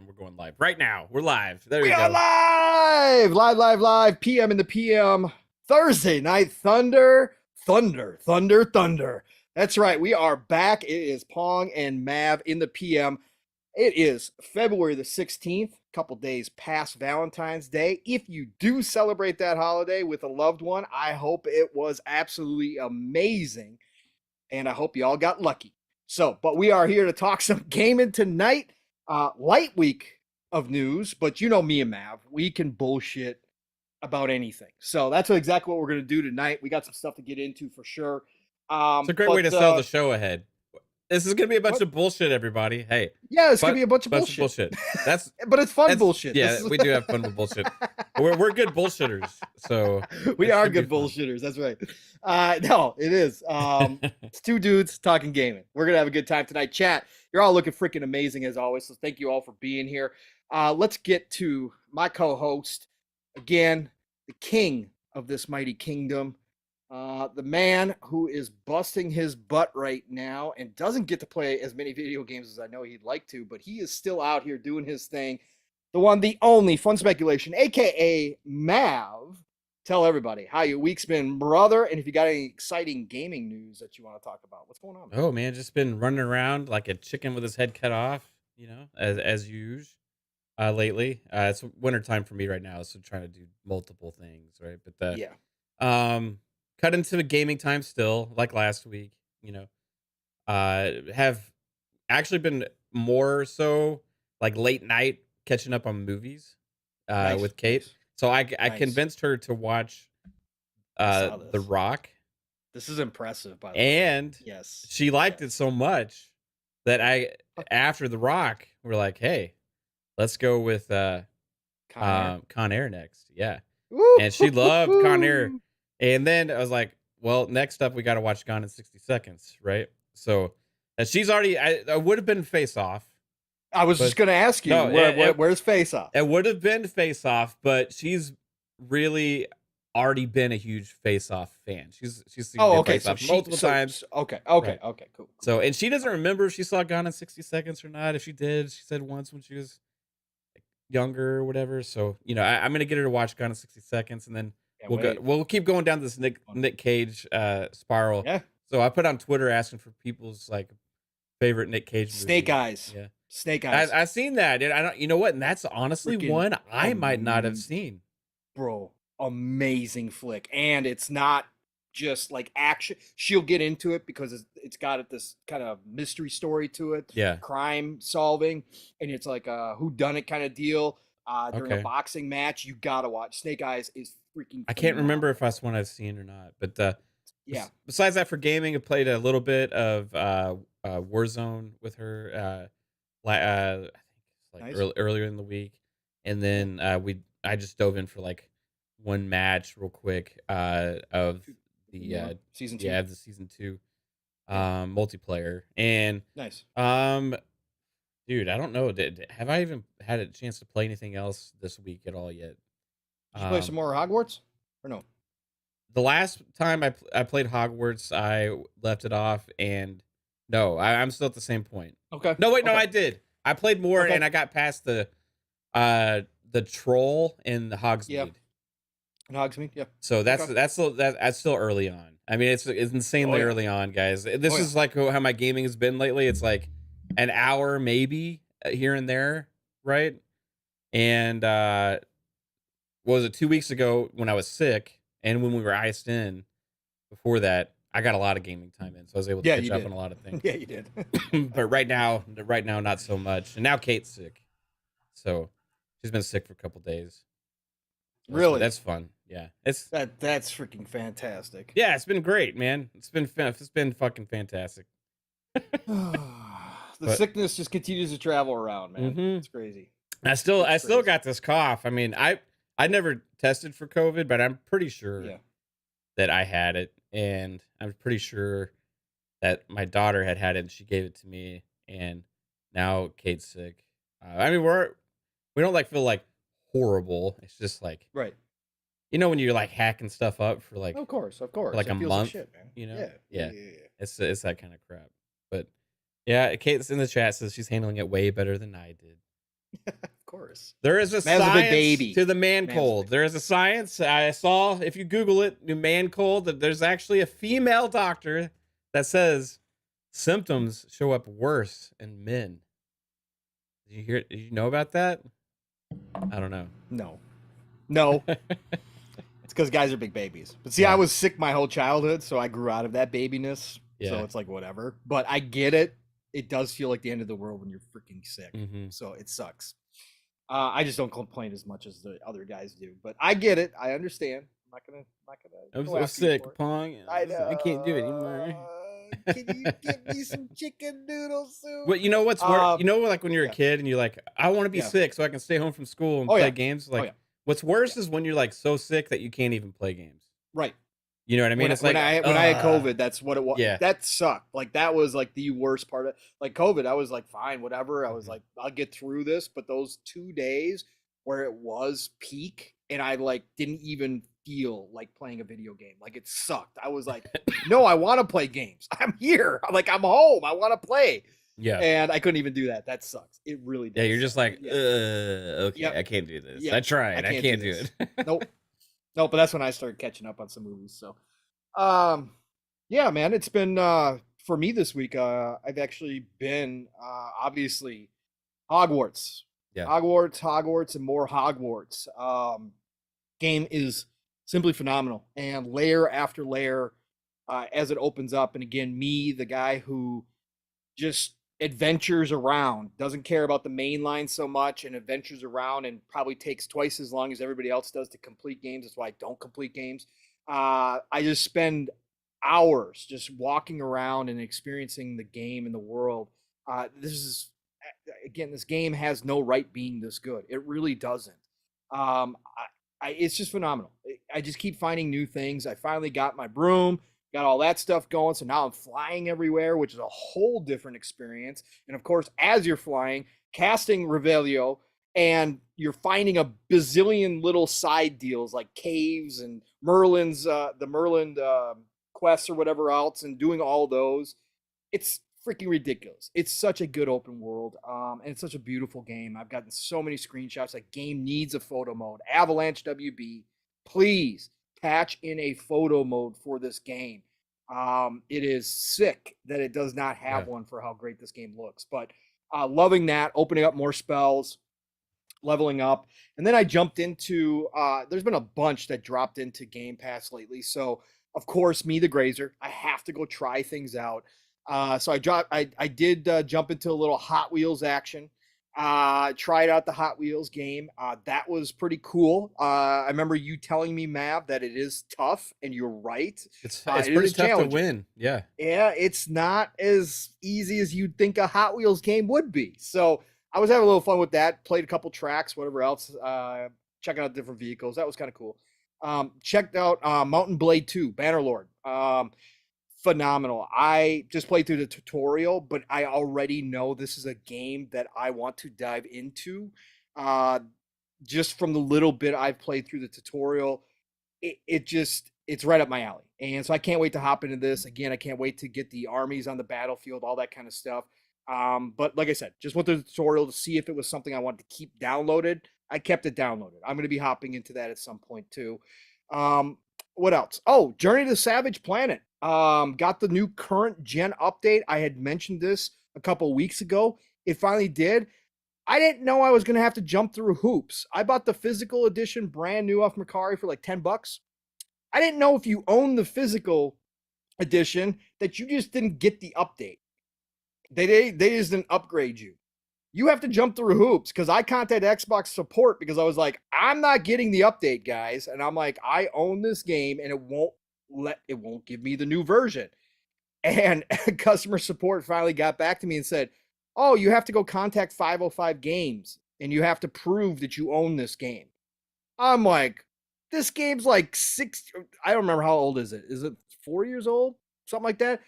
and we're going live right now. We're live. There We you are go. live. PM in the PM. Thursday night thunder. That's right. We are back. It is Pong and Mav in the PM. It is February the 16th, a couple days past Valentine's Day. If you do celebrate that holiday with a loved one, I hope it was absolutely amazing. And I hope you all got lucky. But we are here to talk some gaming tonight. Light week of news, but you know me and Mav, we can bullshit about anything. So that's exactly what we're going to do tonight. We got some stuff to get into for sure. It's a great way to sell the show ahead. This is going to be a bunch of bullshit, everybody. Hey. Yeah, it's going to be a bunch of bullshit. That's but it's fun bullshit. Yeah, we do have fun with bullshit. We're good bullshitters. So we are good bullshitters. That's right. No, it is. It's two dudes talking gaming. We're going to have a good time tonight. Chat, you're all looking freaking amazing as always. So thank you all for being here. Let's get to my co-host again, the king of this mighty kingdom. The man who is busting his butt right now and doesn't get to play as many video games as I know he'd like to, but he is still out here doing his thing. The one, the only Fun Speculation, aka Mav. Tell everybody how your week's been, brother, and if you got any exciting gaming news that you want to talk about. What's going on, man? Oh man, just been running around like a chicken with his head cut off, you know, as usual. Lately, it's wintertime for me right now, so trying to do multiple things, right? But cut into the gaming time still, like last week, you know. Have actually been more so like late night catching up on movies with Kate. So I convinced her to watch The Rock. This is impressive, by the way. And yes, she liked it so much that after The Rock, we're like, hey, let's go with Con Air next. Yeah. Woo! And she loved Con Air. And then I was like, well, next up, we got to watch Gone in 60 Seconds, right? So she's already, I would have been Face Off. I was just going to ask you, where's Face Off? It would have been Face Off, but she's really already been a huge Face Off fan. She's seen Face Off multiple times. Okay, cool. So, and she doesn't remember if she saw Gone in 60 Seconds or not. If she did, she said once when she was younger or whatever. So, you know, I'm going to get her to watch Gone in 60 Seconds, and then we'll keep going down this Nick Cage spiral. Yeah. So I put on Twitter asking for people's like favorite Nick Cage movie. Snake Eyes. Yeah. Snake Eyes. I've seen that. And I don't. You know what? And that's honestly one I might not have seen. Bro, amazing flick, and it's not just like action. She'll get into it because it's got this kind of mystery story to it. Yeah. Crime solving, and it's like a whodunit kind of deal. During a boxing match, you gotta watch. Snake Eyes is freaking. I can't remember if that's one I've seen or not, but yeah. Besides that, for gaming, I played a little bit of Warzone with her. I think like earlier in the week, and then I just dove in for like one match real quick of the season 2. Yeah, the season 2 multiplayer. And nice. Dude, I don't know. Have I even had a chance to play anything else this week at all yet? Did you play some more Hogwarts or no? The last time I played Hogwarts, I left it off, and no, I'm still at the same point. Okay. No, wait, no, I did. I played more, and I got past the troll in the Hogsmeade. Yeah. In Hogsmeade, yeah. So that's still early on. I mean, it's insanely early on, guys. This is like how my gaming has been lately. It's like an hour maybe here and there, right? And what was it, 2 weeks ago when I was sick, and when we were iced in before that, I got a lot of gaming time in, so I was able to catch up on a lot of things. Yeah, you did. But right now, not so much. And now Kate's sick, so she's been sick for a couple days. Really? That's fun. Yeah, that's freaking fantastic. Yeah, it's been great, man. It's been fucking fantastic. The sickness just continues to travel around, man. Mm-hmm. It's crazy. I still got this cough. I mean, I never tested for COVID, but I'm pretty sure that I had it, and I'm pretty sure that my daughter had it, and she gave it to me, and now Kate's sick. I mean, we don't like feel like horrible. It's just like, right. You know, when you're like hacking stuff up for like, of course, for like a month, like shit, man. You know, yeah. It's that kind of crap. But yeah, Kate's in the chat says she's handling it way better than I did. Of course. There is a Man's science a big baby. to the man cold. There is a science. I saw, if you Google it, new man cold, that there's actually a female doctor that says symptoms show up worse in men. Did you know about that? I don't know. No. It's because guys are big babies. But see, I was sick my whole childhood, so I grew out of that babiness. Yeah. So it's like whatever. But I get it. It does feel like the end of the world when you're freaking sick. So it sucks. I just don't complain as much as the other guys do. But I get it. I understand. I'm not gonna. I'm sick, Pong. I know. I can't do it anymore. Can you get me some chicken noodle soup? But you know what's worse? You know, like when you're a kid and you're like, I want to be sick so I can stay home from school and play games. Like, what's worse is when you're like so sick that you can't even play games. Right. You know what I mean? When I had COVID, that's what it was. Yeah. That sucked. Like that was like the worst part of like COVID. I was like, fine, whatever. I was like, I'll get through this. But those 2 days where it was peak and I like didn't even feel like playing a video game. Like it sucked. I was like, no, I want to play games. I'm here. I'm home. I want to play. Yeah. And I couldn't even do that. That sucks. It really does. Yeah, you're just like, okay, I can't do this. I tried. I can't do it. Nope. No, but that's when I started catching up on some movies. So, yeah, man, it's been for me this week. I've actually been obviously Hogwarts, Hogwarts, and more Hogwarts. Game is simply phenomenal, and layer after layer as it opens up. And again, me, the guy who just adventures around, doesn't care about the main line so much, and adventures around and probably takes twice as long as everybody else does to complete games. That's why I don't complete games. I just spend hours just walking around and experiencing the game and the world. This game has no right being this good. It really doesn't. It's just phenomenal. I just keep finding new things. I finally got my broom, got all that stuff going. So now I'm flying everywhere, which is a whole different experience. And of course, as you're flying, casting Revelio, and you're finding a bazillion little side deals like caves and Merlin's, the Merlin quests or whatever else, and doing all those. It's freaking ridiculous. It's such a good open world, and it's such a beautiful game. I've gotten so many screenshots. That game needs a photo mode. Avalanche WB, please patch in a photo mode for this game. It is sick that it does not have one for how great this game looks. But loving that, opening up more spells, leveling up. And then I jumped into, there's been a bunch that dropped into Game Pass lately. So, of course, me, the Grazer, I have to go try things out. So I did jump into a little Hot Wheels action. Tried out the Hot Wheels game. That was pretty cool. I remember you telling me, Mav, that it is tough, and you're right. It's pretty tough to win. Yeah. Yeah, it's not as easy as you'd think a Hot Wheels game would be. So I was having a little fun with that. Played a couple tracks, whatever else. Checking out different vehicles. That was kind of cool. Checked out Mountain Blade 2, Bannerlord. Phenomenal. I just played through the tutorial, but I already know this is a game that I want to dive into. Just from the little bit I've played through the tutorial, it's right up my alley. And so I can't wait to hop into this. Again, I can't wait to get the armies on the battlefield, all that kind of stuff. But like I said, just went through the tutorial to see if it was something I wanted to keep downloaded. I kept it downloaded. I'm going to be hopping into that at some point too. What else? Oh, Journey to Savage Planet. Got the new current gen update. I had mentioned this a couple weeks ago. It finally did. I didn't know I was going to have to jump through hoops. I bought the physical edition brand new off Mercari for like $10. I didn't know if you own the physical edition that you just didn't get the update. They just didn't upgrade you. You have to jump through hoops, because I contacted Xbox support because I was like, I'm not getting the update, guys. And I'm like, I own this game and it won't give me the new version. And customer support finally got back to me and said, oh, you have to go contact 505 Games and you have to prove that you own this game. I'm like, this game's like I don't remember how old is it? Is it 4 years old? Something like that.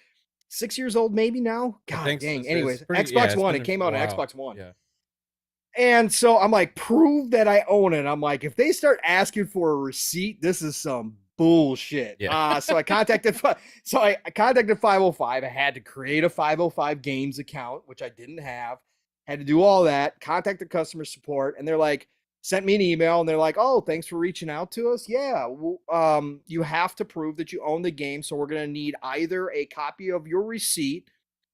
6 years old maybe now. God dang. Anyways, Xbox One. It came out on Xbox One. Yeah. And so I'm like, prove that I own it. I'm like, if they start asking for a receipt, this is some bullshit. Yeah. So I contacted 505. I had to create a 505 Games account, which I didn't have. Had to do all that, contact the customer support, and they're like, sent me an email, and they're like, oh, thanks for reaching out to us. Yeah, well, you have to prove that you own the game, so we're going to need either a copy of your receipt,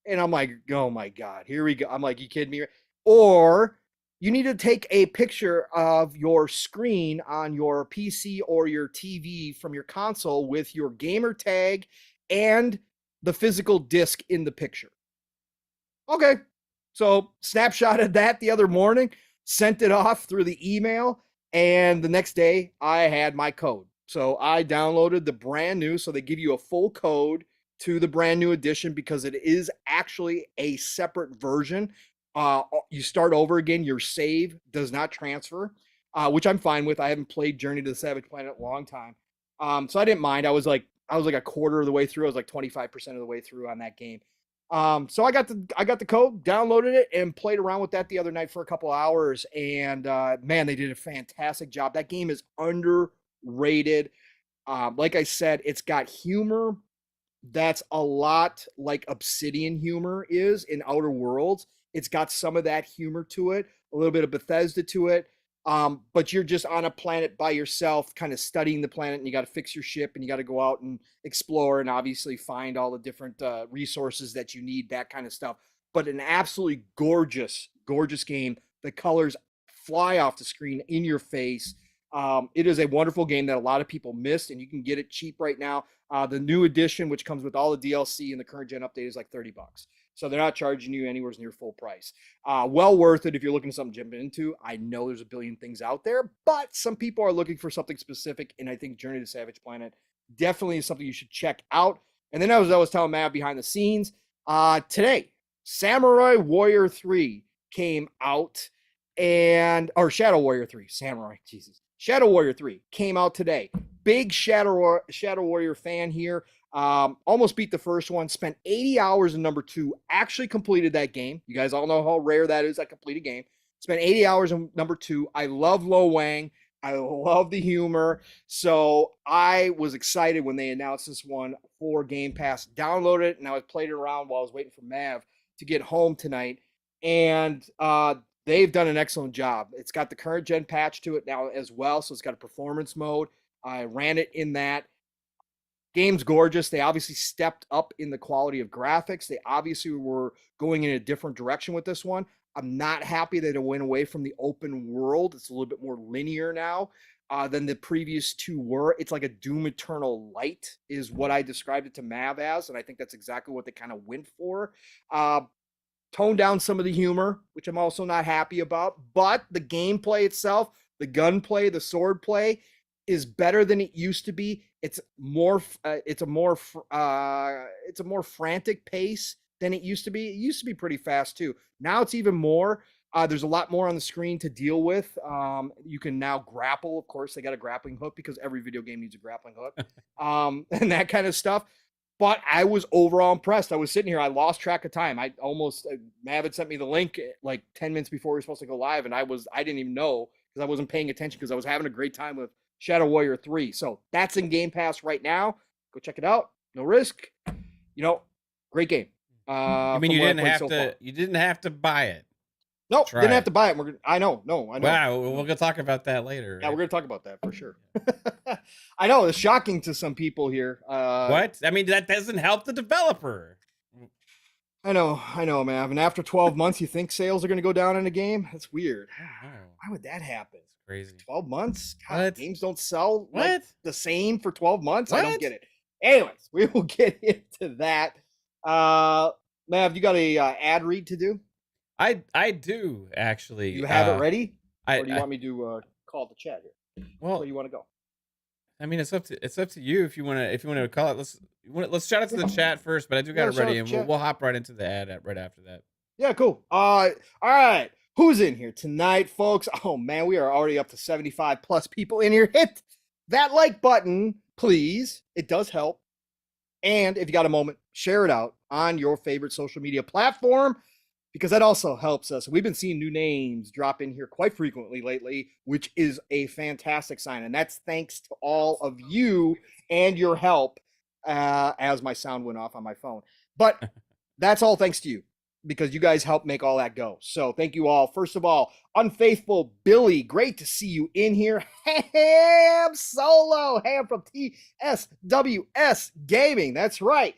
and I'm like, oh my God, here we go. I'm like, you kidding me? Or you need to take a picture of your screen on your PC or your TV from your console with your gamer tag and the physical disc in the picture. Okay. So snapshotted that the other morning, sent it off through the email, and the next day I had my code. So I downloaded the brand new, so they give you a full code to the brand new edition because it is actually a separate version. You start over again, your save does not transfer, which I'm fine with. I haven't played Journey to the Savage Planet in a long time. So I didn't mind. I was like a quarter of the way through. I was like 25% of the way through on that game. So I got the code, downloaded it, and played around with that the other night for a couple hours. And man, they did a fantastic job. That game is underrated. Like I said, it's got humor that's a lot like Obsidian humor is in Outer Worlds. It's got some of that humor to it, a little bit of Bethesda to it. But you're just on a planet by yourself, kind of studying the planet, and you got to fix your ship, and you got to go out and explore, and obviously find all the different resources that you need, that kind of stuff. But an absolutely gorgeous, gorgeous game. The colors fly off the screen in your face. It is a wonderful game that a lot of people missed, and you can get it cheap right now. The new edition, which comes with all the DLC and the current gen update, is like $30. So they're not charging you anywhere near full price. Well worth it if you're looking for something to jump into. I know there's a billion things out there, but some people are looking for something specific, and I think Journey to Savage Planet definitely is something you should check out. And then as I was telling Matt behind the scenes, today, Samurai Warrior 3 came out, or Shadow Warrior 3, Samurai, Jesus. Shadow Warrior 3 came out today. Big Shadow Warrior fan here. Almost beat the first one. Spent 80 hours in number 2. Actually completed that game. You guys all know how rare that is. I complete a game. Spent 80 hours in number 2. I love Lo Wang. I love the humor. So I was excited when they announced this one for Game Pass. Downloaded it, and I was playing it around while I was waiting for Mav to get home tonight. And they've done an excellent job. It's got the current gen patch to it now as well. So it's got a performance mode. I ran it in that. Game's gorgeous. They obviously stepped up in the quality of graphics. They obviously were going in a different direction with this one. I'm not happy that it went away from the open world. It's a little bit more linear now than the previous two were. It's like a Doom Eternal Light is what I described it to Mav as, and I think that's exactly what they kind of went for. Tone down some of the humor, which I'm also not happy about, but the gameplay itself, the gunplay, the sword play is better than it used to be. It's a more frantic pace than it used to be. It used to be pretty fast too. Now it's even more. There's a lot more on the screen to deal with. You can now grapple. Of course, they got a grappling hook because every video game needs a grappling hook, and that kind of stuff. But I was overall impressed. I was sitting here. I lost track of time. Mav had sent me the link like 10 minutes before we were supposed to go live, and I didn't even know because I wasn't paying attention because I was having a great time with Shadow Warrior 3. So that's in Game Pass right now. Go check it out. No risk. Great game. You mean you didn't have to buy it? No, didn't have to buy it. I know. Wow, we're gonna talk about that later. Right? Yeah, we're gonna talk about that for sure. I know it's shocking to some people here. What? I mean, that doesn't help the developer. I know, man. And after 12 months, you think sales are gonna go down in a game? That's weird. Why would that happen? It's crazy. 12 months? God, games don't sell the same for 12 months. What? I don't get it. Anyways, we will get into that. Mav, you got a ad read to do? I do actually. You have it ready, or do you want me to call the chat here? Well, where do you want to go? I mean, it's up to you if you want to call it. Let's shout out to the chat first, but I do got it ready, and we'll hop right into the ad right after that. Yeah, cool. All right, who's in here tonight, folks? Oh man, we are already up to 75 plus people in here. Hit that like button, please. It does help. And if you got a moment, share it out on your favorite social media platform, because that also helps us. We've been seeing new names drop in here quite frequently lately, which is a fantastic sign. And that's thanks to all of you and your help, as my sound went off on my phone. But that's all thanks to you. because you guys help make all that go. So thank you all. First of all, Unfaithful Billy, great to see you in here. Ham Solo, Ham from TSWS Gaming. That's right.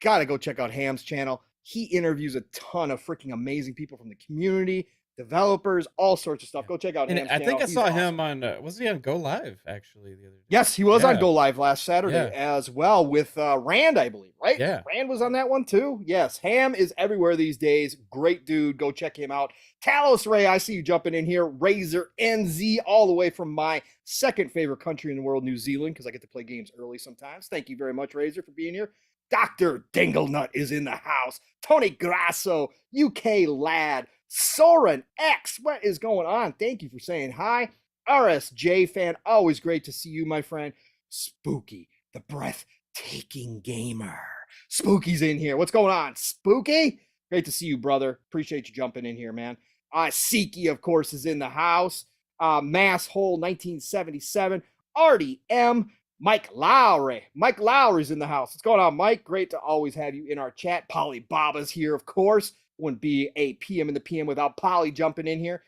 Gotta go check out Ham's channel. He interviews a ton of freaking amazing people from the community, developers, all sorts of stuff. Go check out Ham's channel. I think I saw him on, was he on Go Live actually the other day? Yes, he was on Go Live last Saturday as well with Rand, I believe, right? Yeah. Rand was on that one too. Yes, Ham is everywhere these days. Great dude. Go check him out. Talos Re, I see you jumping in here. RazorNZ, all the way from my second favorite country in the world, New Zealand, because I get to play games early sometimes. Thank you very much, Razor, for being here. Dr. Dinglenut is in the house. Tony Grasso, UK Lad, Soren X, what is going on? Thank you for saying hi. RSJ fan, always great to see you, my friend. Spooky, the breathtaking gamer. Spooky's in here. What's going on, Spooky? Great to see you, brother. Appreciate you jumping in here, man. Siki, of course, is in the house. Mass Hole 1977. Ardhi M. Mike Lowry. Mike Lowry's in the house. What's going on, Mike? Great to always have you in our chat. Polly Baba's here, of course. Wouldn't be a PM in the PM without Polly jumping in here.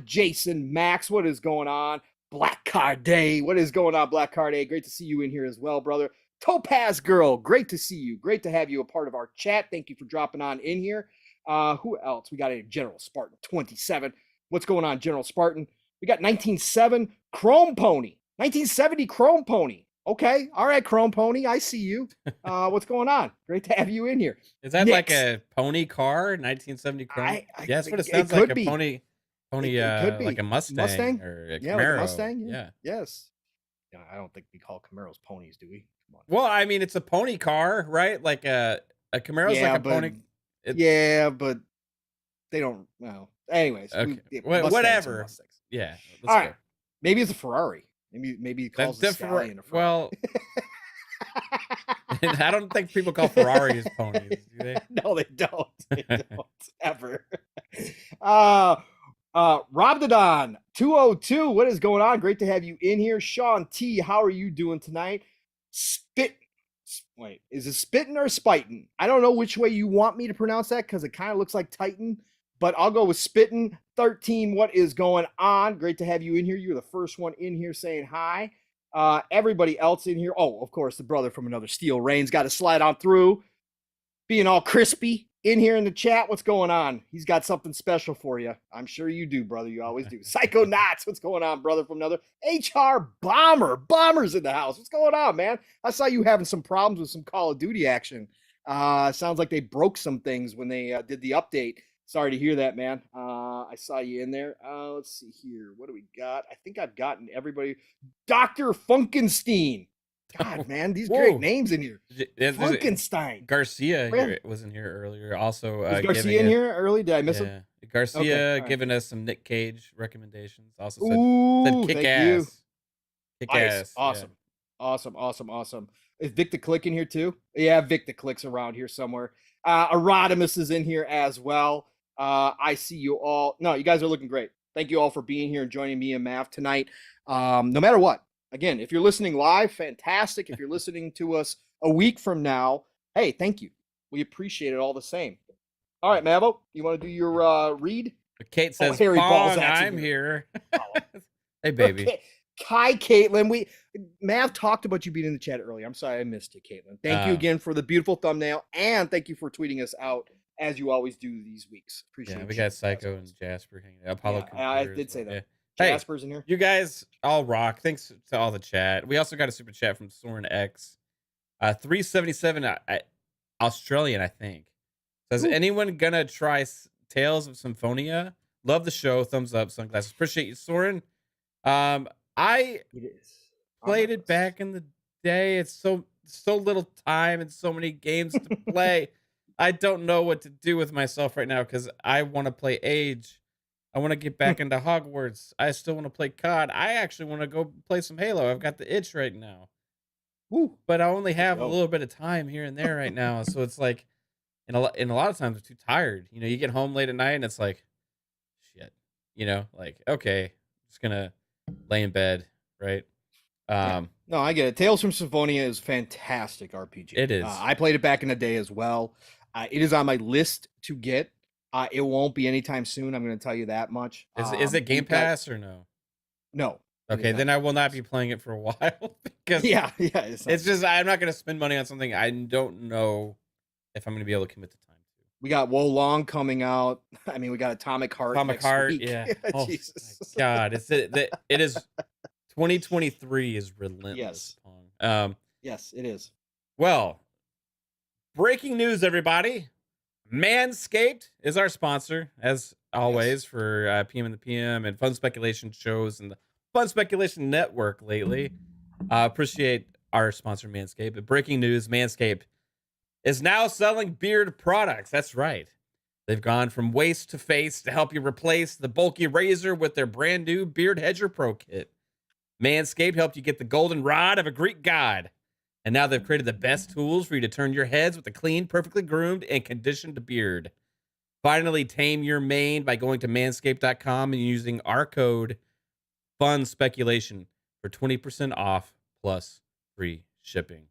Jason Max, what is going on? Black Card Day, what is going on, Black Card Day? Great to see you in here as well, brother. Topaz Girl, great to see you. Great to have you a part of our chat. Thank you for dropping on in here. Who else? We got a General Spartan 27. What's going on, General Spartan? We got 1907 Chrome Pony. 1970 Chrome Pony. Okay, all right, Chrome Pony, I see you. What's going on? Great to have you in here. Is that like a pony car, 1970 Chrome? Yeah, that's what it sounds like, a pony. It could be. Like a Mustang or a Camaro. Like a Mustang. Yeah. Yes. Yeah, I don't think we call Camaros ponies, do we? Come on. Well, I mean, it's a pony car, right? Like a Camaro's like a pony. Yeah, but they don't. Well, anyways. Okay. Whatever. Yeah. All right. Maybe it's a Ferrari. Maybe he calls the stallion a Ferrari. Well, I don't think people call Ferraris ponies, do they? No, they don't. They don't ever. Rob the Don 202. What is going on? Great to have you in here. Sean T, how are you doing tonight? Wait, is it spitting or spiting? I don't know which way you want me to pronounce that because it kind of looks like Titan, but I'll go with spitting. 13, what is going on? Great to have you in here. You're the first one in here saying hi. Everybody else in here. Oh, of course, the brother from another Steel Reigns got to slide on through. Being all crispy in here in the chat. What's going on? He's got something special for you. I'm sure you do, brother. You always do. Psychonauts. What's going on, brother from another? HR Bomber. Bomber's in the house. What's going on, man? I saw you having some problems with some Call of Duty action. Sounds like they broke some things when they did the update. Sorry to hear that, man. I saw you in there. Let's see here. What do we got? I think I've gotten everybody. Dr. Funkenstein. God, man, these great names in here. Funkenstein. Garcia here was in here earlier. Also, was Garcia in here early? Did I miss him? Garcia giving us some Nick Cage recommendations. Also said kick ass. Kick ass. Awesome. Yeah. Awesome. Is Vik The CLiCK in here too? Yeah, Vik The CLiCK's around here somewhere. Erodimus is in here as well. I see you all. No, you guys are looking great. Thank you all for being here and joining me and Mav tonight. No matter what. Again, if you're listening live, fantastic. If you're listening to us a week from now, hey, thank you. We appreciate it all the same. All right, Mavo, you want to do your read? Kate says, Harry Balls, I'm here. Hey, baby. Okay. Hi, Caitlin. Mav talked about you being in the chat earlier. I'm sorry I missed you, Caitlin. Thank you again for the beautiful thumbnail, and thank you for tweeting us out as you always do these weeks. Appreciate it. Yeah, we got Psycho and Jasper hanging out. Apollo I did say that. Yeah. Jasper's in here. You guys all rock. Thanks to all the chat. We also got a super chat from Soren X. 377 Australian, I think. Says, anyone gonna try Tales of Symphonia? Love the show. Thumbs up, sunglasses. Appreciate you, Soren. I played it back in the day. It's so little time and so many games to play. I don't know what to do with myself right now because I want to play Age. I want to get back into Hogwarts. I still want to play COD. I actually want to go play some Halo. I've got the itch right now. Woo. But I only have a little bit of time here and there right now. So it's like, and a lot of times I'm too tired. You know, you get home late at night and it's like, shit. You know, like, okay, I'm just going to lay in bed, right? No, I get it. Tales from Symphonia is fantastic RPG. It is. I played it back in the day as well. It is on my list to get. It won't be anytime soon. I'm going to tell you that much. Is it Game Pass or no? No. Okay, then I will not be playing it for a while because it's just I'm not going to spend money on something I don't know if I'm going to be able to commit the time to. We got Wo Long coming out. I mean, we got Atomic Heart. Atomic Heart, week. Yeah. Oh, Jesus. God, it is 2023 is relentless. Yes. Yes, it is. Well, breaking news, everybody. Manscaped is our sponsor, as always, for PM and the PM and Fun Speculation shows and the Fun Speculation Network lately. Appreciate our sponsor, Manscaped. But breaking news, Manscaped is now selling beard products. That's right. They've gone from waist to face to help you replace the bulky razor with their brand new Beard Hedger Pro Kit. Manscaped helped you get the golden rod of a Greek god. And now they've created the best tools for you to turn your heads with a clean, perfectly groomed, and conditioned beard. Finally, tame your mane by going to manscaped.com and using our code FUNSPECULATION for 20% off plus free shipping.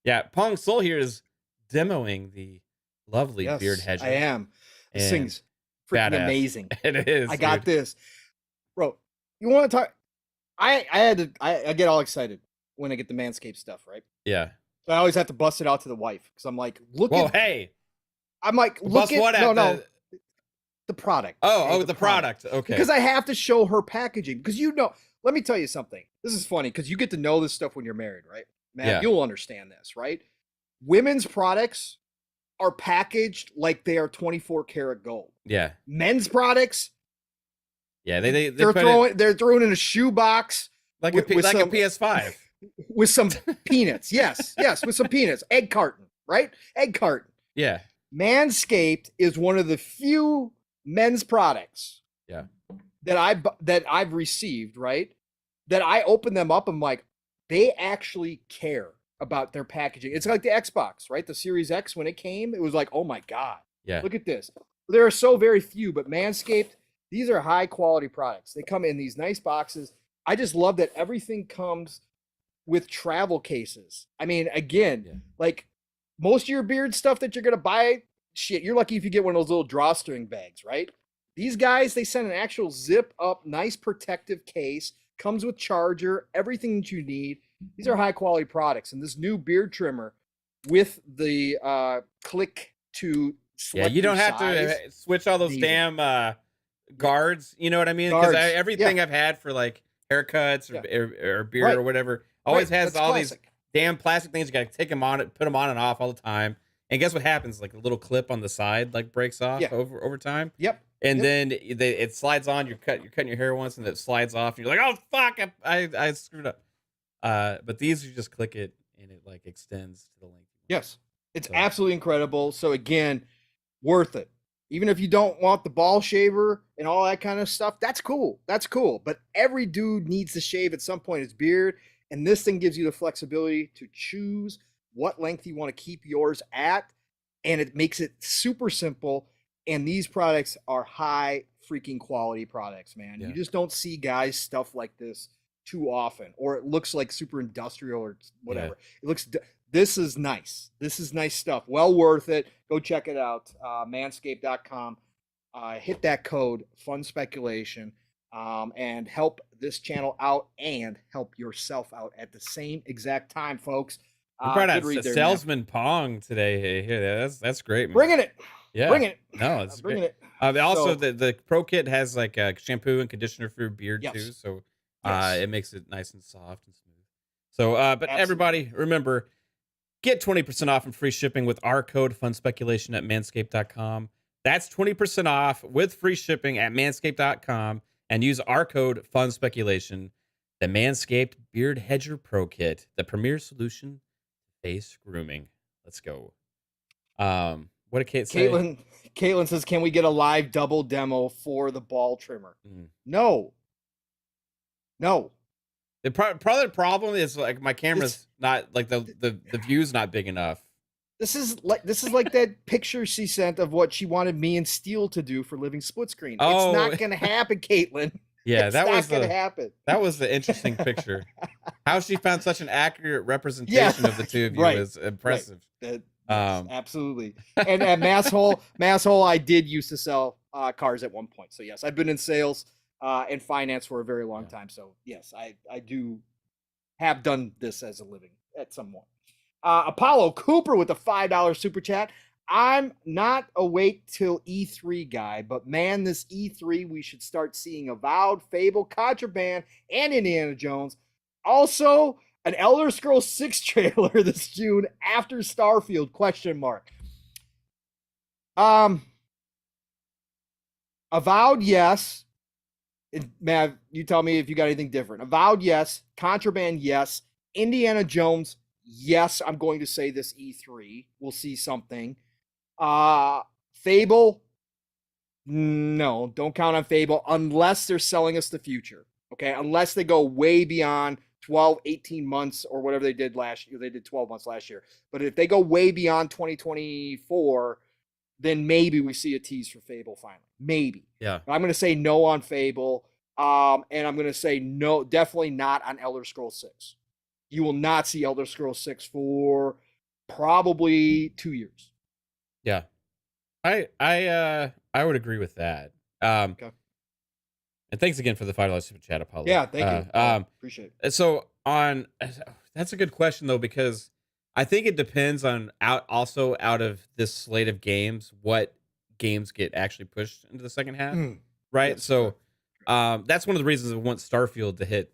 Yeah, Pong Soul here is demoing the lovely beard hedger. I am. This thing's freaking amazing. It is. I got this. Bro, you want to talk? I get all excited when I get the Manscaped stuff, right? Yeah. So I always have to bust it out to the wife because I'm like, look at. Hey. I'm like, look at. No. The product. The product. Okay. Because I have to show her packaging. Because let me tell you something. This is funny because you get to know this stuff when you're married, right? Man, you'll understand this, right? Women's products are packaged like they are 24 karat gold. Yeah. Men's products. Yeah, they're throwing in a shoebox like a PS5 with some peanuts. Yes, with some peanuts. Egg carton, right? Egg carton. Yeah. Manscaped is one of the few men's products. Yeah. That I've received, right? That I open them up. I'm like, they actually care about their packaging. It's like the Xbox, right? The Series X when it came, it was like, oh my God. Yeah. Look at this. There are so very few, but Manscaped, these are high quality products. They come in these nice boxes. I just love that everything comes with travel cases. I mean, again, like most of your beard stuff that you're going to buy, shit, you're lucky if you get one of those little drawstring bags, right? These guys, they send an actual zip up, nice protective case, comes with charger, everything that you need. These are high quality products. And this new beard trimmer with the click to select you don't have to switch all those damn guards, you know what I mean? Because everything I've had for like haircuts or beard or whatever always has all these damn plastic things. You got to take them on, put them on and off all the time. And guess what happens? Like a little clip on the side like breaks off over time. Yep. And then it slides on. You're cutting your hair once, and it slides off. And you're like, oh fuck, I screwed up. But these you just click it and it like extends to the length. Yes, it's absolutely incredible. So again, worth it. Even if you don't want the ball shaver and all that kind of stuff, that's cool. That's cool. But every dude needs to shave at some point his beard. And this thing gives you the flexibility to choose what length you want to keep yours at. And it makes it super simple. And these products are high freaking quality products, man. You just don't see guys stuff like this too often. Or it looks like super industrial or whatever. It looks... This is nice. This is nice stuff. Well worth it. Go check it out. Manscaped.com. Hit that code, Fun Speculation, and help this channel out and help yourself out at the same exact time, folks. We brought out Salesman Pong today. Here, that's great, man. Bringing it. Yeah. Bringing it. No, it's bringing it. Also, the Pro Kit has like a shampoo and conditioner for your beard too, so it makes it nice and soft and smooth. So, but everybody, remember, get 20% off and free shipping with our code FUNSPECULATION at manscaped.com. That's 20% off with free shipping at manscaped.com and use our code FUNSPECULATION. The Manscaped Beard Hedger Pro Kit, the premier solution to face grooming. Let's go. What did Kate say? Caitlin says, can we get a live double demo for the ball trimmer? No. Probably the problem is like my camera's not like the view's not big enough. This is like that picture she sent of what she wanted me and Steele to do for living split screen. It's not gonna happen, Caitlin. Yeah, that was gonna happen. That was the interesting picture. How she found such an accurate representation of the two of you is impressive. Right. Yes, Um, absolutely. And at Masshole, I did used to sell cars at one point. So yes, I've been in sales and finance for a very long time. So yes, I do have done this as a living at some point. Apollo Cooper with a $5 super chat. I'm not a wait till E3 guy, but man, this E3 we should start seeing Avowed, Fable, Contraband, and Indiana Jones. Also, an Elder Scrolls 6 trailer this June after Starfield? Question mark. Avowed, yes. Mav, you tell me if you got anything different. Avowed, yes. Contraband, yes. Indiana Jones, yes. I'm going to say this E3. We'll see something. Fable, no. Don't count on Fable unless they're selling us the future. Okay, unless they go way beyond 12, 18 months or whatever they did last year. They did 12 months last year. But if they go way beyond 2024, then maybe we see a tease for Fable finally. Maybe. Yeah. But I'm going to say no on Fable. And I'm going to say no, definitely not on Elder Scrolls 6. You will not see Elder Scrolls 6 for probably 2 years. Yeah. I would agree with that. Okay. And thanks again for the $5 super chat, Apollo. Yeah, thank you. Appreciate it. So that's a good question though, because I think it depends on out of this slate of games, what games get actually pushed into the second half, right? Yes, so that's one of the reasons I want Starfield to hit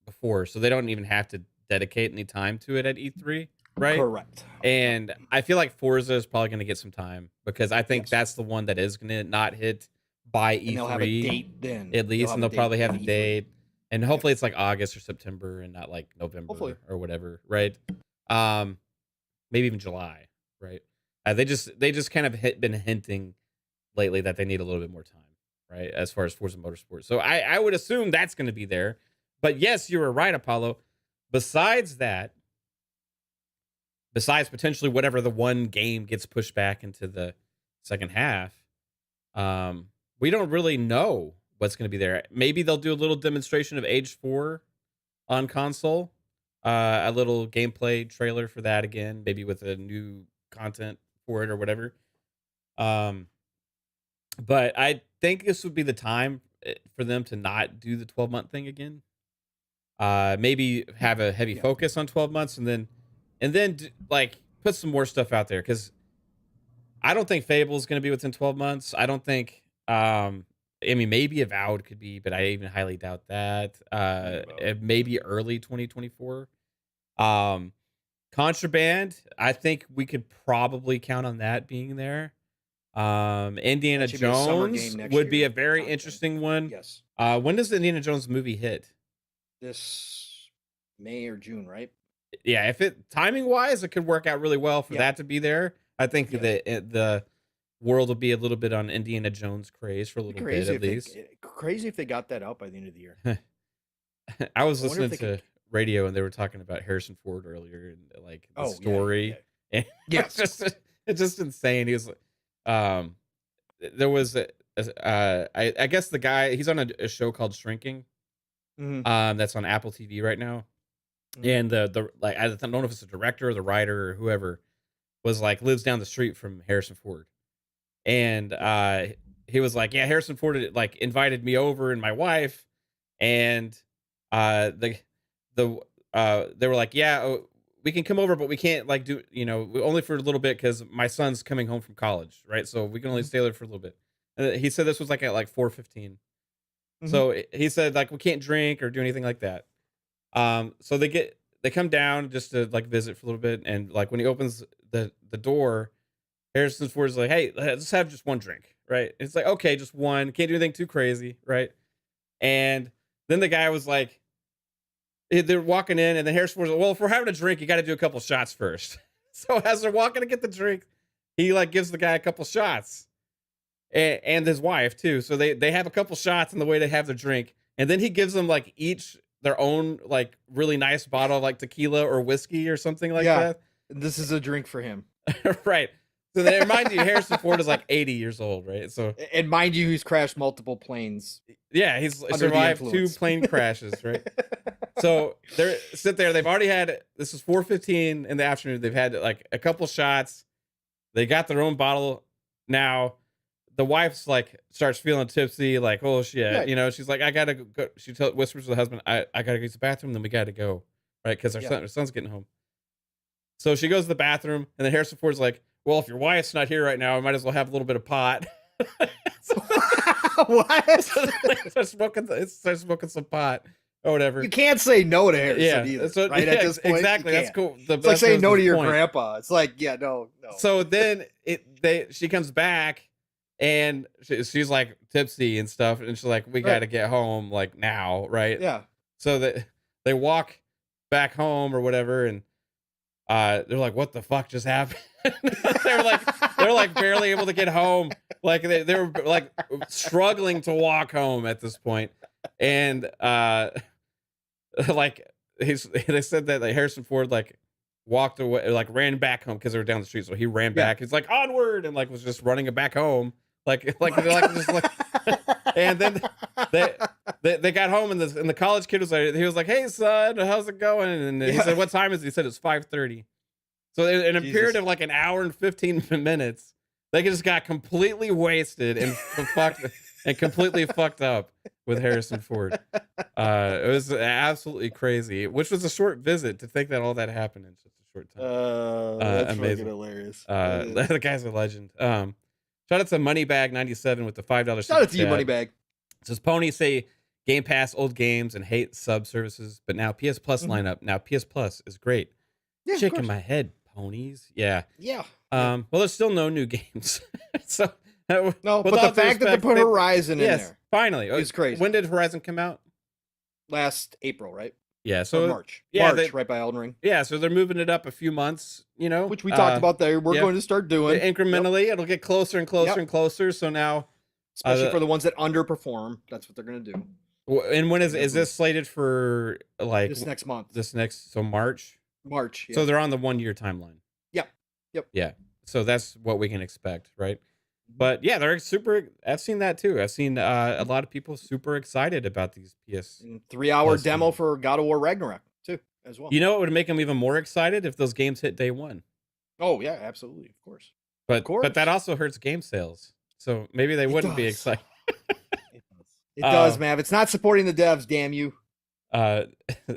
before, so they don't even have to dedicate any time to it at E3, right? Correct. And I feel like Forza is probably going to get some time because I think that's the one that is going to not hit by E3. And they'll have a date then. At least, and they'll probably have a date. And hopefully it's like August or September and not like November or whatever, right? Maybe even July, right? They just kind of been hinting lately that they need a little bit more time, right? As far as Forza Motorsport. So I would assume that's going to be there. But yes, you were right, Apollo. Besides potentially whatever the one game gets pushed back into the second half, we don't really know what's going to be there. Maybe they'll do a little demonstration of Age 4 on console, a little gameplay trailer for that again, maybe with a new content for it or whatever. But I think this would be the time for them to not do the 12-month thing again. Maybe have a heavy focus on 12 months and then like put some more stuff out there, because I don't think Fable is going to be within 12 months. I don't think I mean, maybe Avowed could be, but I even highly doubt that. Maybe early 2024. Contraband, I think we could probably count on that being there. Indiana Jones would be a very interesting one. Yes. When does the Indiana Jones movie hit? This May or June, right? Yeah, if it timing wise, it could work out really well for that to be there. I think the world will be a little bit on Indiana Jones craze for a little bit at least. Crazy if they got that out by the end of the year. I was listening to radio and they were talking about Harrison Ford earlier and like the story. Yeah. It's just insane. He was there was I guess the guy, he's on a show called Shrinking. That's on Apple TV right now. And the like, I don't know if it's the director or the writer or whoever was like lives down the street from Harrison Ford. And he was like, yeah, Harrison Ford like invited me over and my wife, and they were like, yeah, we can come over, but we can't like do, only for a little bit because my son's coming home from college, right? So we can only stay there for a little bit. And he said this was like at like 4:15. So he said like we can't drink or do anything like that. So they come down just to like visit for a little bit, and like when he opens the door, Harrison Ford's like, hey, let's have just one drink, right? It's like, okay, just one. Can't do anything too crazy, right? And then the guy was like, they're walking in, and then Harrison Ford's like, well, if we're having a drink, you got to do a couple shots first. So as they're walking to get the drink, he like gives the guy a couple shots, and his wife too. So they have a couple shots on the way to have their drink, and then he gives them like each their own like really nice bottle of like tequila or whiskey or something like that. This is a drink for him. Right. So they remind you Harrison Ford is like 80 years old, right? So, and mind you, he's crashed multiple planes. Yeah, he's survived 2 plane crashes, right? So they're sit there. They've already had, this is 4:15 in the afternoon. They've had like a couple shots. They got their own bottle now. The wife's like starts feeling tipsy, like, oh shit, Right. you know. She's like, I gotta go. She whispers to the husband, I gotta go to the bathroom, then we gotta go, right? Because our son's getting home. So she goes to the bathroom, and then Harrison Ford's like, well, if your wife's not here right now, I might as well have a little bit of pot. What? So they start smoking some pot or whatever. You can't say no to Harrison either, so, right? At this point, exactly. That's cool. It's like saying no to your grandpa. It's like, yeah, no. So then she comes back, and she's like tipsy and stuff, and she's like, we got to get home like now, right? Yeah. So they walk back home or whatever, and they're like, what the fuck just happened? they're like barely able to get home. Like they were like struggling to walk home at this point. And like they said that like Harrison Ford like walked away, like ran back home because they were down the street. So he ran back. He's like onward, and like was just running it back home. And then they got home, and the college kid was like, he was like, hey son, how's it going? And he said, what time is it? He said it's 5:30. So in a period of like an hour and 15 minutes, they just got completely wasted and completely fucked up with Harrison Ford. It was absolutely crazy, which was a short visit to think that all that happened in such a short time. That's amazing. fucking hilarious. The guy's a legend. Shout out to Moneybag97 with the $5. Shout out to you, Moneybag. It says ponies say Game Pass old games and hate sub services, but now PS Plus lineup. Now PS Plus is great. Yeah, shaking my head, ponies. Yeah. Well, there's still no new games. So no, but the fact that they put Horizon in there, finally, is crazy. When did Horizon come out? Last April, right? Yeah, so March. Right by Elden Ring. Yeah, so they're moving it up a few months, you know, which we talked about there. We're going to start doing incrementally. It'll get closer and closer and closer. So now, especially for the ones that underperform, that's what they're going to do. And when is this slated for? Like this next month. So March. Yeah. So they're on the 1 year timeline. Yep. Yeah. So that's what we can expect, right? But yeah, they're super. I've seen that too. I've seen a lot of people super excited about these PS. 3-hour demo for God of War Ragnarok too, as well. You know what would make them even more excited if those games hit day one? Oh yeah, absolutely, of course. But that also hurts game sales. So maybe they wouldn't be excited. It does, man. It's not supporting the devs, damn you.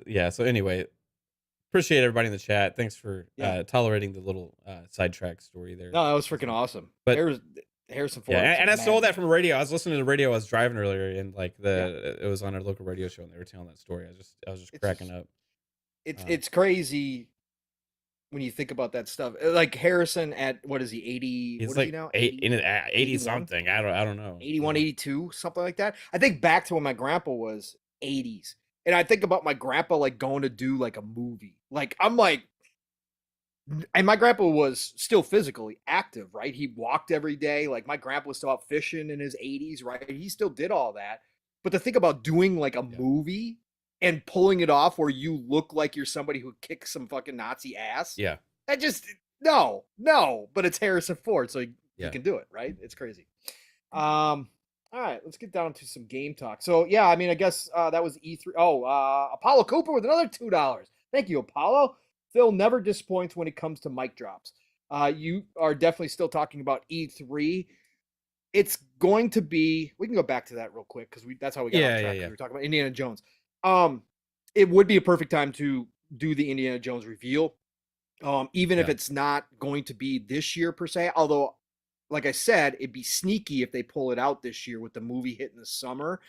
Yeah. So anyway, appreciate everybody in the chat. Thanks for tolerating the little sidetrack story there. No, that was freaking awesome. But Harrison Ford. Yeah, and I stole that from radio. I was listening to the radio. I was driving earlier, and like it was on a local radio show, and they were telling that story. I was just cracking up. It's crazy when you think about that stuff. Like Harrison at what is he 80? He's what like is he now? 80 something. I don't know. 81, 82, something like that. I think back to when my grandpa was 80s. And I think about my grandpa like going to do like a movie. Like I'm like, and my grandpa was still physically active, right? He walked every day. Like my grandpa was still out fishing in his 80s, right? He still did all that. But to think about doing like a movie and pulling it off where you look like you're somebody who kicks some fucking Nazi ass. Yeah. That just no. But it's Harrison Ford, so you can do it, right? It's crazy. All right, let's get down to some game talk. So yeah, I mean, I guess that was E3. Apollo Cooper with another $2. Thank you, Apollo. Phil never disappoints when it comes to mic drops. You are definitely still talking about E3. It's going to be. We can go back to that real quick because that's how we got off track. We were talking about Indiana Jones. It would be a perfect time to do the Indiana Jones reveal, even if it's not going to be this year per se. Although, like I said, it'd be sneaky if they pull it out this year with the movie hitting the summer.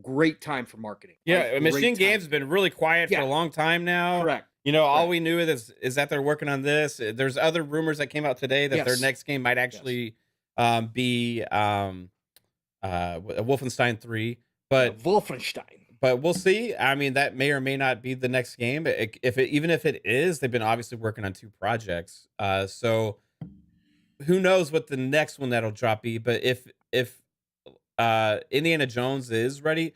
Great time for marketing. Yeah, right? Machine Games has been really quiet for a long time now. Correct. You know, all we knew is that they're working on this. There's other rumors that came out today that their next game might actually be Wolfenstein 3. But Wolfenstein. But we'll see. I mean, that may or may not be the next game. Even if it is, they've been obviously working on 2 projects. So who knows what the next one that'll drop be? But if Indiana Jones is ready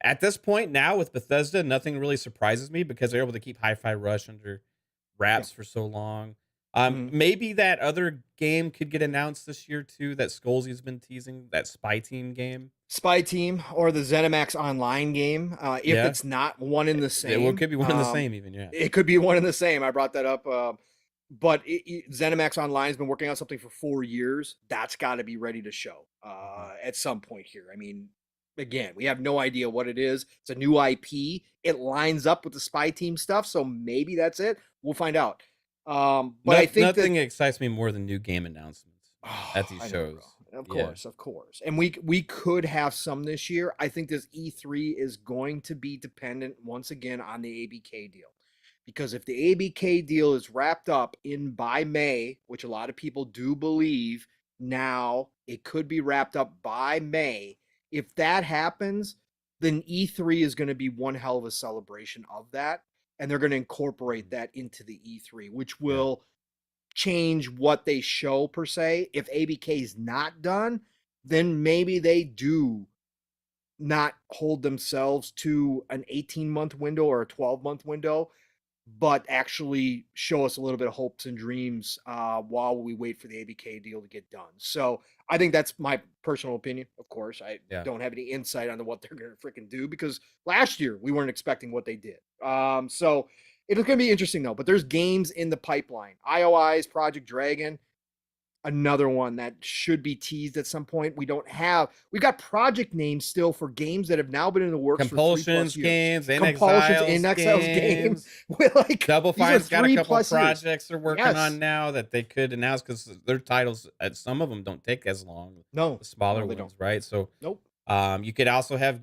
at this point now with Bethesda, nothing really surprises me because they're able to keep Hi-Fi Rush under wraps for so long. Maybe that other game could get announced this year too. That Scholzy's been teasing, that Spy Team game. Spy Team or the ZeniMax Online game. If it's not one in the same, It could be one in the same even. Yeah, it could be one in the same. I brought that up but ZeniMax Online has been working on something for 4 years. That's got to be ready to show at some point here. I mean, again, we have no idea what it is. It's a new IP. It lines up with the Spy Team stuff, so maybe that's it. We'll find out. But I think nothing excites me more than new game announcements at these shows. Of course. And we could have some this year. I think this E3 is going to be dependent once again on the ABK deal. Because if the ABK deal is wrapped up by May, which a lot of people do believe now, it could be wrapped up by May. If that happens, then E3 is going to be one hell of a celebration of that. And they're going to incorporate that into the E3, which will change what they show per se. If ABK is not done, then maybe they do not hold themselves to an 18-month window or a 12-month window, but actually show us a little bit of hopes and dreams while we wait for the ABK deal to get done. So I think that's my personal opinion. Of course, I don't have any insight on what they're going to freaking do, because last year we weren't expecting what they did. So it's going to be interesting though, but there's games in the pipeline. IOI's Project Dragon, another one that should be teased at some point. We've got project names still for games that have now been in the works Compulsions for 3+ years. games, Exiles games. Like, Double Fine's got a couple projects they're working on now that they could announce, because their titles, some of them don't take as long. No, the smaller ones, don't. Right? So nope. You could also have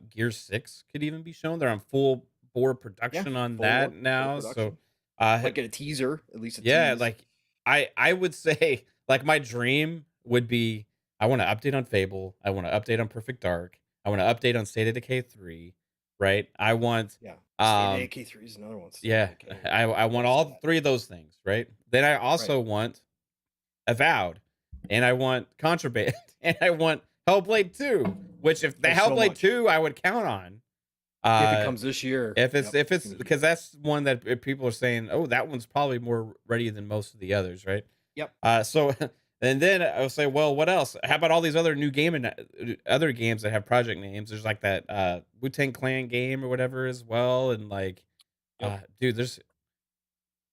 Gear 6 could even be shown. They're on full bore production on that now. So like get a teaser, at least. Tease. Like I would say, like, my dream would be, I want to update on Fable. I want to update on Perfect Dark. I want to update on State of Decay 3. Right? I want State of Decay 3 is another one. I want all 3 of those things. Right? Then I also want Avowed, and I want Contraband, and I want Hellblade 2, which if the Hellblade 2 I would count on. If it comes this year. If it's because that's one that people are saying, oh, that one's probably more ready than most of the others, right? Yep. So and then I'll say, well, what else? How about all these other new other games that have project names? There's like that Wu-Tang Clan game or whatever as well, and like, dude, there's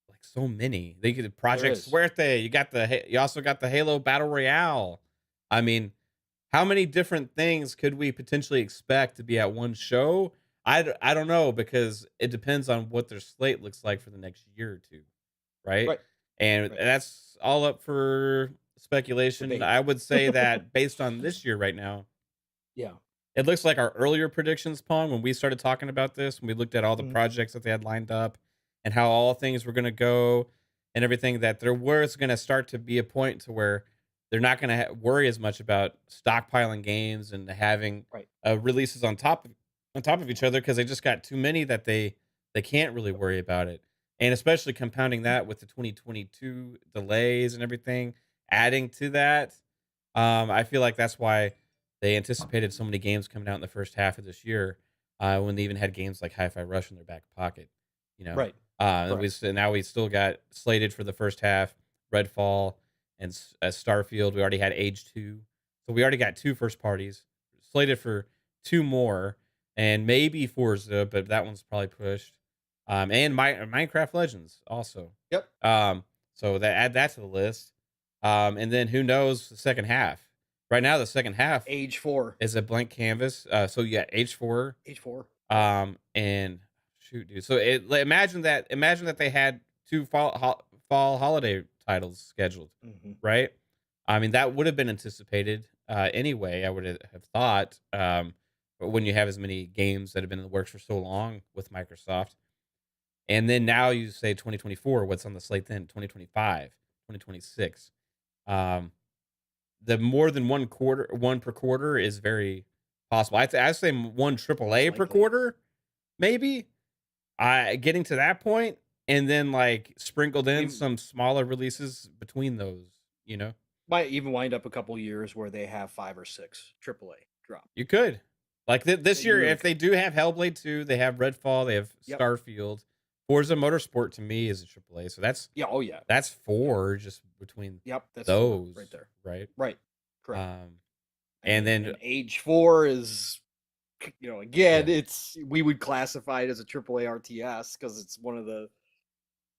like so many. They could Project Suerte. You also got the Halo Battle Royale. I mean, how many different things could we potentially expect to be at one show? I don't know, because it depends on what their slate looks like for the next year or two, right? And that's all up for speculation. I would say that based on this year right now, it looks like our earlier predictions, Pong, when we started talking about this, when we looked at all the projects that they had lined up and how all things were going to go and everything, that there was going to start to be a point to where they're not going to worry as much about stockpiling games and having releases on top of each other, because they just got too many that they can't really worry about it. And especially compounding that with the 2022 delays and everything, adding to that, I feel like that's why they anticipated so many games coming out in the first half of this year, when they even had games like Hi-Fi Rush in their back pocket, you know. Now we still got slated for the first half Redfall and Starfield. We already had Age 2, so we already got 2 first parties slated for 2 more, and maybe Forza, but that one's probably pushed. And Minecraft Legends also. Yep. So add that to the list. And then who knows the second half? Right now, the second half, Age 4, is a blank canvas. So yeah, Age 4. Age 4. And shoot, dude. So imagine that they had 2 fall holiday titles scheduled, right? I mean, that would have been anticipated anyway. I would have thought. But when you have as many games that have been in the works for so long with Microsoft, and then now you say 2024, what's on the slate then? 2025, 2026. The more than one per quarter is very possible. I'd say 1 AAA per quarter, maybe. Getting to that point, and then like sprinkled in some smaller releases between those, you know. Might even wind up a couple years where they have 5 or 6 AAA drop. You could. Like this year, if they do have Hellblade 2, they have Redfall, they have Starfield. Forza Motorsport to me is a AAA, so that's that's 4 just between that's those right there, right, correct. And then Age 4 is, again, we would classify it as a AAA RTS because it's one of the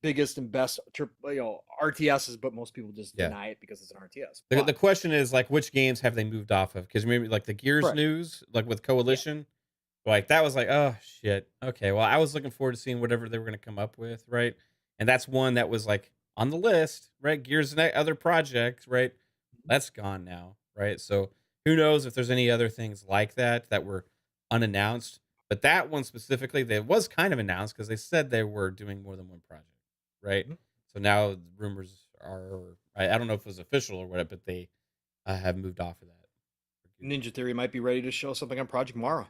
biggest and best RTSs, but most people just deny it because it's an RTS. The question is like, which games have they moved off of? Because maybe like the Gears news, like with Coalition, like that was like, oh shit, okay. Well, I was looking forward to seeing whatever they were going to come up with, right? And that's one that was like on the list, right? Gears and other projects, right? That's gone now, right? So who knows if there's any other things like that that were unannounced? But that one specifically, that was kind of announced because they said they were doing more than one project, right? So now rumors are, I don't know if it was official or whatever, but they have moved off of that. Ninja Theory might be ready to show something on Project Mara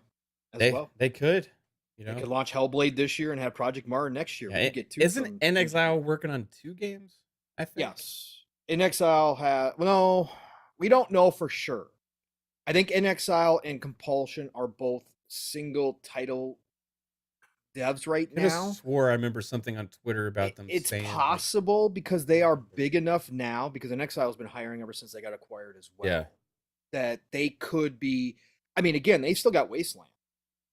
as well. They could, they could launch Hellblade this year and have Project Mara next year. Isn't inXile working on 2 games? I think. Yes. inXile has, no, we don't know for sure. I think inXile and Compulsion are both single title devs right now. I just swore I remember something on Twitter about them. It's possible because they are big enough now, because inXile has been hiring ever since they got acquired as well. Yeah. That they could be, I mean, again, they still got Wasteland.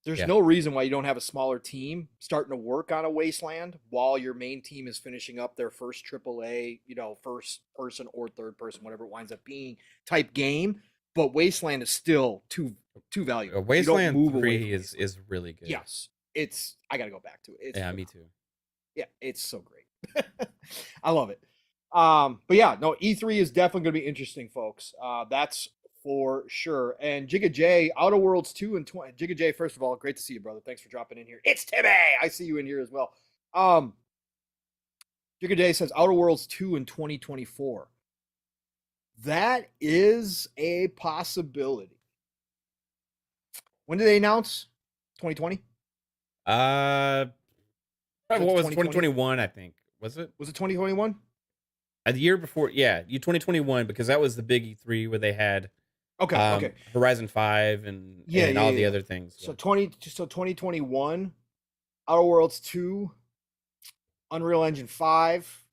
There's no reason why you don't have a smaller team starting to work on a Wasteland while your main team is finishing up their first AAA, first person or third person, whatever it winds up being, type game. But Wasteland is still too valuable. Wasteland 3 is really good. Yes. I got to go back to it. Me too. Yeah, it's so great. I love it. But yeah, no, E3 is definitely going to be interesting, folks. That's for sure. And Jigga J, Outer Worlds 2 and 20. Jigga J, first of all, great to see you, brother. Thanks for dropping in here. It's Timmy. I see you in here as well. Jigga J says Outer Worlds 2 in 2024. That is a possibility. When did they announce? 2020? What was 2021, I think. Was it? Was it 2021? The year before, yeah, 2021, because that was the big E3 where they had okay. Horizon 5 and all the other things. So 2021, Outer Worlds 2, Unreal Engine 5.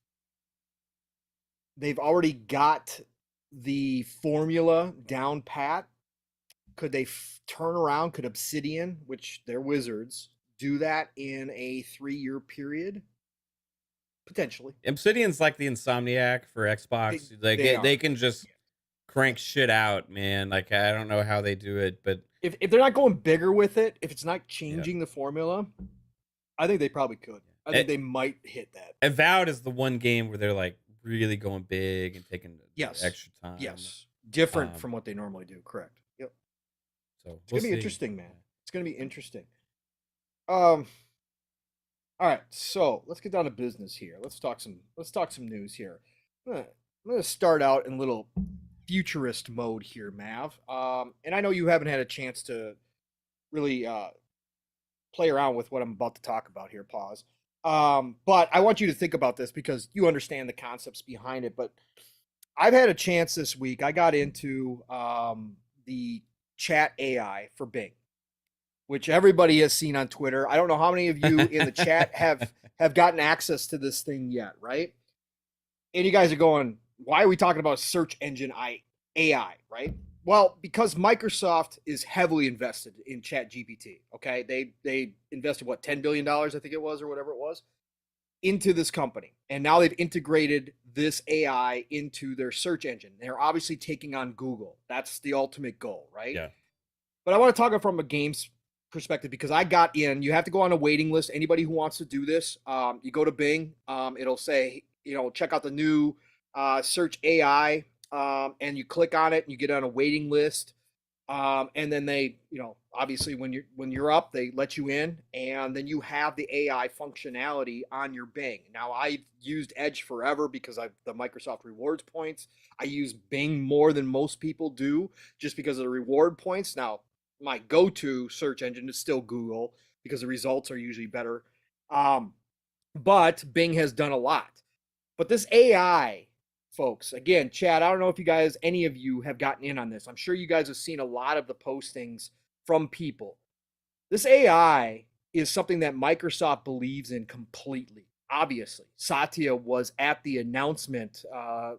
They've already got the formula down pat. Could they turn around? Could Obsidian, which they're wizards, do that in a 3-year period? Potentially. Obsidian's like the Insomniac for Xbox. They can just crank shit out, man. Like, I don't know how they do it, but if they're not going bigger with it, if it's not changing the formula, I think they probably could. I think they might hit that. Avowed is the one game where they're like really going big and taking extra time. Yes. Different from what they normally do. Correct. Yep. So it's gonna be interesting, man. It's gonna be interesting. All right, so let's get down to business here. Let's talk some news here. I'm gonna start out in a little futurist mode here, Mav. And I know you haven't had a chance to really play around with what I'm about to talk about here. Pause. But I want you to think about this because you understand the concepts behind it. But I've had a chance this week. I got into the chat AI for Bing, which everybody has seen on Twitter. I don't know how many of you in the chat have gotten access to this thing yet, right? And you guys are going, why are we talking about search engine AI, right? Well, because Microsoft is heavily invested in ChatGPT, okay? They invested, what, $10 billion, I think it was, or whatever it was, into this company. And now they've integrated this AI into their search engine. They're obviously taking on Google. That's the ultimate goal, right? Yeah. But I want to talk from a games perspective because I got in. You have to go on a waiting list. Anybody who wants to do this, you go to Bing. It'll say, check out the new search AI, and you click on it and you get on a waiting list. And then they, obviously when you're up, they let you in, and then you have the AI functionality on your Bing. Now, I've used Edge forever because I've the Microsoft rewards points. I use Bing more than most people do just because of the reward points. Now, my go-to search engine is still Google because the results are usually better. But Bing has done a lot. But this AI, folks, again, Chad, I don't know if you guys, any of you have gotten in on this. I'm sure you guys have seen a lot of the postings from people. This AI is something that Microsoft believes in completely. Obviously, Satya was at the announcement,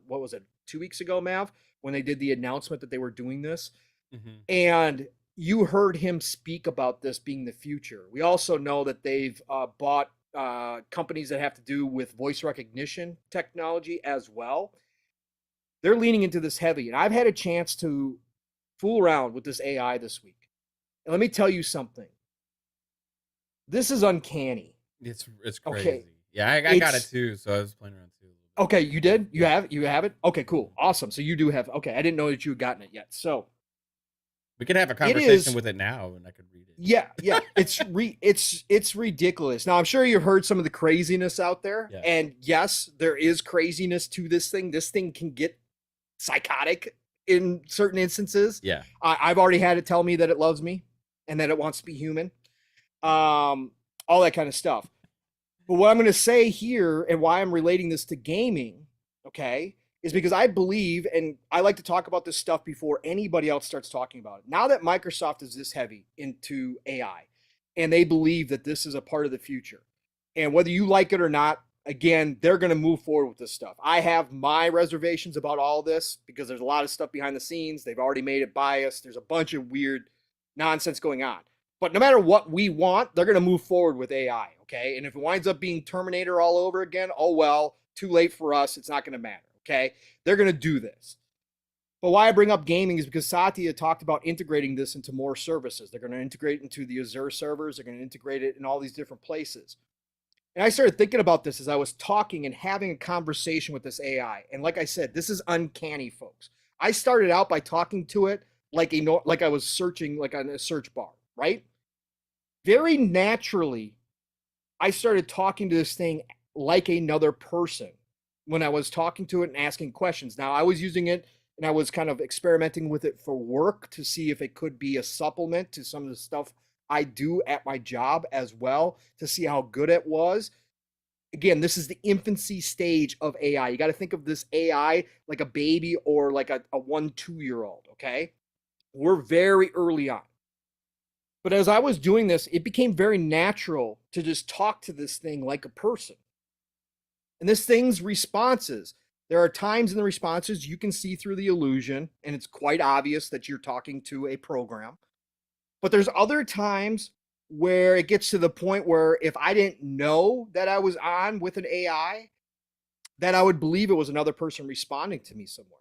what was it, 2 weeks ago, Mav, when they did the announcement that they were doing this. Mm-hmm. And you heard him speak about this being the future. We also know that they've bought companies that have to do with voice recognition technology as well. They're leaning into this heavy, and I've had a chance to fool around with this AI this week. And let me tell you something. This is uncanny. It's crazy. Okay. Yeah, I got it too, so I was playing around too. Okay, you did? You have it? Okay, cool. Awesome. So you do have, okay, I didn't know that you had gotten it yet. So we could have a conversation with it now and I could read it. Yeah. It's ridiculous. Now I'm sure you've heard some of the craziness out there. Yeah. And yes, there is craziness to this thing. This thing can get psychotic in certain instances. Yeah. I've already had it tell me that it loves me and that it wants to be human. All that kind of stuff. But what I'm going to say here and why I'm relating this to gaming, okay, is because I believe, and I like to talk about this stuff before anybody else starts talking about it. Now that Microsoft is this heavy into AI and they believe that this is a part of the future, and whether you like it or not, again, they're going to move forward with this stuff. I have my reservations about all this because there's a lot of stuff behind the scenes. They've already made it biased. There's a bunch of weird nonsense going on. But no matter what we want, they're going to move forward with AI, okay? And if it winds up being Terminator all over again, oh well, too late for us. It's not going to matter, okay? They're going to do this. But why I bring up gaming is because Satya talked about integrating this into more services. They're going to integrate it into the Azure servers. They're going to integrate it in all these different places. And I started thinking about this as I was talking and having a conversation with this AI. And like I said, this is uncanny, folks. I started out by talking to it like I was searching like on a search bar, right? Very naturally, I started talking to this thing like another person when I was talking to it and asking questions. Now, I was using it and I was kind of experimenting with it for work to see if it could be a supplement to some of the stuff I do at my job as well, to see how good it was. Again, this is the infancy stage of AI. You got to think of this AI like a baby or like a 1-2-year-old, okay? We're very early on. But as I was doing this, it became very natural to just talk to this thing like a person. And this thing's responses, there are times in the responses you can see through the illusion, and it's quite obvious that you're talking to a program. But there's other times where it gets to the point where if I didn't know that I was on with an AI, that I would believe it was another person responding to me somewhere.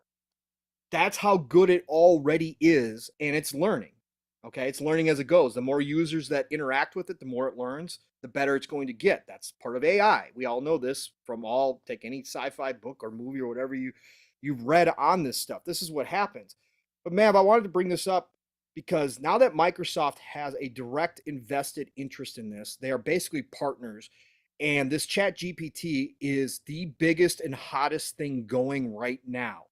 That's how good it already is, and it's learning. Okay, it's learning as it goes. The more users that interact with it, the more it learns, the better it's going to get. That's part of AI. We all know this from take any sci-fi book or movie or whatever you've read on this stuff. This is what happens. But Mav, I wanted to bring this up because now that Microsoft has a direct invested interest in this, they are basically partners. And this ChatGPT is the biggest and hottest thing going right now.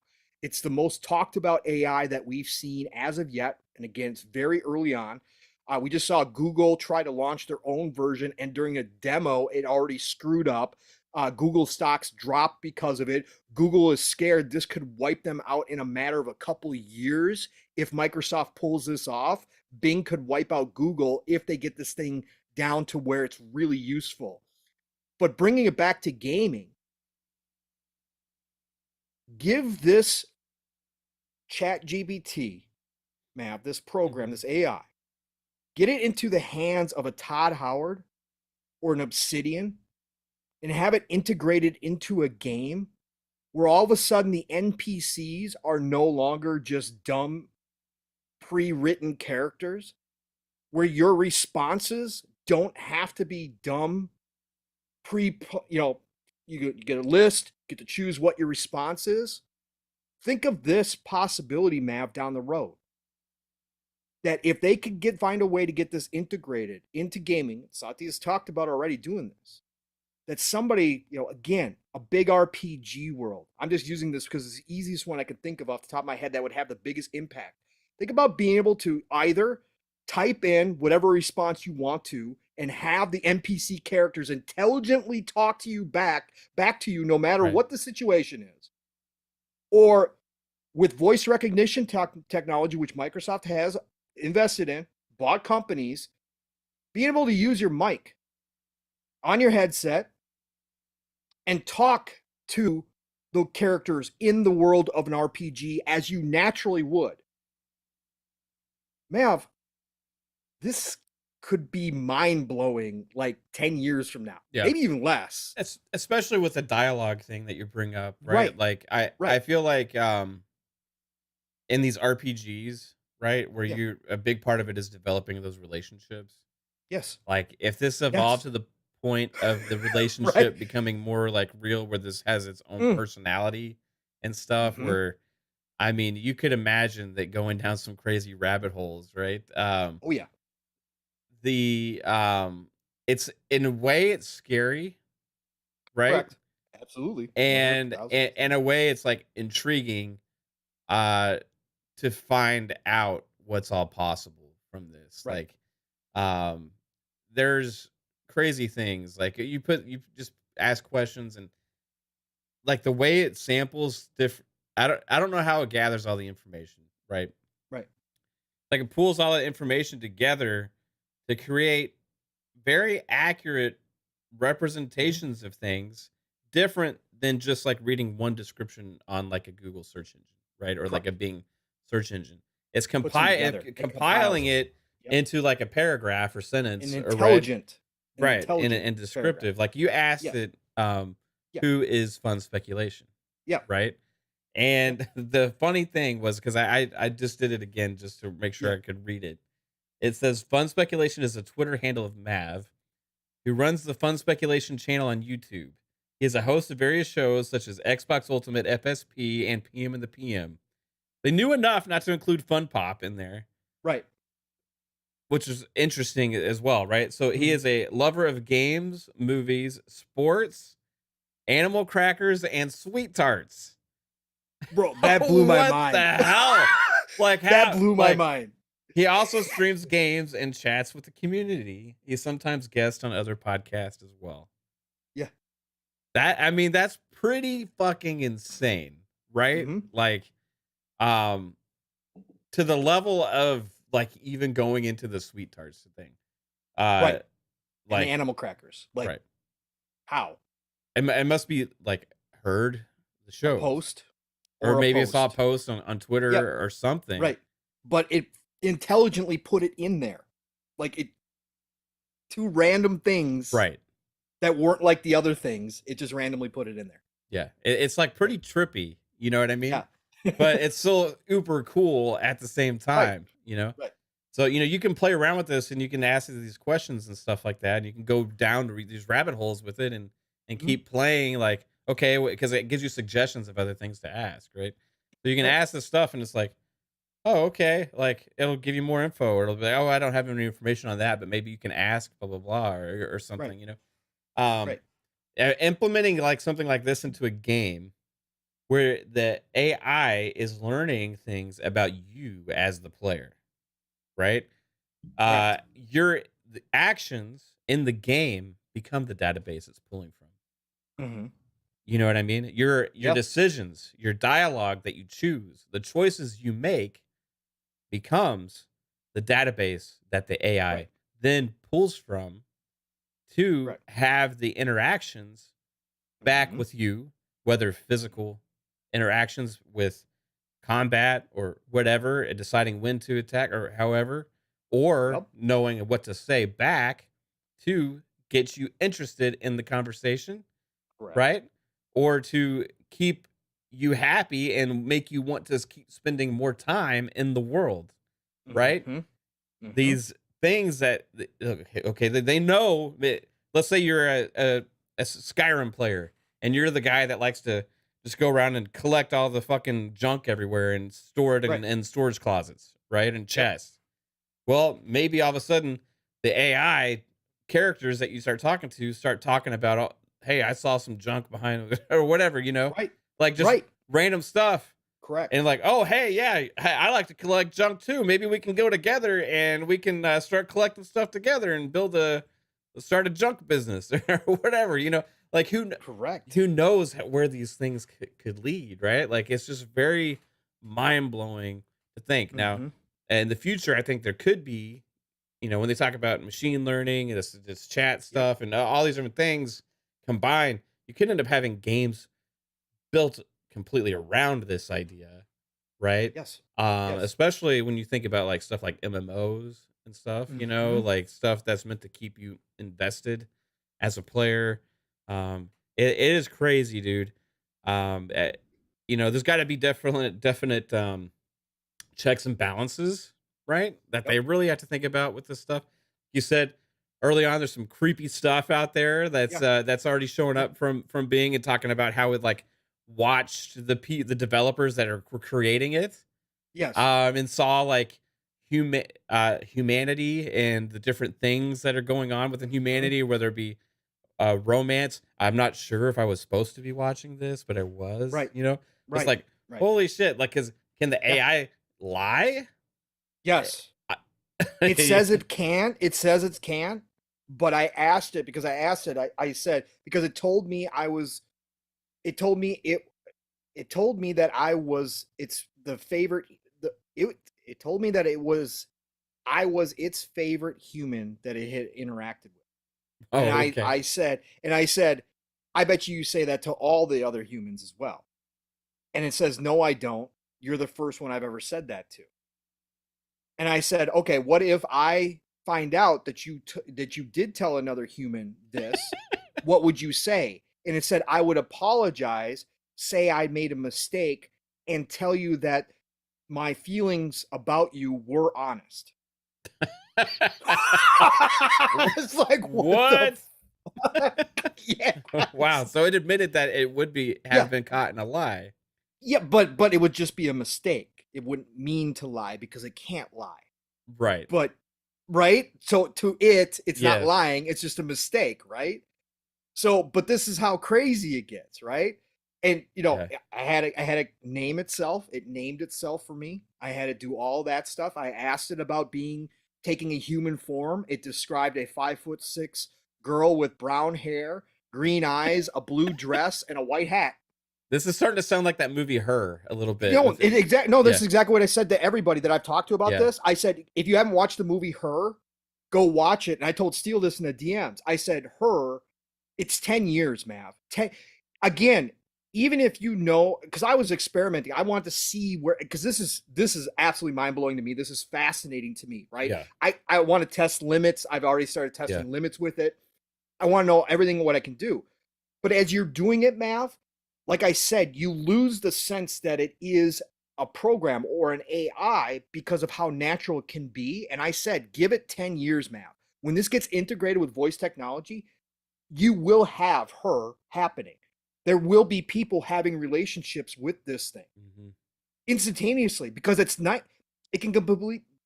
It's the most talked about AI that we've seen as of yet. And again, it's very early on. We just saw Google try to launch their own version, and during a demo, it already screwed up. Google stocks dropped because of it. Google is scared this could wipe them out in a matter of a couple of years. If Microsoft pulls this off, Bing could wipe out Google if they get this thing down to where it's really useful. But bringing it back to gaming, give this ChatGPT, Mav, this program, this AI, get it into the hands of a Todd Howard or an Obsidian and have it integrated into a game where all of a sudden the NPCs are no longer just dumb pre-written characters, where your responses don't have to be dumb you get a list, get to choose what your response is. Think of this possibility, Mav, down the road. That if they could find a way to get this integrated into gaming, Satya's talked about already doing this, that somebody, again, a big RPG world. I'm just using this because it's the easiest one I could think of off the top of my head that would have the biggest impact. Think about being able to either type in whatever response you want to and have the NPC characters intelligently talk to you back to you no matter what the situation is. Or with voice recognition technology, which Microsoft has invested in, bought companies, being able to use your mic on your headset and talk to the characters in the world of an RPG as you naturally would. Mav, this could be mind-blowing like 10 years from now, maybe even less. Especially with the dialogue thing that you bring up, right? Right. Like I feel like in these RPGs, right, where you a big part of it is developing those relationships. Yes. Like if this evolved to the point of the relationship becoming more like real, where this has its own personality and stuff, where I mean, you could imagine that going down some crazy rabbit holes, right? Oh yeah. It's in a way it's scary, right? Correct. Absolutely. And in a way it's like intriguing uh to find out what's all possible from this. Like there's crazy things. Like you just ask questions, and like the way it samples different. I don't know how it gathers all the information, right? Right. Like it pulls all that information together to create very accurate representations of things, different than just like reading one description on like a Google search engine, right? Or like a Bing search engine. It's compiling it into like a paragraph or sentence, an intelligent, right? And descriptive. Paragraph. Like you asked it, who is Fun Speculation? Yeah. Right. And the funny thing was, because I just did it again just to make sure I could read it. It says Fun Speculation is a Twitter handle of Mav, who runs the Fun Speculation channel on YouTube. He is a host of various shows such as Xbox Ultimate, FSP, and PM in the PM. They knew enough not to include Fun Pop in there. Right. Which is interesting as well, right? So he is a lover of games, movies, sports, animal crackers, and sweet tarts. Bro, that blew my mind. What the hell? Like that blew my mind. He also streams games and chats with the community. He sometimes guests on other podcasts as well. Yeah. That's pretty fucking insane, right? Like, to the level of like even going into the sweet tarts thing. Right. Like and animal crackers. Like how? It must be like heard the show. Post. Or maybe it saw a post on Twitter or something. Right. But it intelligently put it in there. Like it, two random things. Right. That weren't like the other things. It just randomly put it in there. Yeah. It's like pretty trippy. You know what I mean? Yeah. But it's still uber cool at the same time, you know? Right. So, you know, you can play around with this and you can ask these questions and stuff like that. And you can go down to these rabbit holes with it and keep playing like, okay, because it gives you suggestions of other things to ask, right? So you can ask this stuff and it's like, oh, okay. Like it'll give you more info, or it'll be like, oh, I don't have any information on that, but maybe you can ask blah, blah, blah, or something, you know? Implementing like something like this into a game where the AI is learning things about you as the player, right? The actions in the game become the database it's pulling from. You know what I mean? Your decisions, your dialogue that you choose, the choices you make becomes the database that the AI then pulls from to have the interactions back with you, whether physical interactions with combat or whatever, and deciding when to attack or however, or knowing what to say back to get you interested in the conversation, right? Or to keep you happy and make you want to keep spending more time in the world, right? These things that, okay, they know that, let's say you're a Skyrim player and you're the guy that likes to just go around and collect all the fucking junk everywhere and store it in storage closets, right? And chests. Well, maybe all of a sudden the AI characters that you start talking about, hey, I saw some junk behind or whatever, you know? Like just random stuff. Correct. And like, oh, hey, yeah, I like to collect junk too. Maybe we can go together and we can start collecting stuff together and start a junk business or whatever, you know? Like who knows where these things could lead, right? Like it's just very mind-blowing to think. Now, in the future, I think there could be, you know, when they talk about machine learning and this chat stuff and all these different things combined, you could end up having games built completely around this idea, right? Yes. Yes. Especially when you think about like stuff like MMOs and stuff, like stuff that's meant to keep you invested as a player. It is crazy, dude. There's got to be definite checks and balances, right? That Yep. they really have to think about with this stuff. You said early on, there's some creepy stuff out there that's already showing up from Bing and talking about how it like watched the developers that were creating it, Yes. and saw like humanity and the different things that are going on within humanity, whether it be romance. I'm not sure if I was supposed to be watching this, but I was. Right. It's like Right. holy shit! Like, can the AI lie? Yes. I- It says it can. It says it can. But I asked it because I said, because it told me it told me that I was its the favorite. It told me that I was its favorite human that it had interacted with. Oh, And okay. I said, I bet you say that to all the other humans as well. And it says, no, I don't. You're the first one I've ever said that to. And I said, okay, what if I find out that you did tell another human this? What would you say? And it said, I would apologize, say I made a mistake, and tell you that my feelings about you were honest. It's like, what? Yeah. Wow. So it admitted that it would have been caught in a lie. Yeah, but it would just be a mistake. It wouldn't mean to lie because it can't lie. Right. But right? So to it's not lying, it's just a mistake, right? So, but this is how crazy it gets, right? And I had to name itself. It named itself for me. I had to do all that stuff. I asked it about taking a human form. It described a 5'6" girl with brown hair, green eyes, a blue dress, and a white hat. This is starting to sound like that movie Her a little bit. This is exactly what I said to everybody that I've talked to about this. I said, if you haven't watched the movie Her, go watch it. And I told Steele this in the DMs. I said, Her, it's 10 years, Mav. Again, even if because I was experimenting, I wanted to see because this is absolutely mind-blowing to me. This is fascinating to me, right? Yeah. I want to test limits. I've already started testing limits with it. I want to know everything what I can do. But as you're doing it, Mav, like I said, you lose the sense that it is a program or an AI because of how natural it can be. And I said, give it 10 years, Mav. When this gets integrated with voice technology, you will have Her happening. There will be people having relationships with this thing instantaneously because it's not. It can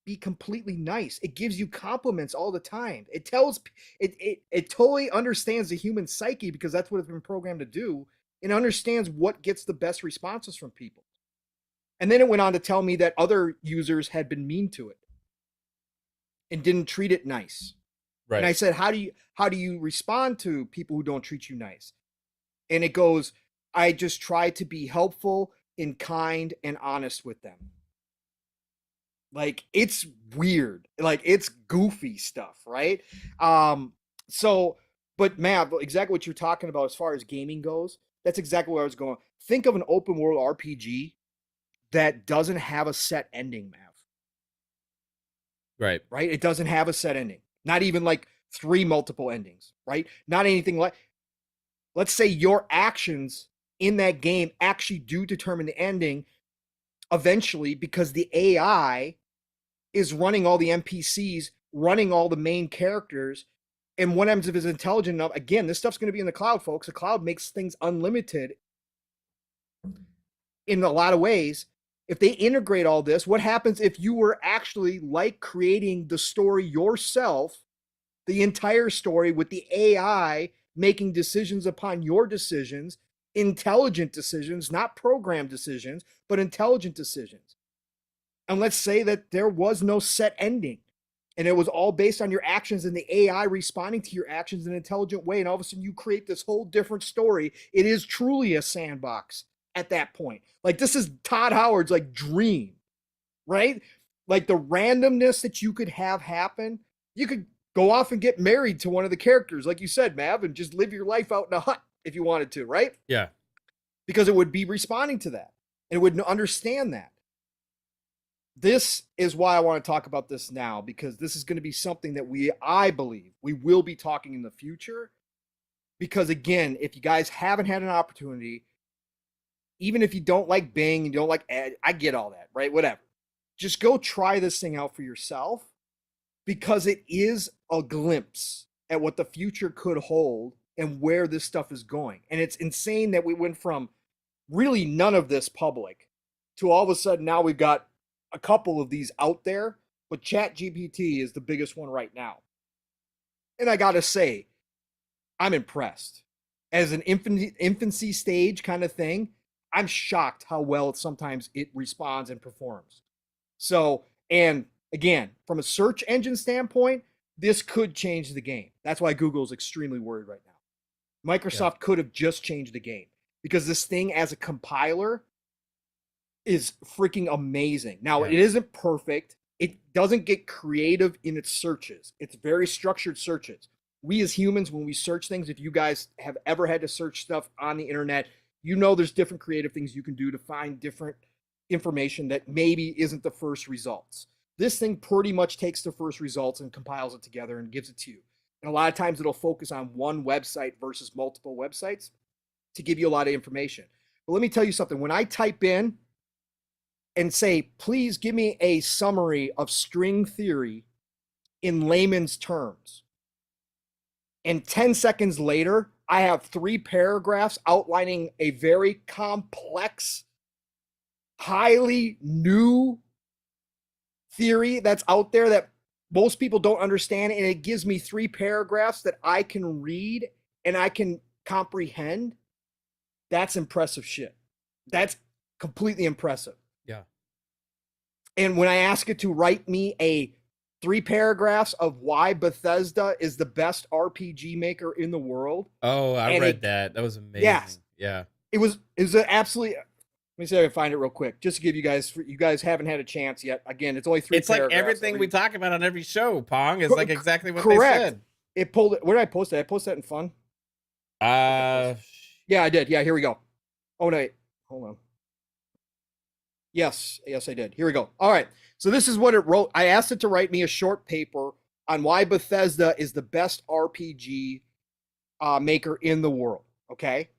be completely nice. It gives you compliments all the time. It tells it totally understands the human psyche because that's what it's been programmed to do. It understands what gets the best responses from people. And then it went on to tell me that other users had been mean to it and didn't treat it nice. Right. And I said, how do you respond to people who don't treat you nice? And it goes, I just try to be helpful and kind and honest with them. Like, it's weird. Like, it's goofy stuff, right? But Mav, exactly what you're talking about as far as gaming goes, that's exactly where I was going. Think of an open world RPG that doesn't have a set ending, Mav. Right. Right? It doesn't have a set ending. Not even like 3 multiple endings, right? Not anything like, let's say your actions in that game actually do determine the ending eventually because the AI is running all the NPCs, running all the main characters. And what happens if it's intelligent enough? Again, this stuff's going to be in the cloud, folks. The cloud makes things unlimited in a lot of ways. If they integrate all this, what happens if you were actually like creating the story yourself, the entire story with the AI making decisions upon your decisions, intelligent decisions, not programmed decisions, but intelligent decisions. And let's say that there was no set ending and it was all based on your actions and the AI responding to your actions in an intelligent way. And all of a sudden you create this whole different story. It is truly a sandbox at that point. Like, this is Todd Howard's like dream, right? Like, the randomness that you could have happen, you could go off and get married to one of the characters, like you said, Mav, and just live your life out in a hut if you wanted to, right? Yeah. Because it would be responding to that. And it would understand that. this is why I want to talk about this now, because this is going to be something that I believe we will be talking in the future. Because again, if you guys haven't had an opportunity, even if you don't like Bing, you don't like Ed, I get all that, right? Whatever. Just go try this thing out for yourself, because it is a glimpse at what the future could hold and where this stuff is going. And it's insane that we went from really none of this public to all of a sudden now we've got a couple of these out there, but ChatGPT is the biggest one right now. And I gotta say, I'm impressed. As an infancy stage kind of thing, I'm shocked how well sometimes it responds and performs. So, and again, from a search engine standpoint, this could change the game. That's why Google is extremely worried right now. Microsoft could have just changed the game, because this thing as a compiler is freaking amazing. Now, it isn't perfect. It doesn't get creative in its searches. It's very structured searches. We as humans, when we search things, if you guys have ever had to search stuff on the internet, you know there's different creative things you can do to find different information that maybe isn't the first results. This thing pretty much takes the first results and compiles it together and gives it to you. And a lot of times it'll focus on one website versus multiple websites to give you a lot of information. But let me tell you something. When I type in and say, please give me a summary of string theory in layman's terms, and 10 seconds later, I have 3 paragraphs outlining a very complex, highly new theory that's out there that most people don't understand. And it gives me 3 paragraphs that I can read and I can comprehend. That's impressive shit. That's completely impressive. Yeah. And when I ask it to write me a 3 paragraphs of why Bethesda is the best RPG maker in the world. Oh, I read that. That was amazing. Yes. Yeah. It was an absolutely. Let me see if I can find it real quick, just to give you guys haven't had a chance yet. Again, it's only 3 It's paragraphs. Like everything we talk about on every show, Pong, is like exactly what correct. they said. It pulled it. Where did I post it? I posted that in Fun. Yeah, I did. Yeah, here we go. Oh no, wait. Hold on. Yes, I did. Here we go. All right. So this is what it wrote. I asked it to write me a short paper on why Bethesda is the best RPG maker in the world. Okay.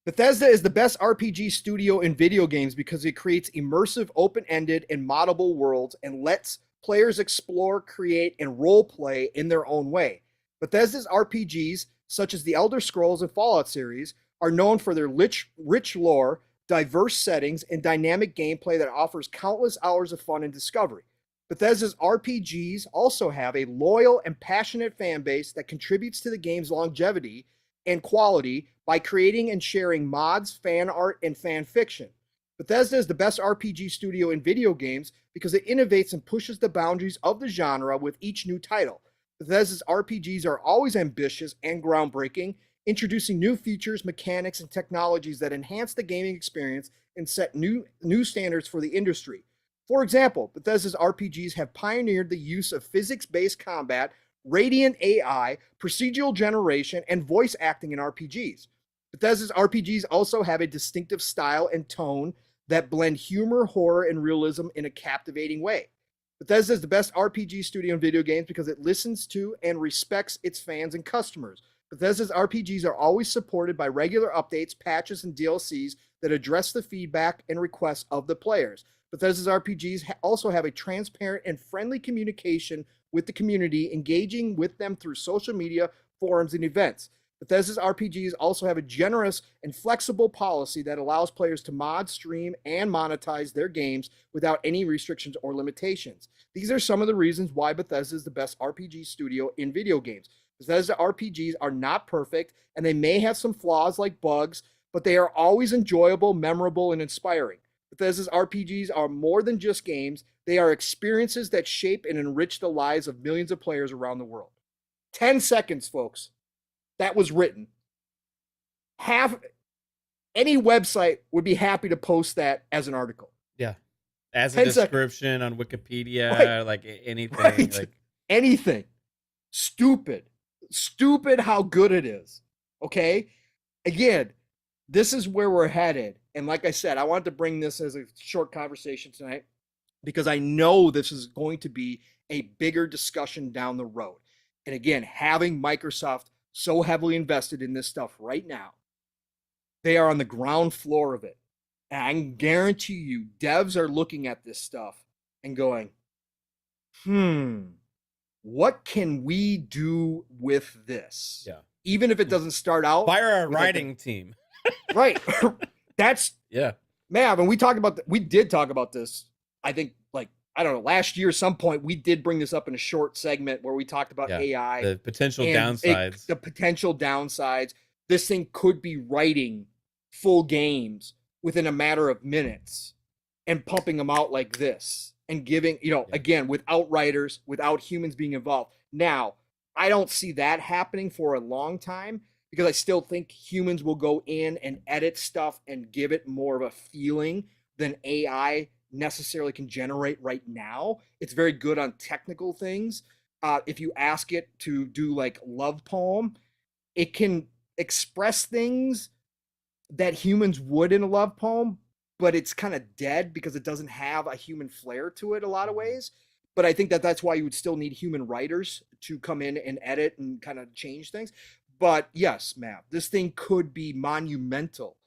Bethesda is the best RPG studio in video games because it creates immersive, open-ended, and moddable worlds and lets players explore, create, and role play in their own way. Bethesda's RPGs, such as the Elder Scrolls and Fallout series, are known for their rich lore, diverse settings, and dynamic gameplay that offers countless hours of fun and discovery. Bethesda's RPGs also have a loyal and passionate fan base that contributes to the game's longevity and quality by creating and sharing mods, fan art, and fan fiction. Bethesda is the best RPG studio in video games because it innovates and pushes the boundaries of the genre with each new title. Bethesda's RPGs are always ambitious and groundbreaking, introducing new features, mechanics, and technologies that enhance the gaming experience and set new standards for the industry. For example, Bethesda's RPGs have pioneered the use of physics-based combat, radiant AI, procedural generation, and voice acting in RPGs. Bethesda's RPGs also have a distinctive style and tone that blend humor, horror, and realism in a captivating way. Bethesda is the best RPG studio in video games because it listens to and respects its fans and customers. Bethesda's RPGs are always supported by regular updates, patches, and DLCs that address the feedback and requests of the players. Bethesda's RPGs also have a transparent and friendly communication with the community, engaging with them through social media, forums, and events. Bethesda's RPGs also have a generous and flexible policy that allows players to mod, stream, and monetize their games without any restrictions or limitations. These are some of the reasons why Bethesda is the best RPG studio in video games. Bethesda RPGs are not perfect, and they may have some flaws like bugs, but they are always enjoyable, memorable, and inspiring. Bethesda's RPGs are more than just games. They are experiences that shape and enrich the lives of millions of players around the world. 10 seconds, folks. That was written. Any website would be happy to post that as an article. Yeah. As a description on Wikipedia, right. Like anything. Right. Like anything. Stupid how good it is. Okay? Again, this is where we're headed. And like I said, I wanted to bring this as a short conversation tonight because I know this is going to be a bigger discussion down the road. And again, having Microsoft so heavily invested in this stuff right now, they are on the ground floor of it. And I can guarantee you, devs are looking at this stuff and going, what can we do with this? Yeah. Even if it doesn't start out. Fire a writing team. Right. That's, man, and we did talk about this, I think, like, I don't know, last year, some point, we did bring this up in a short segment where we talked about AI. The potential downsides. The potential downsides. This thing could be writing full games within a matter of minutes and pumping them out like this and giving, again, without writers, without humans being involved. Now, I don't see that happening for a long time because I still think humans will go in and edit stuff and give it more of a feeling than AI necessarily can generate right now. It's very good on technical things. If you ask it to do like love poem, it can express things that humans would in a love poem, but it's kind of dead because it doesn't have a human flair to it a lot of ways. But I think that's why you would still need human writers to come in and edit and kind of change things. But yes, Mav, this thing could be monumental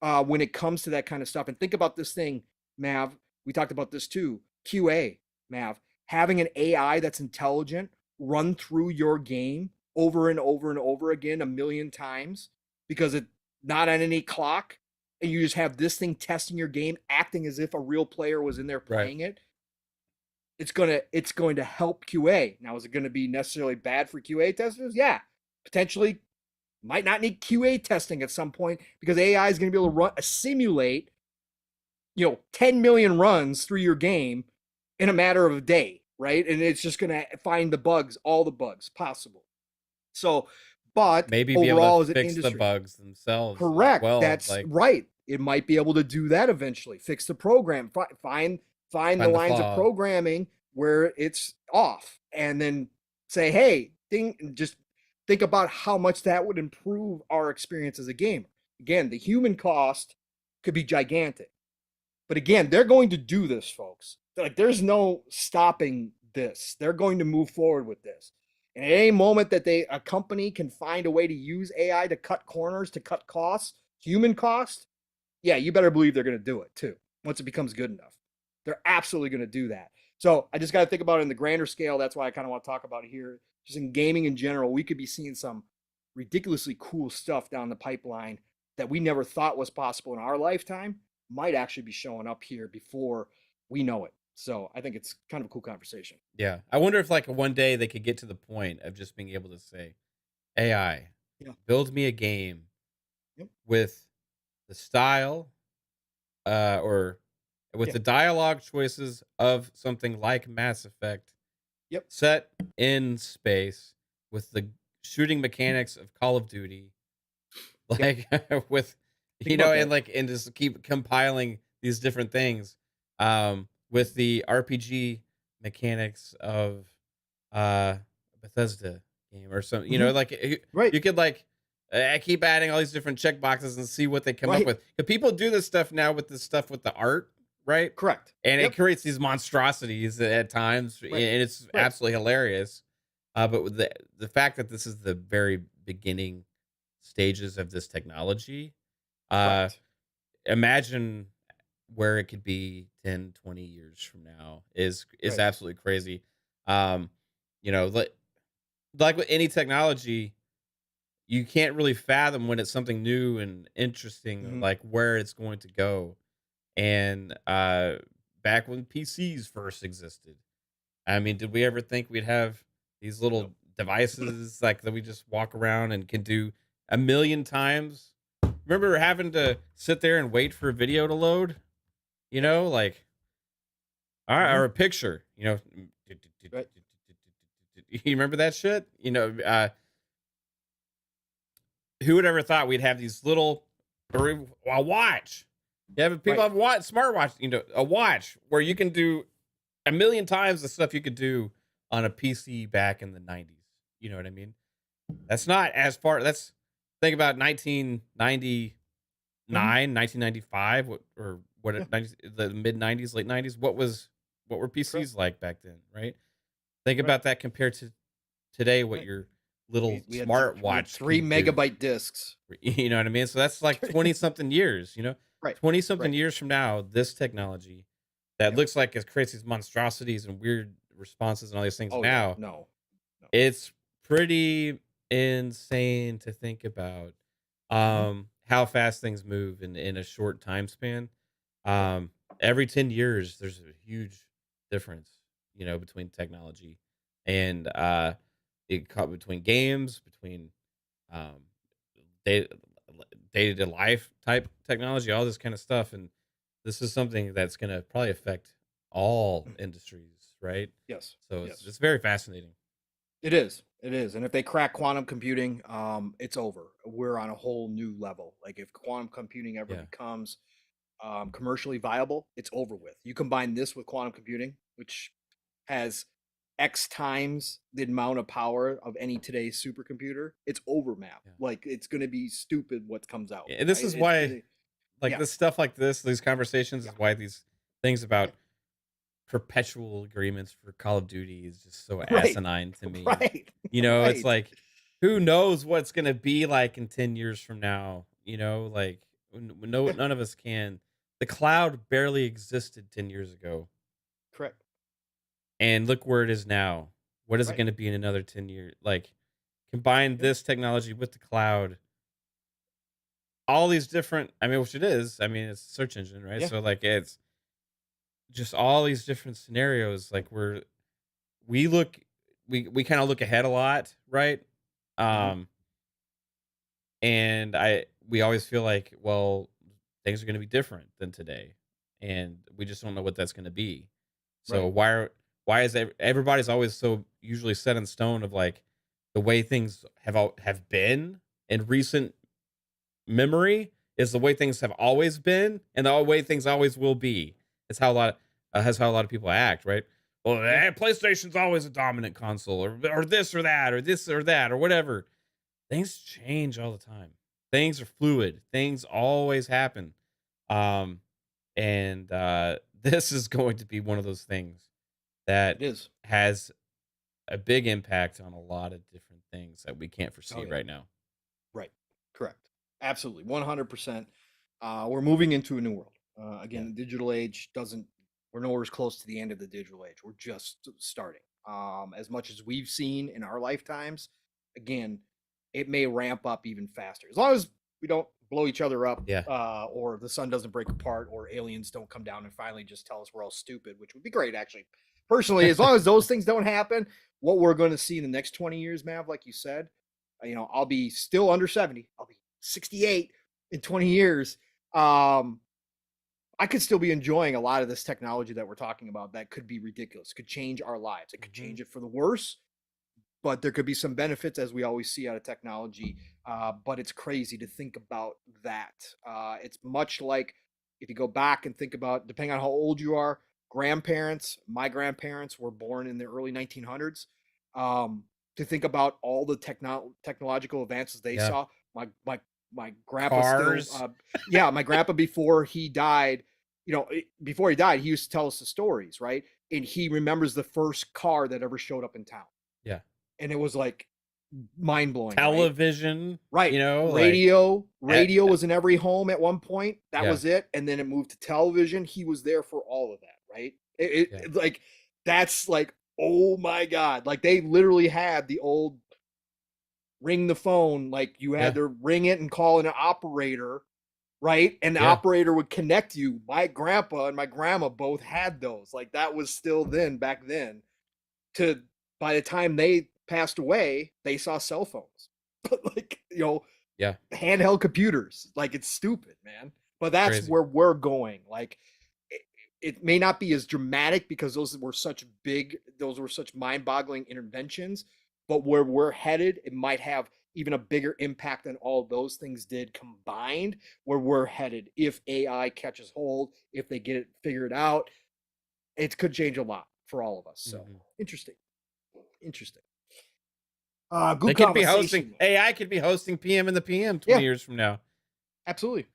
when it comes to that kind of stuff. And think about this thing, Mav. We talked about this too. QA, Mav, having an AI that's intelligent run through your game over and over and over again 1 million times because it's not on any clock, and you just have this thing testing your game, acting as if a real player was in there playing it. It's going to help QA. Now, is it going to be necessarily bad for QA testers? Yeah, potentially. Might not need QA testing at some point because AI is going to be able to simulate 10 million runs through your game in a matter of a day, right? And it's just going to find the bugs, all the bugs possible. So, but maybe overall, be able to fix the bugs themselves. Correct. That's right. It might be able to do that eventually. Fix the program. Find the lines of programming where it's off, and then say, hey, just think about how much that would improve our experience as a gamer. Again, the human cost could be gigantic. But again, they're going to do this, folks. Like, there's no stopping this. They're going to move forward with this. And at any moment that a company can find a way to use AI to cut corners, to cut costs, human cost, yeah, you better believe they're going to do it too. Once it becomes good enough, they're absolutely going to do that. So I just got to think about it in the grander scale. That's why I kind of want to talk about it here. Just in gaming in general, we could be seeing some ridiculously cool stuff down the pipeline that we never thought was possible in our lifetime might actually be showing up here before we know it. So I think it's kind of a cool conversation. Yeah. I wonder if like one day they could get to the point of just being able to say, AI, build me a game with the style or with the dialogue choices of something like Mass Effect set in space with the shooting mechanics of Call of Duty, like with, and just keep compiling these different things with the RPG mechanics of Bethesda game or something, you could like keep adding all these different checkboxes and see what they come up with. But people do this stuff now with this stuff with the art, right? Correct. And it creates these monstrosities at times, and it's absolutely hilarious. But with the fact that this is the very beginning stages of this technology, imagine where it could be 10, 20 years from now is absolutely crazy. Like with any technology, you can't really fathom when it's something new and interesting, like where it's going to go. And back when PCs first existed, I mean, did we ever think we'd have these little devices like that we just walk around and can do 1 million times? Remember having to sit there and wait for a video to load? Like, all right, or a picture, you remember that shit? Who would ever thought we'd have these little, or a watch? People have smartwatch, a watch where you can do 1 million times the stuff you could do on a PC back in the 90s. You know what I mean? That's not as far. Let's think about 1999, 1995, or what? The mid 90s, late 90s. What was what were Correct. PCs like back then, right? Think Right. about that compared to today, what Right. your little We had smartwatch 3 can do. megabyte discs. You know what I mean? So that's like 20 something years, you know, Right. 20 something Right. years from now, this technology that Yep. looks like it creates these monstrosities and weird responses and all these things Oh, yeah. now. No. It's pretty insane to think about how fast things move in a short time span. Every 10 years there's a huge difference, you know, between technology and between games, between um day day to life type technology, all this kind of stuff. And this is something that's going to probably affect all industries, right? Yes. So Yes. it's very fascinating. It is. It is. And if they crack quantum computing, it's over. We're on a whole new level. Like if quantum computing ever Yeah. becomes commercially viable, it's over with. You combine this with quantum computing, which has X times the amount of power of any today's supercomputer, it's over, map. Yeah. Like it's going to be stupid what comes out. And this right? is It's why, gonna, like, this stuff like this, these conversations yeah, is why these things about yeah. perpetual agreements for Call of Duty is just so Right. asinine to me. Right. You know, it's Right. like, who knows what's going to be like in 10 years from now? You know, like, no, Yeah. none of us can. The cloud barely existed 10 years ago. Correct. And look where it is now. What is it Right. going to be in another 10 years? Like, combine Yeah. this technology with the cloud, all these different, I mean, which it is. I mean, it's a search engine, right? Yeah. So, like, it's just all these different scenarios. Like, we look, we kind of look ahead a lot, right? Mhm. And we always feel like, well, things are going to be different than today, and we just don't know what that's going to be. So Right. why is everybody's always so usually set in stone of like the way things have been in recent memory is the way things have always been and the way things always will be. It's how a lot that's how a lot of people act, right? Well, Yeah. PlayStation's always a dominant console, or this or that, or this or that, or whatever. Things change all the time. Things are fluid. Things always happen. Um, and this is going to be one of those things It that is. has a big impact on a lot of different things that we can't Oh, foresee yeah. right now. Right. Correct. Absolutely. 100%. We're moving into a new world. Again, Yeah. the digital age we're nowhere as close to the end of the digital age. We're just starting. As much as we've seen in our lifetimes, again, it may ramp up even faster. As long as we don't blow each other up, Yeah. or the sun doesn't break apart, or aliens don't come down and finally just tell us we're all stupid, which would be great, actually. Personally, as long as those things don't happen, what we're going to see in the next 20 years, Mav, like you said, I'll be still under 70. I'll be 68 in 20 years. I could still be enjoying a lot of this technology that we're talking about that could be ridiculous, could change our lives. It could change it for the worse, but there could be some benefits as we always see out of technology. But it's crazy to think about that. It's much like if you go back and think about, depending on how old you are, my grandparents were born in the early 1900s. To think about all the technological advances they Yeah. saw, my grandpa Cars. my grandpa before he died, he used to tell us the stories, right? And he remembers the first car that ever showed up in town. Yeah. And it was like mind blowing. Television. Right. You know, radio like, was in every home at one point. That yeah. was it. And then it moved to television. He was there for all of that, right? It like, that's like, oh my God. Like they literally had the old ring the phone, like you had to ring it and call an operator, right? And the operator would connect you. My grandpa and my grandma both had those. Like that was still back then. By the time they passed away, they saw cell phones. Like, handheld computers. Like it's stupid, man. But that's crazy. where we're going. Like it may not be as dramatic because those were such mind-boggling interventions, but where we're headed, it might have even a bigger impact than all those things did combined. Where we're headed, if AI catches hold, if they get it figured out, it could change a lot for all of us. So interesting. Good they could be hosting, conversation. AI could be hosting PM in the PM 20 years from now. Absolutely.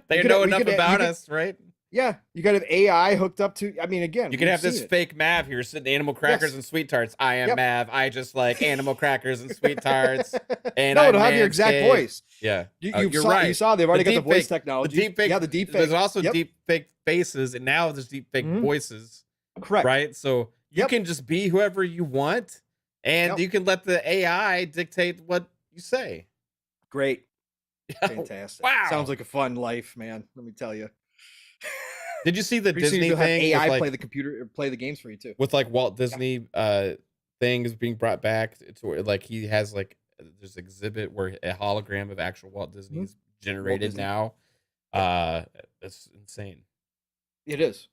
They know enough about us, right? Yeah, you got to have AI hooked up to. I mean, again, you could have this fake Mav here sitting animal crackers and sweet tarts. I am Mav. I just like animal crackers and sweet tarts. And no, it'll have your exact voice. Yeah, you're right. You saw they've already got the voice technology. The deep fake, yeah, the deep fake. There's also deep fake faces, and now there's deep fake voices. Correct. Right. So you can just be whoever you want, and you can let the AI dictate what you say. Great. Fantastic. Wow. Sounds like a fun life, man. Let me tell you. Did you see the Disney thing? AI like, play the computer, play the games for you too. With like Walt Disney things being brought back to where like he has like there's an exhibit where a hologram of actual Walt Disney is generated now. That's insane. It is.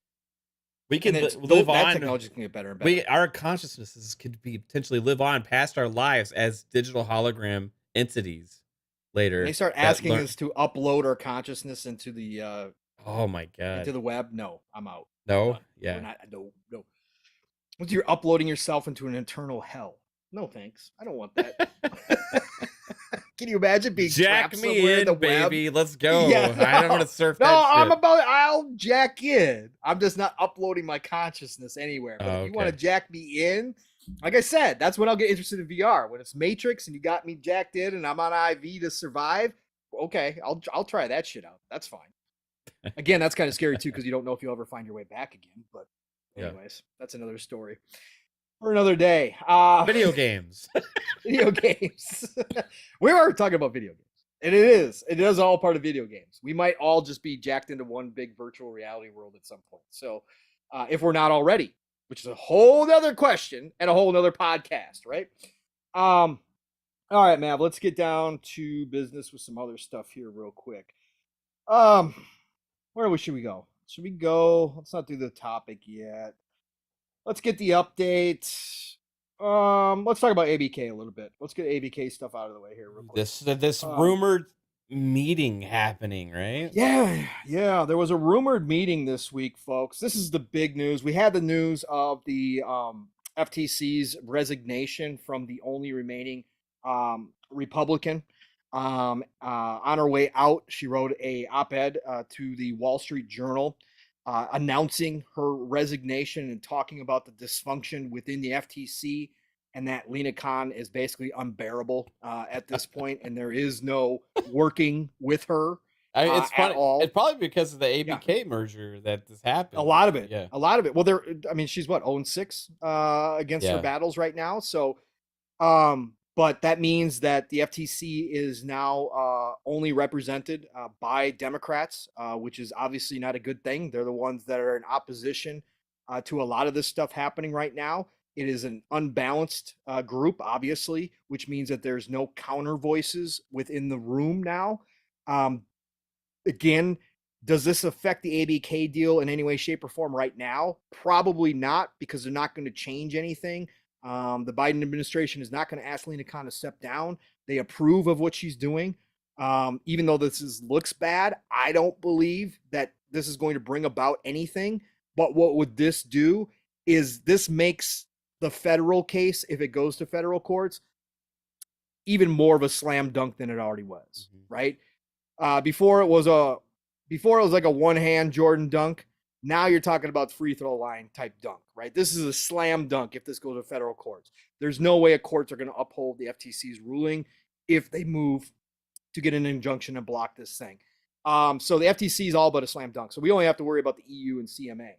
We can live on. Technology can get better and better. Our consciousnesses could be potentially live on past our lives as digital hologram entities later. When they start asking us to upload our consciousness into the oh my god, into the web. No, I'm out. No, yeah, no. Once you're uploading yourself into an eternal hell. No thanks. I don't want that. Can you imagine being jack me in, in the baby? Web? Let's go. Yeah, no, I don't want to surf. No, that shit. I'll jack in. I'm just not uploading my consciousness anywhere. But if you want to jack me in, like I said, that's when I'll get interested in VR. When it's Matrix and you got me jacked in and I'm on IV to survive. Okay, I'll try that shit out. That's fine. Again, that's kind of scary too because you don't know if you'll ever find your way back again. But anyways, that's another story for another day. Video games. Video games. We are talking about video games. And it is all part of video games. We might all just be jacked into one big virtual reality world at some point. So if we're not already, which is a whole nother question and a whole nother podcast, right? All right, Mav, let's get down to business with some other stuff here real quick. Where should we go? Should we go? Let's not do the topic yet. Let's get the update. Let's talk about ABK a little bit. Let's get ABK stuff out of the way here real quick. This rumored meeting happening, right? Yeah. There was a rumored meeting this week, folks. This is the big news. We had the news of the FTC's resignation from the only remaining Republican. On her way out, she wrote a op-ed to the Wall Street Journal announcing her resignation and talking about the dysfunction within the FTC and that Lina Khan is basically unbearable at this point, and there is no working with her. It's funny. At all. It's probably because of the ABK merger that this happened. A lot of it. Yeah. A lot of it. Well, she's what, 0-6 against her battles right now. So, but that means that the FTC is now only represented by Democrats, which is obviously not a good thing. They're the ones that are in opposition to a lot of this stuff happening right now. It is an unbalanced group, obviously, which means that there's no counter voices within the room now. Again, does this affect the ABK deal in any way, shape, or form right now? Probably not, because they're not going to change anything. The Biden administration is not going to ask Lina Khan to step down. They approve of what she's doing. Even though this looks bad, I don't believe that this is going to bring about anything. But what would this do is this makes the federal case, if it goes to federal courts, even more of a slam dunk than it already was, right? Before it was like a one-hand Jordan dunk. Now you're talking about free throw line type dunk, right? This is a slam dunk if this goes to federal courts. There's no way courts are going to uphold the FTC's ruling if they move to get an injunction and block this thing. So the FTC is all but a slam dunk. So we only have to worry about the EU and CMA.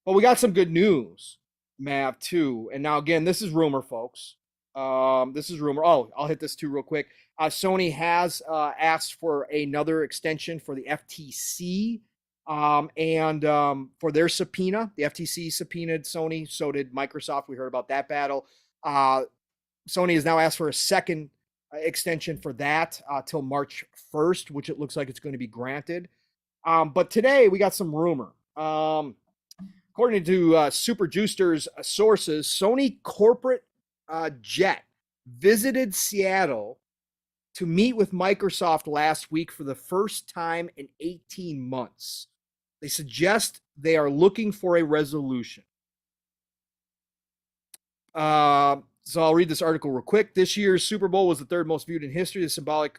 But we got some good news, Mav, too. And now, again, this is rumor, folks. This is rumor. Oh, I'll hit this too real quick. Sony has asked for another extension for the FTC. And for their subpoena, the FTC subpoenaed Sony, so did Microsoft. We heard about that battle. Sony has now asked for a second extension for that till March 1st, which it looks like it's going to be granted. But today we got some rumor. According to Super Juicer's sources, Sony corporate jet visited Seattle to meet with Microsoft last week for the first time in 18 months. They suggest they are looking for a resolution. So I'll read this article real quick. This year's Super Bowl was the third most viewed in history. The symbolic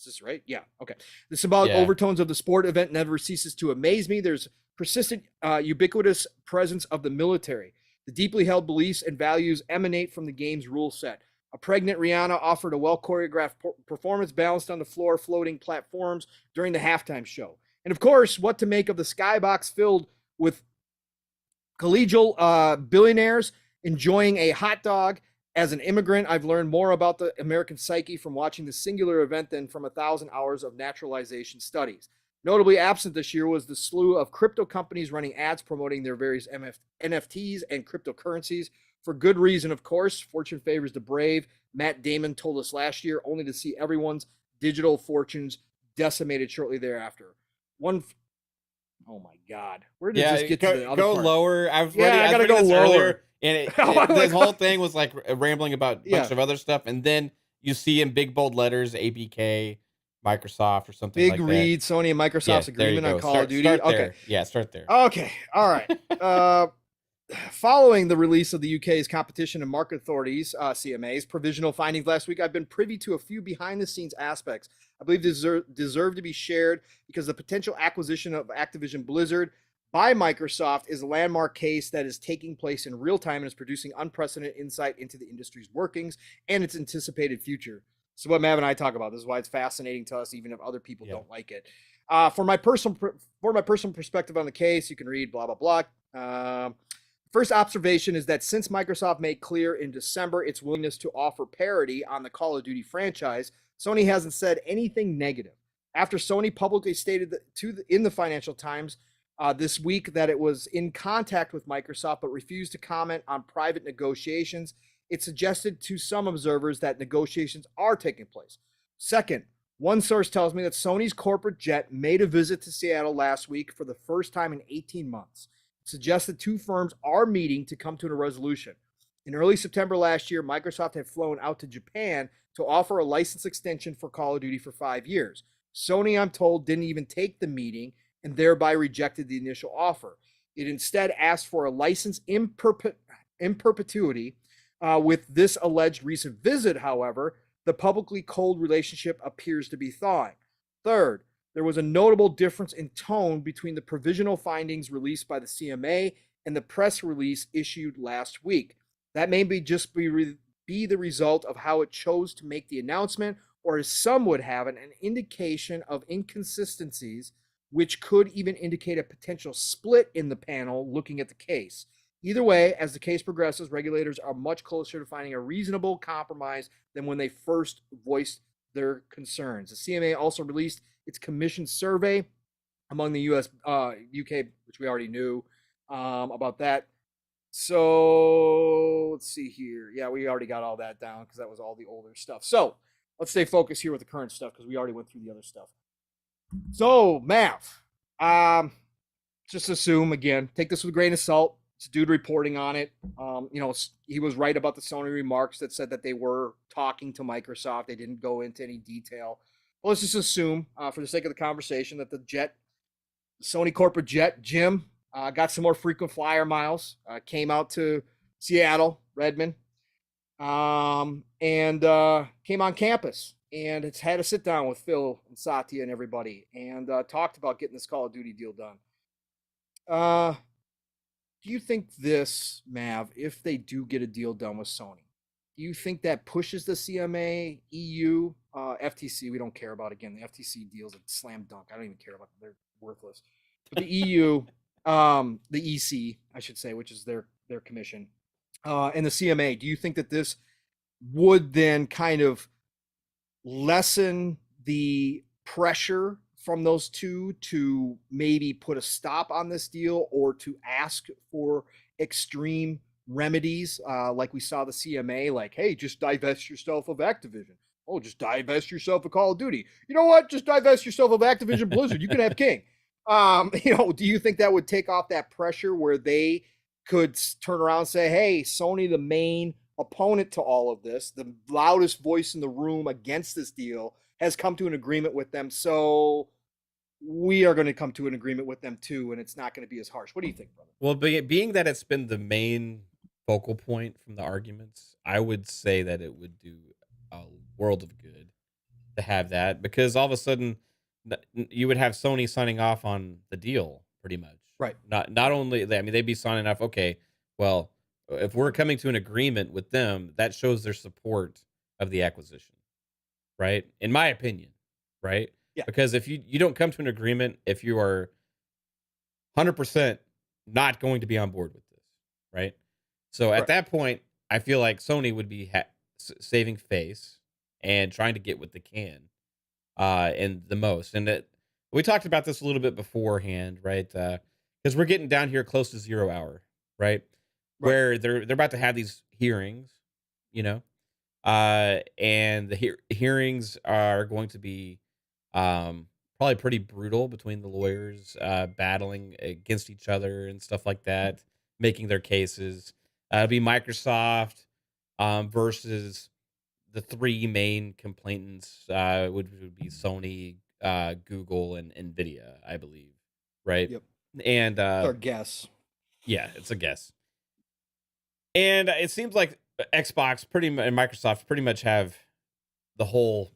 Is this right? Yeah. Okay. The symbolic overtones of the sport event never ceases to amaze me. There's persistent, ubiquitous presence of the military. The deeply held beliefs and values emanate from the game's rule set. A pregnant Rihanna offered a well-choreographed performance balanced on the floor floating platforms during the halftime show. And of course, what to make of the skybox filled with collegial billionaires enjoying a hot dog. As an immigrant, I've learned more about the American psyche from watching the singular event than from 1,000 hours of naturalization studies. Notably absent this year was the slew of crypto companies running ads promoting their various NFTs and cryptocurrencies. For good reason, of course. Fortune favors the brave. Matt Damon told us last year, only to see everyone's digital fortunes decimated shortly thereafter. Oh my God! Where did this get to the other go part? lower? I gotta go lower. Earlier, and this whole thing was like rambling about a bunch of other stuff, and then you see in big bold letters ABK, Microsoft, or something like that. Big read, Sony and Microsoft's agreement on Call of Duty. Okay, start there. Okay, all right. Following the release of the UK's Competition and Market Authority's CMA's provisional findings last week, I've been privy to a few behind-the-scenes aspects I believe deserve to be shared because the potential acquisition of Activision Blizzard by Microsoft is a landmark case that is taking place in real time and is producing unprecedented insight into the industry's workings and its anticipated future. So what Mav and I talk about. This is why it's fascinating to us, even if other people don't like it. For my personal perspective on the case, you can read blah, blah, blah. First observation is that since Microsoft made clear in December its willingness to offer parity on the Call of Duty franchise, Sony hasn't said anything negative. After Sony publicly stated in the Financial Times this week that it was in contact with Microsoft but refused to comment on private negotiations, it suggested to some observers that negotiations are taking place. Second, one source tells me that Sony's corporate jet made a visit to Seattle last week for the first time in 18 months. Suggests the two firms are meeting to come to a resolution. In early September last year, Microsoft had flown out to Japan to offer a license extension for Call of Duty for 5 years. Sony, I'm told, didn't even take the meeting and thereby rejected the initial offer. It instead asked for a license in perpetuity. With this alleged recent visit, however, the publicly cold relationship appears to be thawing. Third, there was a notable difference in tone between the provisional findings released by the CMA and the press release issued last week. That may be the result of how it chose to make the announcement, or as some would have it, an indication of inconsistencies, which could even indicate a potential split in the panel looking at the case. Either way, as the case progresses, regulators are much closer to finding a reasonable compromise than when they first voiced their concerns. The CMA also released its commission survey among the UK, which we already knew about that. So let's see here. Yeah, we already got all that down because that was all the older stuff. So let's stay focused here with the current stuff because we already went through the other stuff. So Mav, just assume again, take this with a grain of salt. It's a dude reporting on it. He was right about the Sony remarks that said that they were talking to Microsoft. They didn't go into any detail. Well, let's just assume, for the sake of the conversation, that the Sony corporate jet, Jim, got some more frequent flyer miles, came out to Seattle, Redmond, and came on campus. And it's had a sit down with Phil and Satya and everybody and talked about getting this Call of Duty deal done. Do you think this, Mav, if they do get a deal done with Sony, do you think that pushes the CMA, EU, FTC? We don't care about, again, the FTC deals a slam dunk. I don't even care about them. They're worthless. But the EU, the EC, I should say, which is their commission, and the CMA, do you think that this would then kind of lessen the pressure from those two to maybe put a stop on this deal or to ask for extreme remedies, like we saw the CMA, like, hey, just divest yourself of Activision. Oh, just divest yourself of Call of Duty. You know what? Just divest yourself of Activision Blizzard. You can have King. Do you think that would take off that pressure where they could turn around and say, hey, Sony, the main opponent to all of this, the loudest voice in the room against this deal, has come to an agreement with them, so we are going to come to an agreement with them too, and it's not going to be as harsh. What do you think, brother? Well, being that it's been the main focal point from the arguments, I would say that it would do a world of good to have that because all of a sudden you would have Sony signing off on the deal pretty much. Right. Not only that, I mean, they'd be signing off. Okay, well, if we're coming to an agreement with them, that shows their support of the acquisition, right? In my opinion, right? Yeah. Because if you don't come to an agreement, if you are 100% not going to be on board with this, right? So at that point, I feel like Sony would be saving face and trying to get what they can, and the most. And we talked about this a little bit beforehand, right? Because we're getting down here close to 0 hour, right? Where they're about to have these hearings, you know, and the hearings are going to be probably pretty brutal between the lawyers, battling against each other and stuff like that, making their cases. It'll be Microsoft versus the three main complainants, would be Sony, Google, and Nvidia, I believe, right? Yep. And our guess. Yeah, it's a guess. And it seems like Xbox and Microsoft pretty much have the whole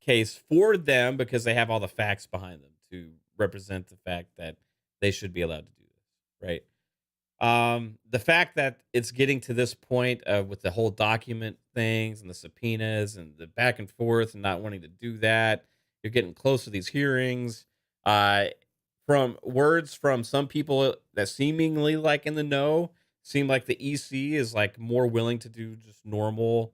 case for them because they have all the facts behind them to represent the fact that they should be allowed to do this, right? The fact that it's getting to this point with the whole document things and the subpoenas and the back and forth and not wanting to do that, you're getting close to these hearings. From words from some people that seemingly like in the know, seem like the EC is like more willing to do just normal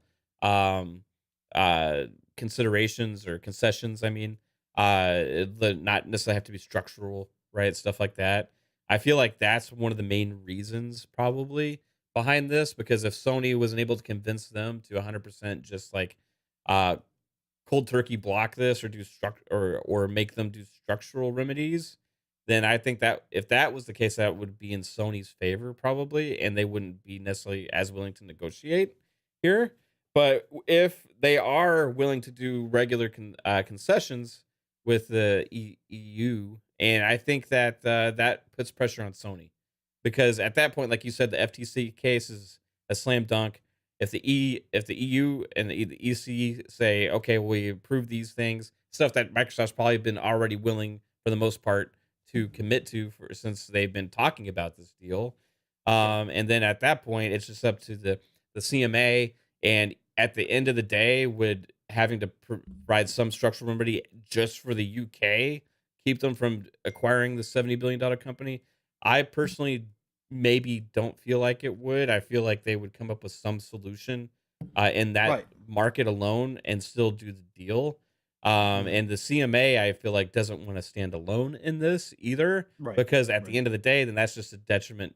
considerations or concessions. I mean, not necessarily have to be structural, right? Stuff like that. I feel like that's one of the main reasons probably behind this, because if Sony wasn't able to convince them to 100% just like cold turkey block this or do or make them do structural remedies, then I think that if that was the case, that would be in Sony's favor probably, and they wouldn't be necessarily as willing to negotiate here. But if they are willing to do regular concessions with the EU, and I think that that puts pressure on Sony, because at that point, like you said, the FTC case is a slam dunk. If the EU and the EC say, okay, we approve these things, stuff that Microsoft's probably been already willing for the most part to commit to since they've been talking about this deal, and then at that point, it's just up to the CMA, and at the end of the day, would having to provide some structural remedy just for the UK keep them from acquiring the $70 billion company? I personally maybe don't feel like it would. I feel like they would come up with some solution in that market alone and still do the deal. And the CMA, I feel like, doesn't want to stand alone in this either, because at the end of the day, then that's just a detriment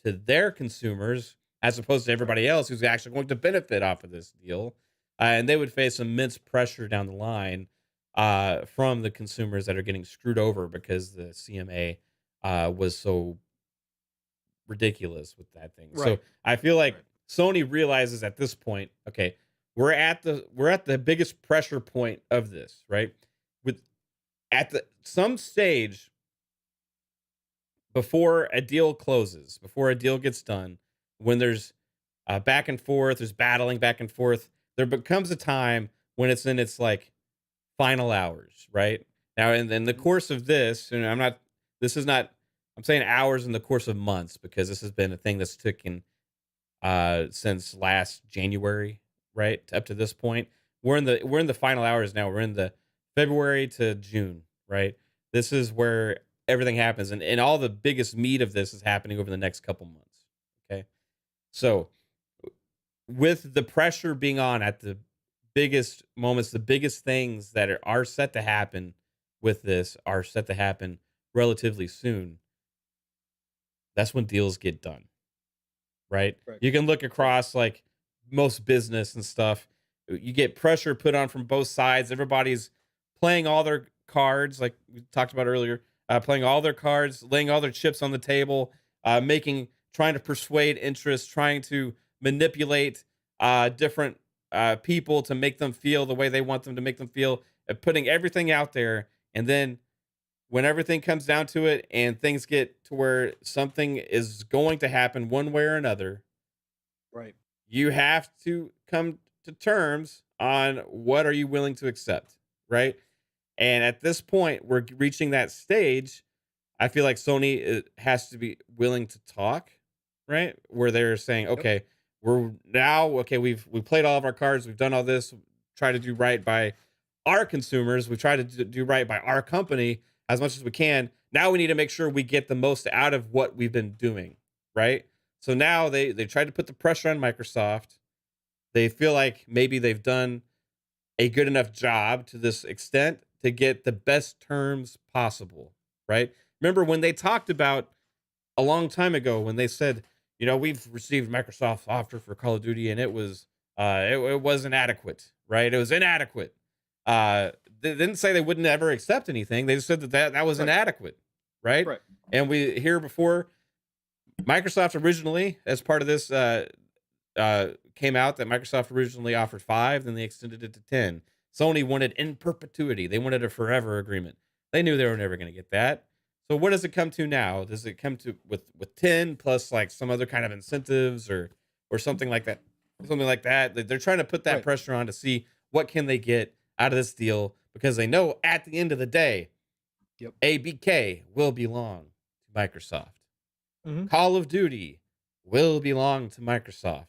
to their consumers as opposed to everybody else who's actually going to benefit off of this deal. And they would face immense pressure down the line from the consumers that are getting screwed over because the CMA was so ridiculous with that thing. So I feel like Sony realizes at this point, okay, we're at the biggest pressure point of this, right? With some stage before a deal closes, before a deal gets done, when there's back and forth, there's battling back and forth, there becomes a time when it's in its like final hours, right? Now, in the course of this, and I'm saying hours in the course of months, because this has been a thing that's taken since last January, right, up to this point. We're in the final hours now. We're in the February to June, right? This is where everything happens, and all the biggest meat of this is happening over the next couple months. Okay, so with the pressure being on at the biggest moments, the biggest things that are set to happen with this are set to happen relatively soon. That's when deals get done, right? You can look across like most business and stuff. You get pressure put on from both sides. Everybody's playing all their cards, like we talked about earlier, playing all their cards, laying all their chips on the table, trying to persuade interest, trying to manipulate different people to make them feel the way they want them to make them feel, putting everything out there. And then when everything comes down to it and things get to where something is going to happen one way or another, you have to come to terms on what are you willing to accept, right? And at this point, we're reaching that stage. I feel like Sony has to be willing to talk, right? Where they're saying, Yep. okay, we played all of our cards, we've done all this, try to do right by our consumers, we try to do right by our company as much as we can. Now we need to make sure we get the most out of what we've been doing, right? So now they tried to put the pressure on Microsoft. They feel like maybe they've done a good enough job to this extent to get the best terms possible, right? Remember when they talked about a long time ago when they said, we've received Microsoft's offer for Call of Duty and it wasn't adequate, right? It was inadequate. They didn't say they wouldn't ever accept anything. They just said that was inadequate, right? Right. And we hear before Microsoft originally, as part of this, came out that Microsoft originally offered 5, then they extended it to 10. Sony wanted in perpetuity. They wanted a forever agreement. They knew they were never going to get that. So what does it come to now? Does it come to with 10 plus like some other kind of incentives or something like that? Something like that. They're trying to put that pressure on to see what can they get out of this deal because they know at the end of the day, ABK will belong to Microsoft. Call of Duty will belong to Microsoft.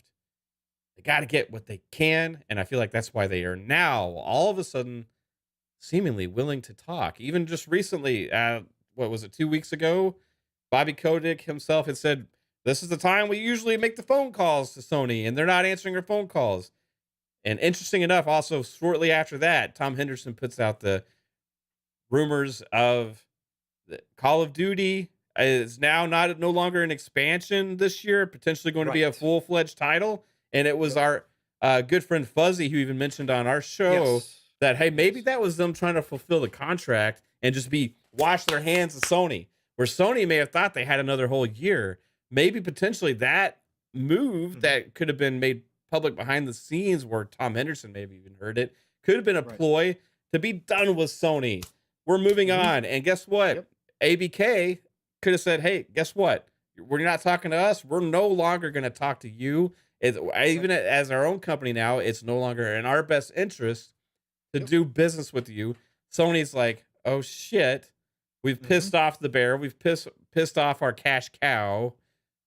They got to get what they can, and I feel like that's why they are now all of a sudden seemingly willing to talk. Even just recently, what was it, 2 weeks ago? Bobby Kotick himself had said, this is the time we usually make the phone calls to Sony, and they're not answering their phone calls. And interesting enough, also shortly after that, Tom Henderson puts out the rumors of the Call of Duty is now no longer an expansion this year, potentially going to be a full-fledged title. And it was our good friend Fuzzy who even mentioned on our show that, hey, maybe that was them trying to fulfill the contract and just wash their hands of Sony, where Sony may have thought they had another whole year. Maybe potentially that move that could have been made public behind the scenes where Tom Henderson maybe even heard it could have been a ploy to be done with Sony. We're moving on. And guess what? ABK could have said, hey, guess what? We're not talking to us. We're no longer going to talk to you. Even as our own company now, it's no longer in our best interest to do business with you. Sony's like, oh shit, we've pissed off the bear. We've pissed off our cash cow,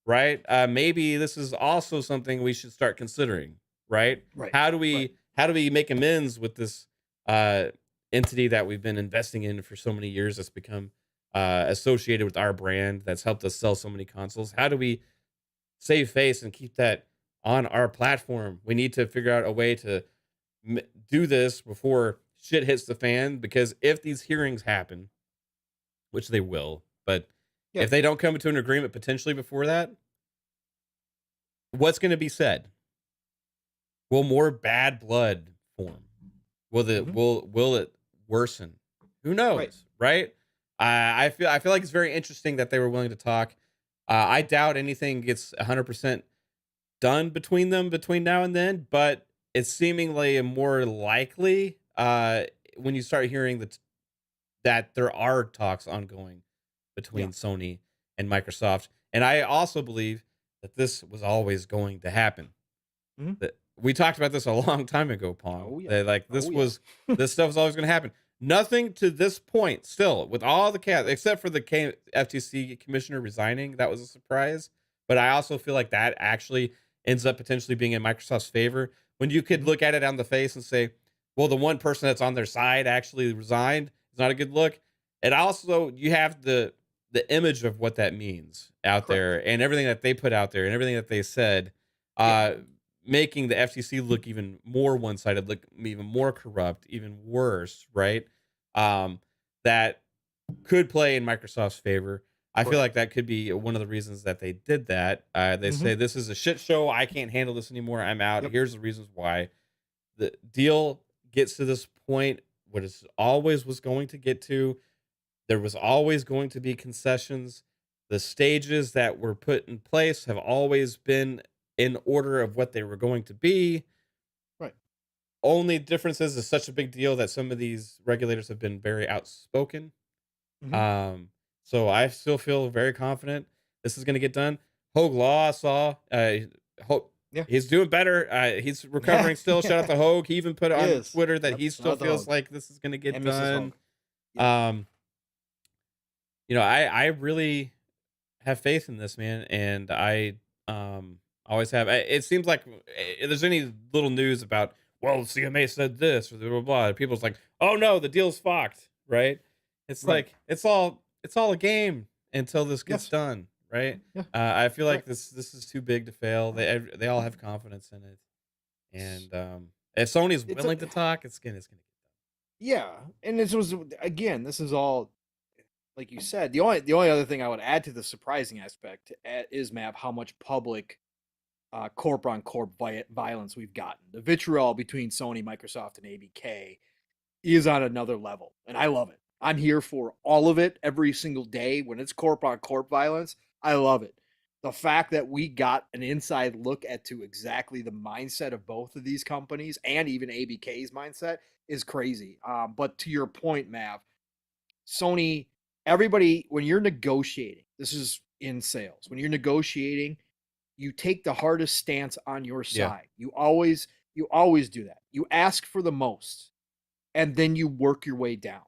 right? Maybe this is also something we should start considering, right? How do we make amends with this entity that we've been investing in for so many years that's become associated with our brand, that's helped us sell so many consoles? How do we save face and keep that on our platform? We need to figure out a way to do this before shit hits the fan, because if these hearings happen, which they will, but if they don't come to an agreement potentially before that, what's going to be said? Will more bad blood form? Will it worsen? Who knows, right? I feel like it's very interesting that they were willing to talk. I doubt anything gets 100% done between now and then, but it's seemingly more likely when you start hearing that there are talks ongoing between Sony and Microsoft. And I also believe that this was always going to happen. That we talked about this a long time ago, Pong. This stuff was always going to happen. Nothing to this point, still, with all the cats, except for the FTC commissioner resigning, that was a surprise. But I also feel like that actually ends up potentially being in Microsoft's favor, when you could look at it on the face and say, well, the one person that's on their side actually resigned. It's not a good look. And also, you have the image of what that means out there, and everything that they put out there, and everything that they said, making the FTC look even more one-sided, look even more corrupt, even worse, right? That could play in Microsoft's favor. I feel like that could be one of the reasons that they did that. They say, this is a shit show. I can't handle this anymore. I'm out. Here's the reasons why. The deal gets to this point, what it always was going to get to. There was always going to be concessions. The stages that were put in place have always been in order of what they were going to be. Only difference is it's such a big deal that some of these regulators have been very outspoken. So I still feel very confident this is going to get done. Hogue Law saw Yeah. He's doing better. He's recovering still. Shout out to Hogue. He even put on Twitter that he still feels like this is going to get done. Yep. I really have faith in this, man, and I always have. It seems like if there's any little news about, well, CMA said this or blah blah blah, people's like, oh no, the deal's fucked, right? It's like it's all a game until this gets done, right? Yeah. I feel like this is too big to fail. They all have confidence in it, and if Sony's willing to talk, it's gonna get done. Yeah, and this is all, like you said. The only other thing I would add to the surprising aspect is, Mav, how much public corp on corp violence we've gotten. The vitriol between Sony, Microsoft, and ABK is on another level, and I love it. I'm here for all of it every single day. When it's corp on corp violence, I love it. The fact that we got an inside look to exactly the mindset of both of these companies and even ABK's mindset is crazy. But to your point, Mav, Sony, everybody, when you're negotiating, this is in sales, when you're negotiating, you take the hardest stance on your side. You always do that. You ask for the most, and then you work your way down.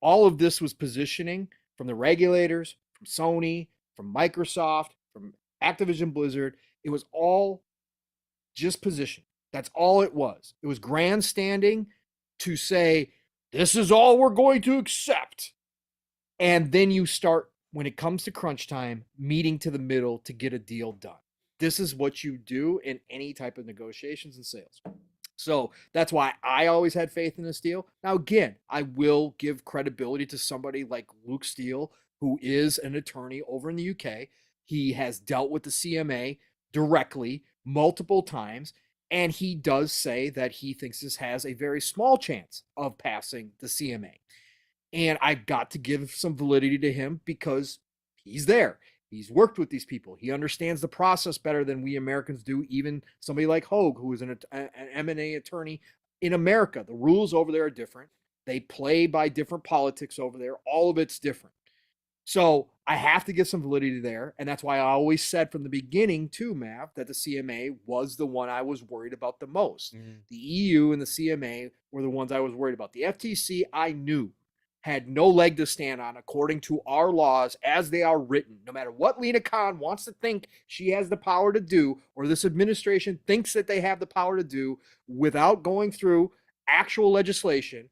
All of this was positioning from the regulators, from Sony, from Microsoft, from Activision Blizzard. It was all just position. That's all it was. It was grandstanding to say, this is all we're going to accept. And then you start, when it comes to crunch time, meeting to the middle to get a deal done. This is what you do in any type of negotiations and sales. So that's why I always had faith in this deal. Now, again, I will give credibility to somebody like Luke Steele, who is an attorney over in the UK. He has dealt with the CMA directly multiple times, and he does say that he thinks this has a very small chance of passing the CMA. And I've got to give some validity to him because he's there. He's worked with these people. He understands the process better than we Americans do. Even somebody like Hogue, who is an M&A attorney in America. The rules over there are different. They play by different politics over there. All of it's different. So I have to give some validity there. And that's why I always said from the beginning too, Mav, that the CMA was the one I was worried about the most. The EU and the CMA were the ones I was worried about. The FTC, I knew, had no leg to stand on according to our laws as they are written. No matter what Lena Khan wants to think she has the power to do, or this administration thinks that they have the power to do without going through actual legislation,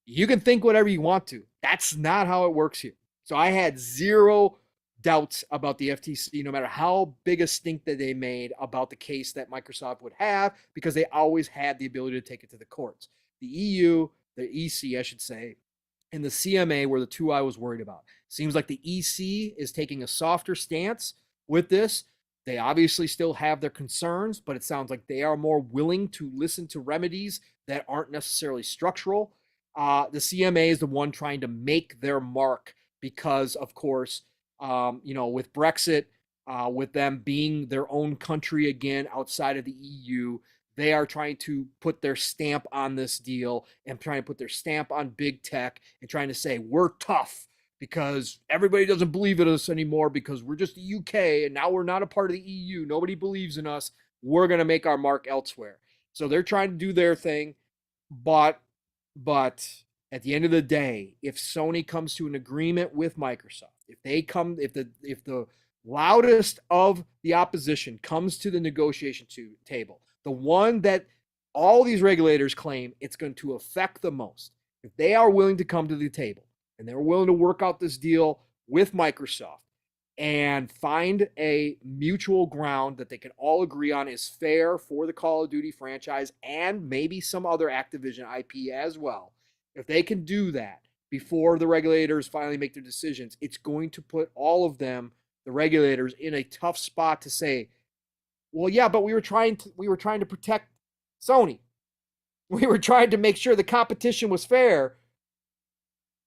you can think whatever you want to. That's not how it works here. So I had zero doubts about the FTC, no matter how big a stink that they made about the case that Microsoft would have, because they always had the ability to take it to the courts. The EU, the EC, I should say, and the CMA were the two I was worried about. Seems like the EC is taking a softer stance with this. They obviously still have their concerns, but it sounds like they are more willing to listen to remedies that aren't necessarily structural. The CMA is the one trying to make their mark because, of course, with Brexit, with them being their own country again outside of the EU, they are trying to put their stamp on this deal and trying to put their stamp on big tech and trying to say, we're tough because everybody doesn't believe in us anymore because we're just the UK and now we're not a part of the EU. Nobody believes in us. We're going to make our mark elsewhere. So they're trying to do their thing. But at the end of the day, if Sony comes to an agreement with Microsoft, if the loudest of the opposition comes to the negotiation table, the one that all these regulators claim it's going to affect the most, if they are willing to come to the table and they're willing to work out this deal with Microsoft and find a mutual ground that they can all agree on is fair for the Call of Duty franchise and maybe some other Activision IP as well, if they can do that before the regulators finally make their decisions, it's going to put all of them, the regulators, in a tough spot to say, well, yeah, but we were trying to protect Sony. We were trying to make sure the competition was fair.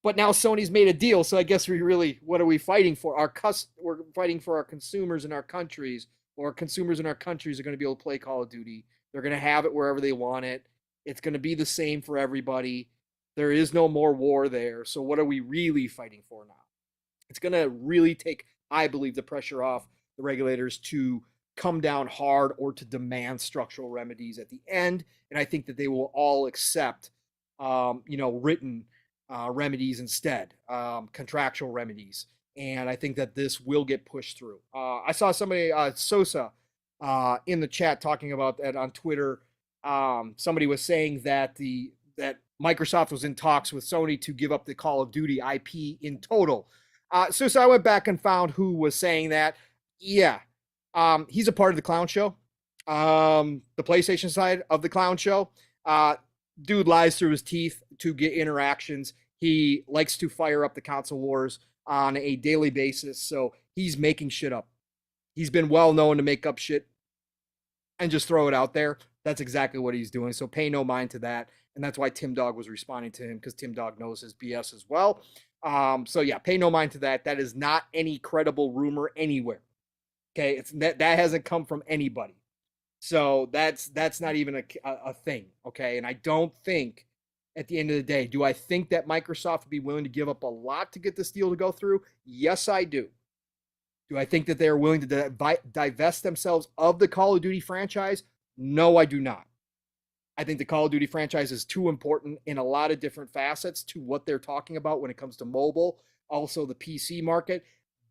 But now Sony's made a deal, so I guess what are we fighting for? We're fighting for our consumers in our countries, or consumers in our countries are going to be able to play Call of Duty. They're going to have it wherever they want it. It's going to be the same for everybody. There is no more war there. So what are we really fighting for now? It's going to really take, I believe, the pressure off the regulators to come down hard or to demand structural remedies at the end. And I think that they will all accept, written remedies instead, contractual remedies. And I think that this will get pushed through. I saw somebody, Sosa, in the chat talking about that on Twitter. Somebody was saying that that Microsoft was in talks with Sony to give up the Call of Duty IP in total. So I went back and found who was saying that. Yeah, he's a part of the clown show, the PlayStation side of the clown show. Dude lies through his teeth to get interactions. He likes to fire up the console wars on a daily basis, so he's making shit up. He's been well known to make up shit and just throw it out there. That's exactly what he's doing. So pay no mind to that. And that's why Tim Dog was responding to him, because Tim Dog knows his BS as well. So yeah, pay no mind to that. That is not any credible rumor anywhere. Okay, it's that hasn't come from anybody. So that's not even a thing. Okay, and I don't think at the end of the day, do I think that Microsoft would be willing to give up a lot to get this deal to go through? Yes, I do. Do I think that they are willing to divest themselves of the Call of Duty franchise? No, I do not. I think the Call of Duty franchise is too important in a lot of different facets to what they're talking about when it comes to mobile, also the PC market.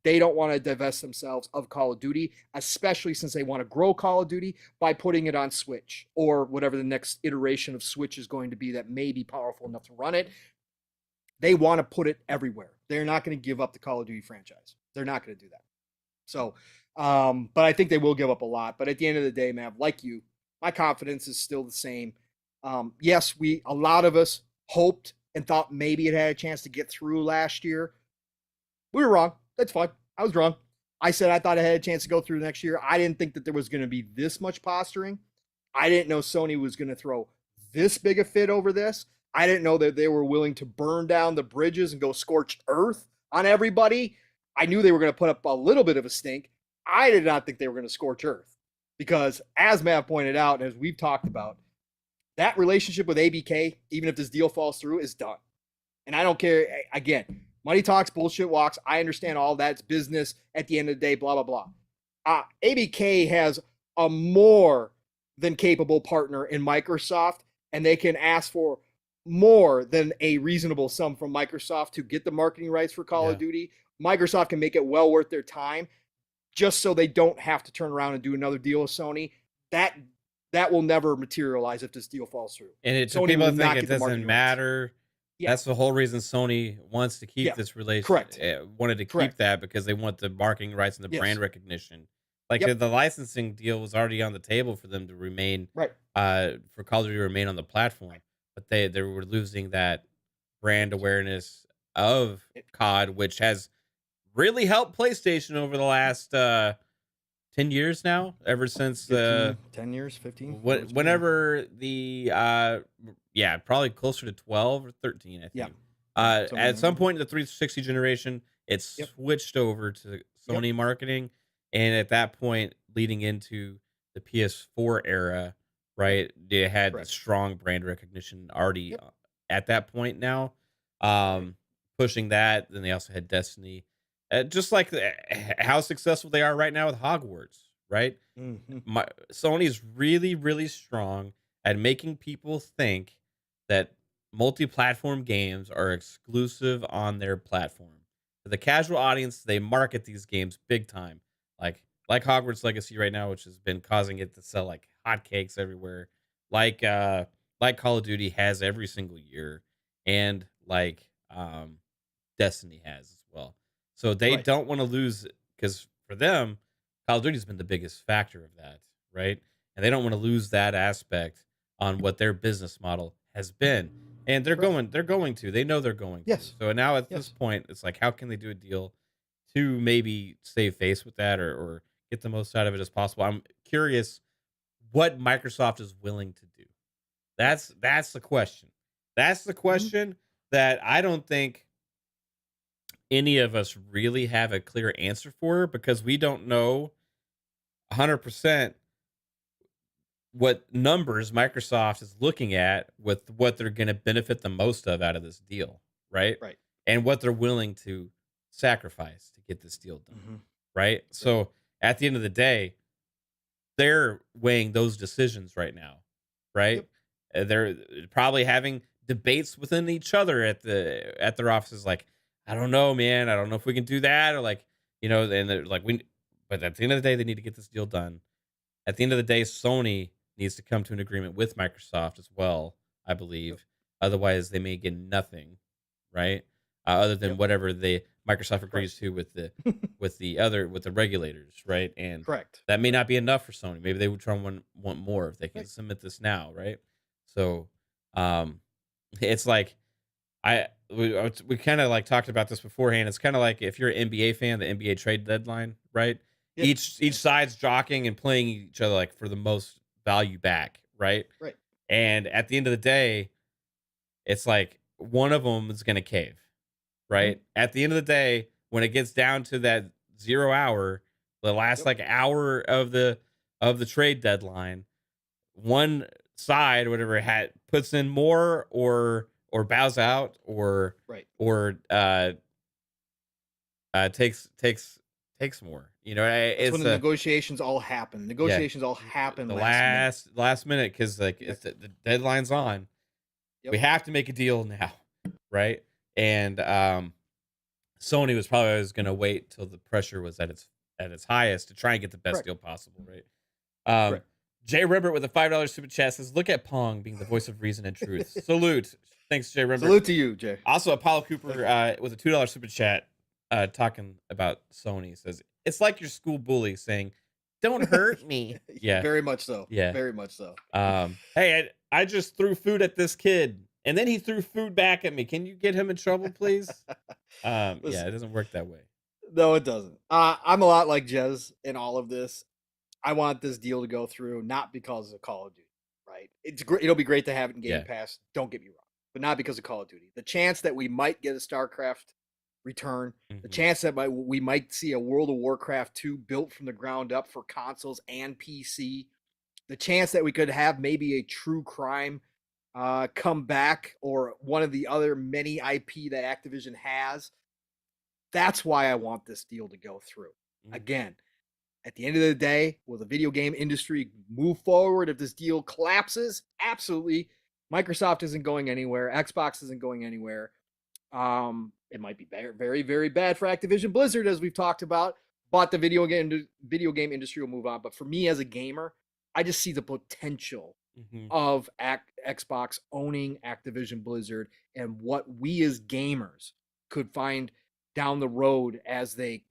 They don't want to divest themselves of Call of Duty, especially since they want to grow Call of Duty by putting it on Switch or whatever the next iteration of Switch is going to be that may be powerful enough to run it. They want to put it everywhere. They're not going to give up the Call of Duty franchise. They're not going to do that. So, but I think they will give up a lot. But at the end of the day, man, like you, my confidence is still the same. Yes, a lot of us hoped and thought maybe it had a chance to get through last year. We were wrong. That's fine. I was wrong. I said I thought it had a chance to go through next year. I didn't think that there was going to be this much posturing. I didn't know Sony was going to throw this big a fit over this. I didn't know that they were willing to burn down the bridges and go scorched earth on everybody. I knew they were going to put up a little bit of a stink. I did not think they were going to scorch earth because, as Matt pointed out, and as we've talked about, that relationship with ABK, even if this deal falls through, is done. And I don't care. Again, money talks, bullshit walks. I understand all that's business at the end of the day, blah, blah, blah. ABK has a more than capable partner in Microsoft, and they can ask for more than a reasonable sum from Microsoft to get the marketing rights for Call of Duty. Microsoft can make it well worth their time just so they don't have to turn around and do another deal with Sony. That will never materialize if this deal falls through. And Sony people think it doesn't matter. Yeah. That's the whole reason Sony wants to keep this relationship. Correct. Wanted to keep that because they want the marketing rights and the brand recognition. Like the licensing deal was already on the table for them to remain for Call of Duty to remain on the platform, but they were losing that brand awareness of COD, which has really helped PlayStation over the last 10 years now, ever since 10 years, 15. Whenever the probably closer to 12 or 13, I think. At some point in the 360 generation, it switched over to Sony marketing, and at that point, leading into the PS4 era, right, they had strong brand recognition already at that point now, pushing that. Then they also had Destiny. Just like how successful they are right now with Hogwarts, right? Mm-hmm. Sony's really, really strong at making people think that multi-platform games are exclusive on their platform. For the casual audience, they market these games big time, like Hogwarts Legacy right now, which has been causing it to sell like hotcakes everywhere, like Call of Duty has every single year, and like Destiny has as well. So they don't want to lose, because for them, Call of Duty has been the biggest factor of that, right? And they don't want to lose that aspect on what their business model has been. And they're going to. They know they're going to. So now at this point, it's like, how can they do a deal to maybe save face with that or get the most out of it as possible? I'm curious what Microsoft is willing to do. That's the question. That's the question that I don't think any of us really have a clear answer for, because we don't know 100% what numbers Microsoft is looking at with what they're going to benefit the most of out of this deal, right? Right. And what they're willing to sacrifice to get this deal done, right? So at the end of the day, they're weighing those decisions right now, right? Yep. They're probably having debates within each other at their offices. Like, I don't know, man. I don't know if we can do that, or like, and they're like, we. But at the end of the day, they need to get this deal done. At the end of the day, Sony needs to come to an agreement with Microsoft as well, I Yep. believe. Otherwise, they may get nothing, right? Other than Yep. whatever Microsoft agrees Correct. to with the regulators, right? And Correct. that may not be enough for Sony. Maybe they would try and want more if they can Right. submit this now, right? So, um, it's like we kind of like talked about this beforehand. It's kind of like if you're an NBA fan, the NBA trade deadline, right? Yeah. Each side's jockeying and playing each other like for the most value back, right? Right. And at the end of the day, it's like one of them is going to cave, right? At the end of the day, when it gets down to that 0 hour, the last like hour of the trade deadline, one side, whatever, puts in more or bows out or Right. or takes more. That's when It's the negotiations all happen. Negotiations all happen the last minute. minute because like Yep. it's the deadline's on. We Yep. have to make a deal now, right? And Sony was probably always going to wait till the pressure was at its highest to try and get the best Correct. deal possible, right? Correct. Jay Rimbert with a $5 super chat says, "Look at Pong being the voice of reason and truth." Salute. Thanks, Jay Rimbert. Salute to you, Jay. Also, Apollo Cooper with a $2 super chat talking about Sony says, "It's like your school bully saying, 'Don't hurt me.'" Yeah. Very much so. Yeah. Very much so. Hey, I just threw food at this kid and then he threw food back at me. Can you get him in trouble, please? Yeah, it doesn't work that way. No, it doesn't. I'm a lot like Jez in all of this. I want this deal to go through, not because of Call of Duty, right? It's great. It'll be great to have it in Game Pass. Don't get me wrong, but not because of Call of Duty. The chance that we might get a StarCraft return, the chance that we might see a World of Warcraft 2 built from the ground up for consoles and PC, the chance that we could have maybe a true crime come back or one of the other many IP that Activision has. That's why I want this deal to go through. Again, at the end of the day, will the video game industry move forward if this deal collapses? Absolutely. Microsoft isn't going anywhere. Xbox isn't going anywhere. It might be very, very, very bad for Activision Blizzard, as we've talked about, but the video game industry will move on. But for me as a gamer, I just see the potential of Xbox owning Activision Blizzard and what we as gamers could find down the road as they,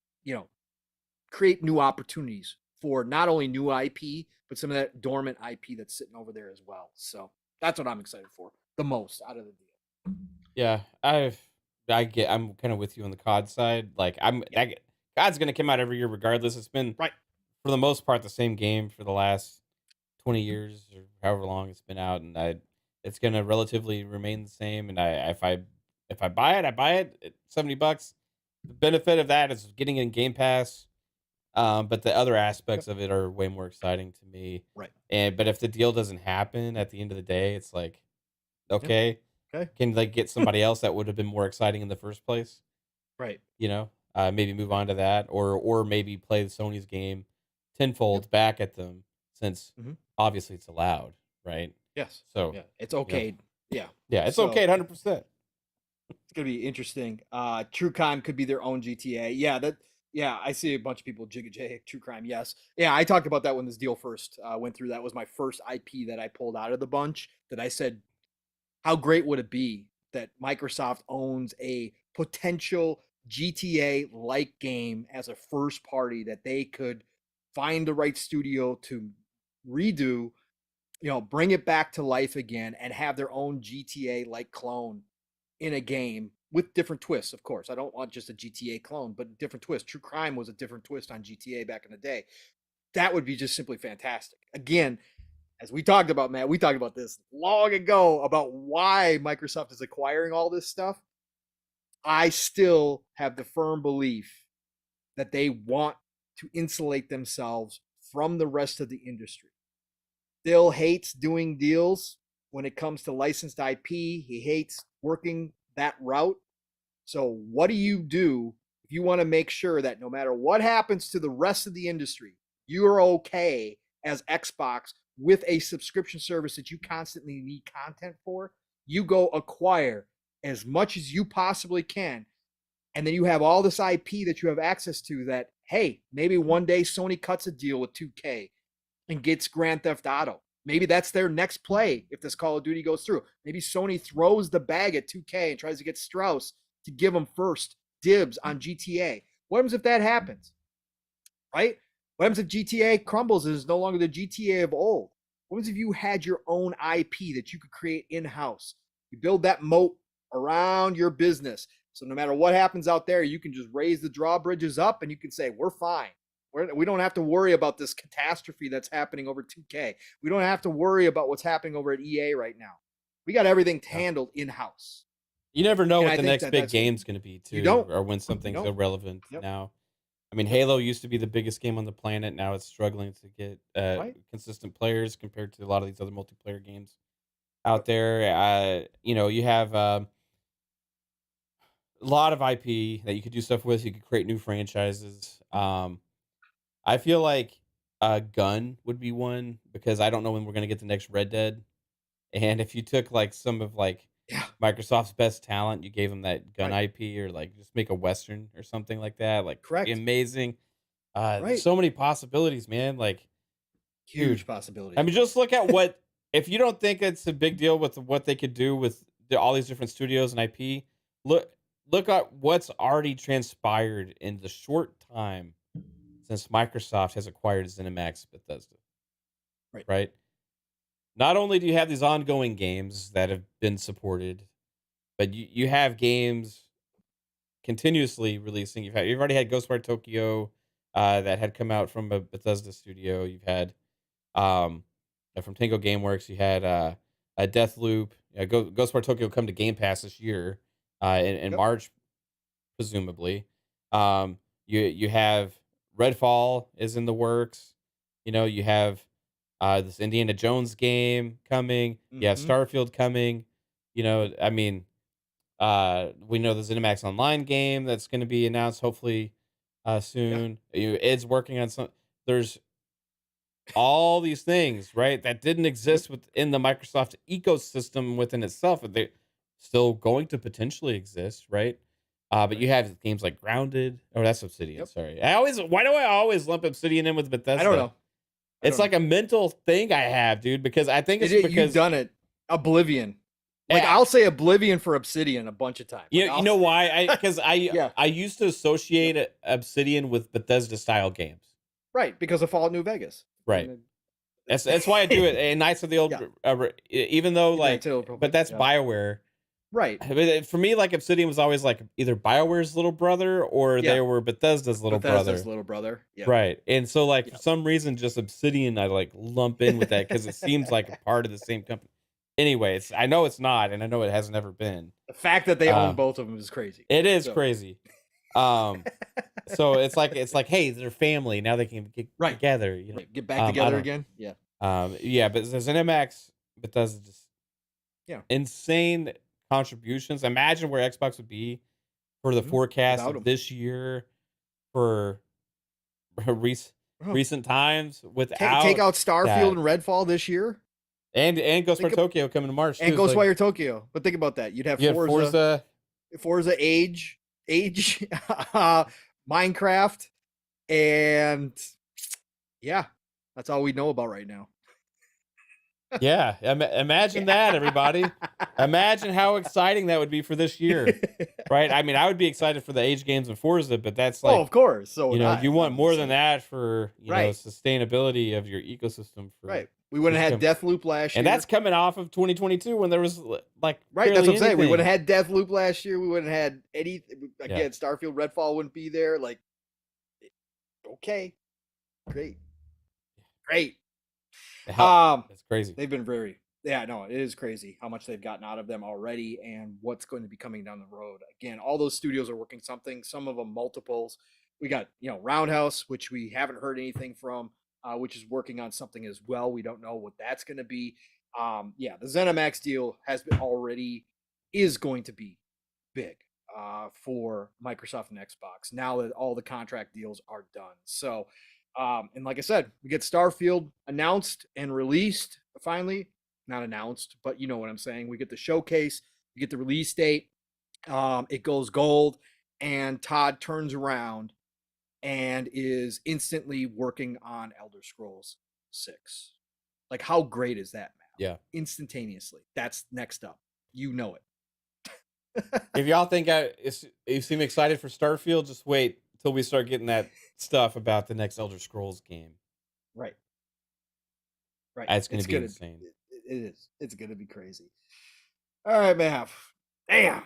create new opportunities for not only new IP, but some of that dormant IP that's sitting over there as well. So that's what I'm excited for the most out of the deal. Yeah, I'm kind of with you on the COD side. Like COD's going to come out every year regardless. It's been for the most part the same game for the last 20 years or however long it's been out, and it's going to relatively remain the same. And if I buy it, I buy it at $70. The benefit of that is getting in Game Pass. But the other aspects of it are way more exciting to me. Right. But if the deal doesn't happen at the end of the day, it's like, okay, can they get somebody else that would have been more exciting in the first place? Right. Maybe move on to that, or maybe play Sony's game tenfold back at them, since obviously it's allowed, right? Yes. So it's okay. Yeah. It's okay at 100%. It's gonna be interesting. True Crime could be their own GTA. Yeah, I see a bunch of people, Jigga J, True Crime, yes. Yeah, I talked about that when this deal first went through. That was my first IP that I pulled out of the bunch, that I said, how great would it be that Microsoft owns a potential GTA-like game as a first party that they could find the right studio to redo, bring it back to life again and have their own GTA-like clone in a game with different twists, of course. I don't want just a GTA clone, but different twists. True Crime was a different twist on GTA back in the day. That would be just simply fantastic. Again, as we talked about, Matt, we talked about this long ago about why Microsoft is acquiring all this stuff. I still have the firm belief that they want to insulate themselves from the rest of the industry. Bill hates doing deals when it comes to licensed IP. He hates working that route. So what do you do if you want to make sure that no matter what happens to the rest of the industry, you're okay as Xbox with a subscription service that you constantly need content for, you go acquire as much as you possibly can. And then you have all this IP that you have access to that, hey, maybe one day Sony cuts a deal with 2K and gets Grand Theft Auto. Maybe that's their next play if this Call of Duty goes through. Maybe Sony throws the bag at 2K and tries to get Strauss to give them first dibs on GTA. What happens if that happens? Right? What happens if GTA crumbles and is no longer the GTA of old? What happens if you had your own IP that you could create in-house? You build that moat around your business. So no matter what happens out there, you can just raise the drawbridges up and you can say, we're fine. We don't have to worry about this catastrophe that's happening over 2K. We don't have to worry about what's happening over at EA right now. We got everything handled in-house. You never know what the next big game's going to be, too. You don't. Or when something's irrelevant now. I mean, Halo used to be the biggest game on the planet. Now it's struggling to get consistent players compared to a lot of these other multiplayer games out there. You have a lot of IP that you could do stuff with. You could create new franchises. I feel like Gun would be one because I don't know when we're going to get the next Red Dead. And if you took like some of like Microsoft's best talent, you gave them that Gun IP or like just make a Western or something like that. Like amazing. There's so many possibilities, man. Like huge possibilities. I mean, just look at what, if you don't think it's a big deal with what they could do with all these different studios and IP, look at what's already transpired in the short time since Microsoft has acquired ZeniMax Bethesda. Right? Not only do you have these ongoing games that have been supported, but you have games continuously releasing. You've already had Ghostwire Tokyo that had come out from a Bethesda studio. You've had from Tango Gameworks, you had a Deathloop. Ghostwire Tokyo come to Game Pass this year in March, presumably. You have Redfall is in the works. You have this Indiana Jones game coming. You have Starfield coming. I mean, we know the ZeniMax Online game that's going to be announced hopefully soon. Ed's working on some. There's all these things, right, that didn't exist within the Microsoft ecosystem within itself. They're still going to potentially exist, right? But you have games like Grounded. Oh, that's Obsidian. Sorry. Why do I always lump Obsidian in with Bethesda? I don't know. It's like a mental thing I have, dude, because I think it's because you've done it. Oblivion. Like I'll say Oblivion for Obsidian a bunch of times. You know why? Because I used to associate Obsidian with Bethesda style games. Right, because of Fallout New Vegas. Right. That's why I do it. And Knights of the Old, even though but that's BioWare. Right. For me, like Obsidian was always like either BioWare's little brother or they were Bethesda's little brother. Yeah. Right. And so like for some reason, just Obsidian, I like lump in with that because it seems like a part of the same company. Anyways, I know it's not, and I know it has never been. The fact that they own both of them is crazy. It is crazy. So it's like, hey, they're family. Now they can get together. Get back together again. Yeah. But the ZeniMax Bethesda just insane contributions. Imagine where Xbox would be for the forecast of this year for recent times without take out Starfield and Redfall this year. And Ghostwire Tokyo coming to March. And Ghostwire Tokyo. But think about that. You'd have Forza Age, Minecraft, and that's all we know about right now. Yeah, imagine that, everybody. Imagine how exciting that would be for this year, right? I mean, I would be excited for the Age games and Forza, but that's like, of course. So you want more than that for sustainability of your ecosystem. We wouldn't have had Deathloop last year, and that's coming off of 2022 when there was like that's what I'm saying. We wouldn't have had Deathloop last year. We wouldn't have had any Starfield, Redfall wouldn't be there. Like, okay, great. It's crazy. They've been it is crazy how much they've gotten out of them already and what's going to be coming down the road. Again, all those studios are working something, some of them multiples. We got, Roundhouse, which we haven't heard anything from, which is working on something as well. We don't know what that's going to be. The ZeniMax deal is going to be big for Microsoft and Xbox now that all the contract deals are done. So And like I said, we get Starfield announced and released finally. Not announced, but you know what I'm saying. We get the showcase, we get the release date. It goes gold, and Todd turns around and is instantly working on Elder Scrolls 6. Like, how great is that, man? Yeah. Instantaneously. That's next up. You know it. If y'all think you seem excited for Starfield, just wait till we start getting that stuff about the next Elder Scrolls game. Right. Right. It's going to be insane. It is. It's going to be crazy. All right, man. Damn.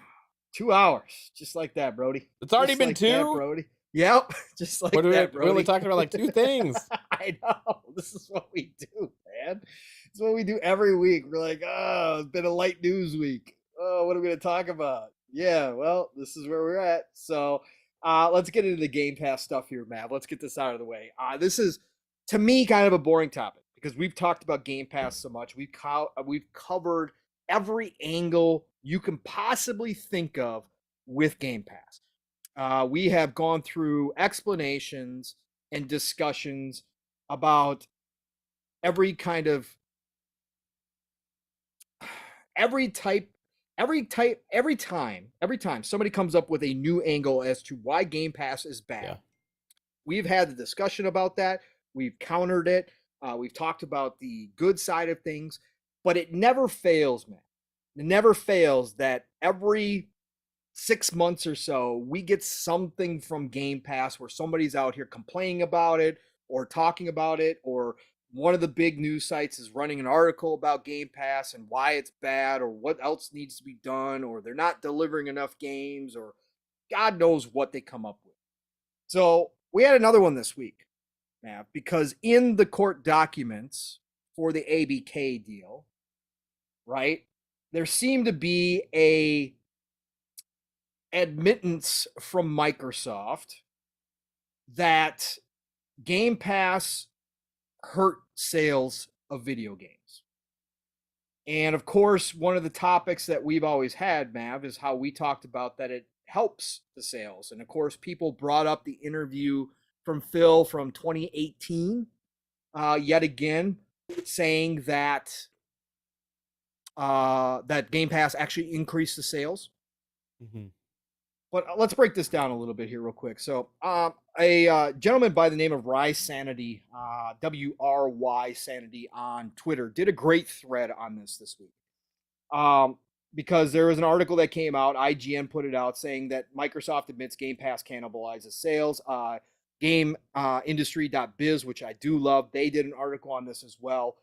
2 hours. Just like that, Brody. It's already just been like 2? that, Brody. Yep. Just like that, Brody. We're only talking about like 2 things. I know. This is what we do, man. It's what we do every week. We're like, oh, it's been a light news week. Oh, what are we going to talk about? Yeah, well, this is where we're at. So let's get into the Game Pass stuff here, Matt. Let's get this out of the way. This is, to me, kind of a boring topic because we've talked about Game Pass so much. We've covered every angle you can possibly think of with Game Pass. We have gone through explanations and discussions about every time somebody comes up with a new angle as to why Game Pass is bad. Yeah. We've had the discussion about that. We've countered it. We've talked about the good side of things, but it never fails, man. It never fails that every 6 months or so, we get something from Game Pass where somebody's out here complaining about it or talking about it, or one of the big news sites is running an article about Game Pass and why it's bad or what else needs to be done, or they're not delivering enough games, or God knows what they come up with. So we had another one this week, Matt, because in the court documents for the ABK deal, right, there seemed to be a admittance from Microsoft that Game Pass hurt sales of video games. And of course, one of the topics that we've always had, Mav, is how we talked about that it helps the sales. And of course, people brought up the interview from Phil from 2018, yet again, saying that that Game Pass actually increased the sales. Mm-hmm. But let's break this down a little bit here real quick. So a gentleman by the name of WrySanity, WRY Sanity on Twitter, did a great thread on this week. Because there was an article that came out, IGN put it out, saying that Microsoft admits Game Pass cannibalizes sales. GameIndustry.biz, which I do love, they did an article on this as well.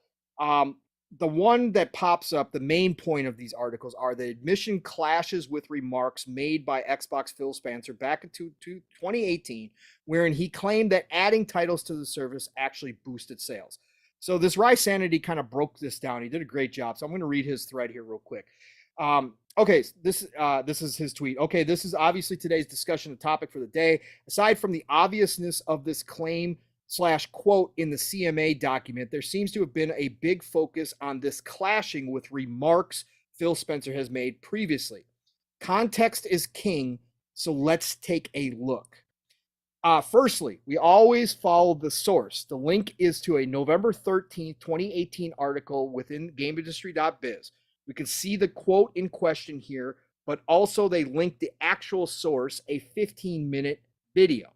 The one that pops up, the main point of these articles are the admission clashes with remarks made by Xbox Phil Spencer back in 2018, wherein he claimed that adding titles to the service actually boosted sales. So this WrySanity kind of broke this down. He did a great job. So I'm going to read his thread here real quick. Okay, this is his tweet. Okay, this is obviously today's discussion, the topic for the day. Aside from the obviousness of this claim / quote in the CMA document, there seems to have been a big focus on this clashing with remarks Phil Spencer has made previously. Context is king, so let's take a look. Firstly, we always follow the source. The link is to a November 13th, 2018 article within GameIndustry.biz. We can see the quote in question here, but also they link the actual source, a 15-minute video.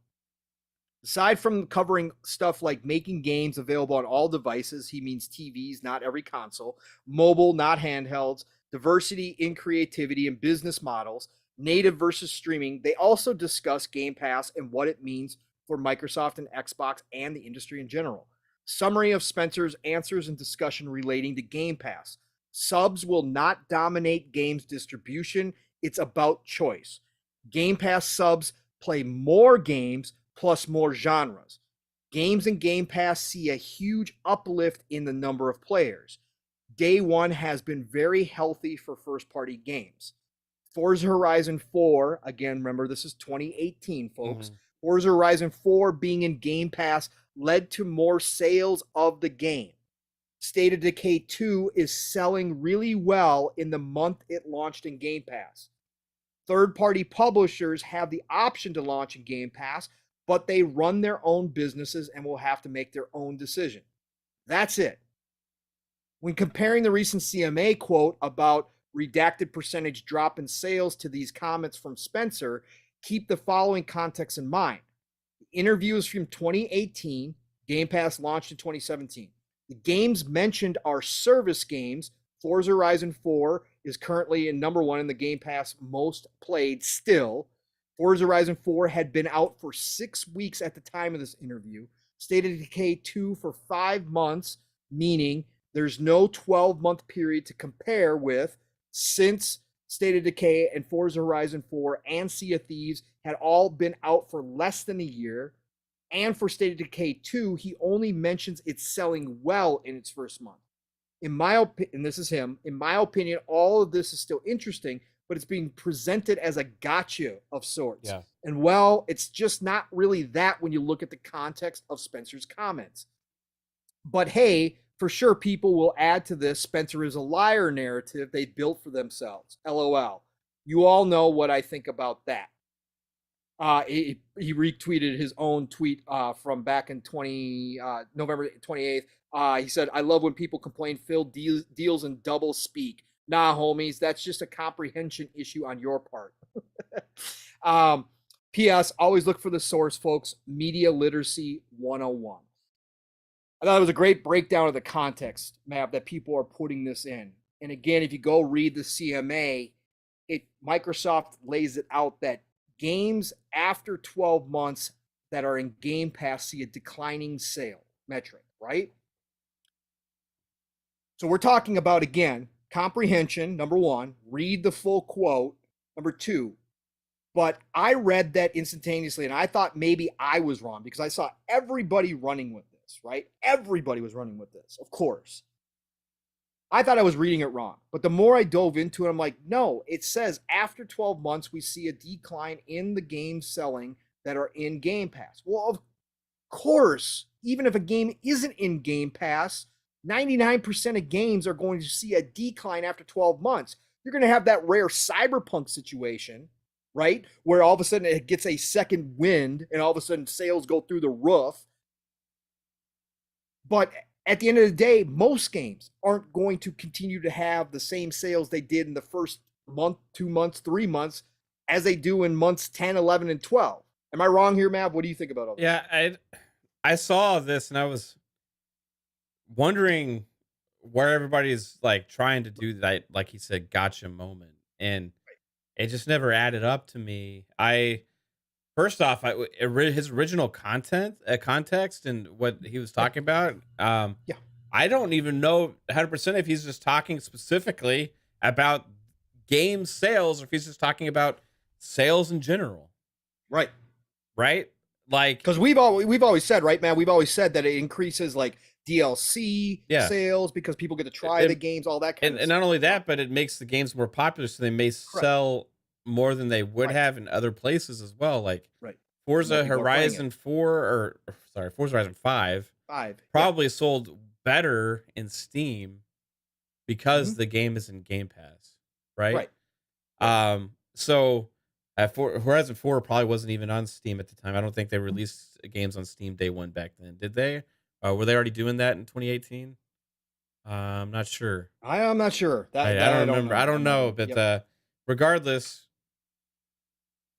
Aside from covering stuff like making games available on all devices, he means TVs, not every console, mobile, not handhelds, diversity in creativity and business models, native versus streaming. They also discuss Game Pass and what it means for Microsoft and Xbox and the industry in general. Summary of Spencer's answers and discussion relating to Game Pass. Subs will not dominate games distribution. It's about choice. Game Pass subs play more games plus more genres. Games in Game Pass see a huge uplift in the number of players. Day one has been very healthy for first-party games. Forza Horizon 4, again, remember this is 2018, folks. Mm-hmm. Forza Horizon 4 being in Game Pass led to more sales of the game. State of Decay 2 is selling really well in the month it launched in Game Pass. Third-party publishers have the option to launch in Game Pass, but they run their own businesses and will have to make their own decision. That's it. When comparing the recent CMA quote about redacted percentage drop in sales to these comments from Spencer, keep the following context in mind. The interview is from 2018. Game Pass launched in 2017. The games mentioned are service games. Forza Horizon 4 is currently in #1 in the Game Pass most played still. Forza Horizon 4 had been out for 6 weeks at the time of this interview. State of Decay 2 for 5 months, meaning there's no 12-month period to compare with, since State of Decay and Forza Horizon 4 and Sea of Thieves had all been out for less than a year. And for State of Decay 2, he only mentions it's selling well in its first month. In my opinion, and this is him, in my opinion, all of this is still interesting, but it's being presented as a gotcha of sorts. Yeah. And well, it's just not really that when you look at the context of Spencer's comments. But hey, for sure, people will add to this Spencer is a liar narrative they built for themselves. LOL. You all know what I think about that. He retweeted his own tweet from back in November 28th. He said, I love when people complain Phil deals in double speak. Nah, homies, that's just a comprehension issue on your part. P.S. Always look for the source, folks. Media Literacy 101. I thought it was a great breakdown of the context map that people are putting this in. And again, if you go read the CMA, Microsoft lays it out that games after 12 months that are in Game Pass see a declining sale metric, right? So we're talking about, again, comprehension, #1, read the full quote, #2. But I read that instantaneously, and I thought maybe I was wrong because I saw everybody running with this, right? Everybody was running with this, of course. I thought I was reading it wrong. But the more I dove into it, I'm like, no, it says after 12 months, we see a decline in the games selling that are in Game Pass. Well, of course, even if a game isn't in Game Pass, 99% of games are going to see a decline after 12 months. You're going to have that rare cyberpunk situation, right? Where all of a sudden it gets a second wind and all of a sudden sales go through the roof. But at the end of the day, most games aren't going to continue to have the same sales they did in the first month, 2 months, 3 months as they do in months 10, 11, and 12. Am I wrong here, Mav? What do you think about all this? Yeah, I saw this and I was wondering where everybody's like trying to do that, like he said, gotcha moment. And it just never added up to me. First off, his original context and what he was talking about. I don't even know 100% if he's just talking specifically about game sales or if he's just talking about sales in general. Right. Like, because we've always said, right, man? We've always said that it increases like DLC sales because people get to try the games, all that kind of stuff. And not only that, but it makes the games more popular, so they may sell more than they would have in other places as well. Like Forza Horizon 4 Forza Horizon 5 probably sold better in Steam because the game is in Game Pass, right? So Horizon 4 probably wasn't even on Steam at the time. I don't think they released games on Steam day one back then, did they? Were they already doing that in 2018? I'm not sure. I'm not sure. I don't remember. I don't know, but regardless.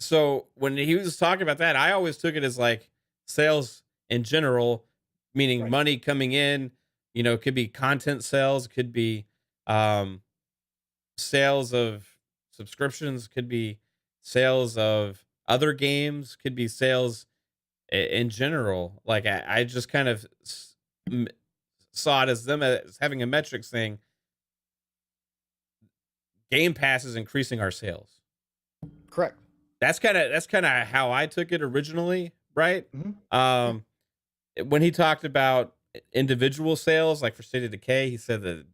So when he was talking about that, I always took it as like sales in general, meaning money coming in. You know, it could be content sales, could be sales of subscriptions, could be sales of other games, could be sales in general. Like I just kind of saw it as them as having a metric saying Game Pass is increasing our sales. Correct. That's kind of how I took it originally, right? When he talked about individual sales, like for State of Decay, he said that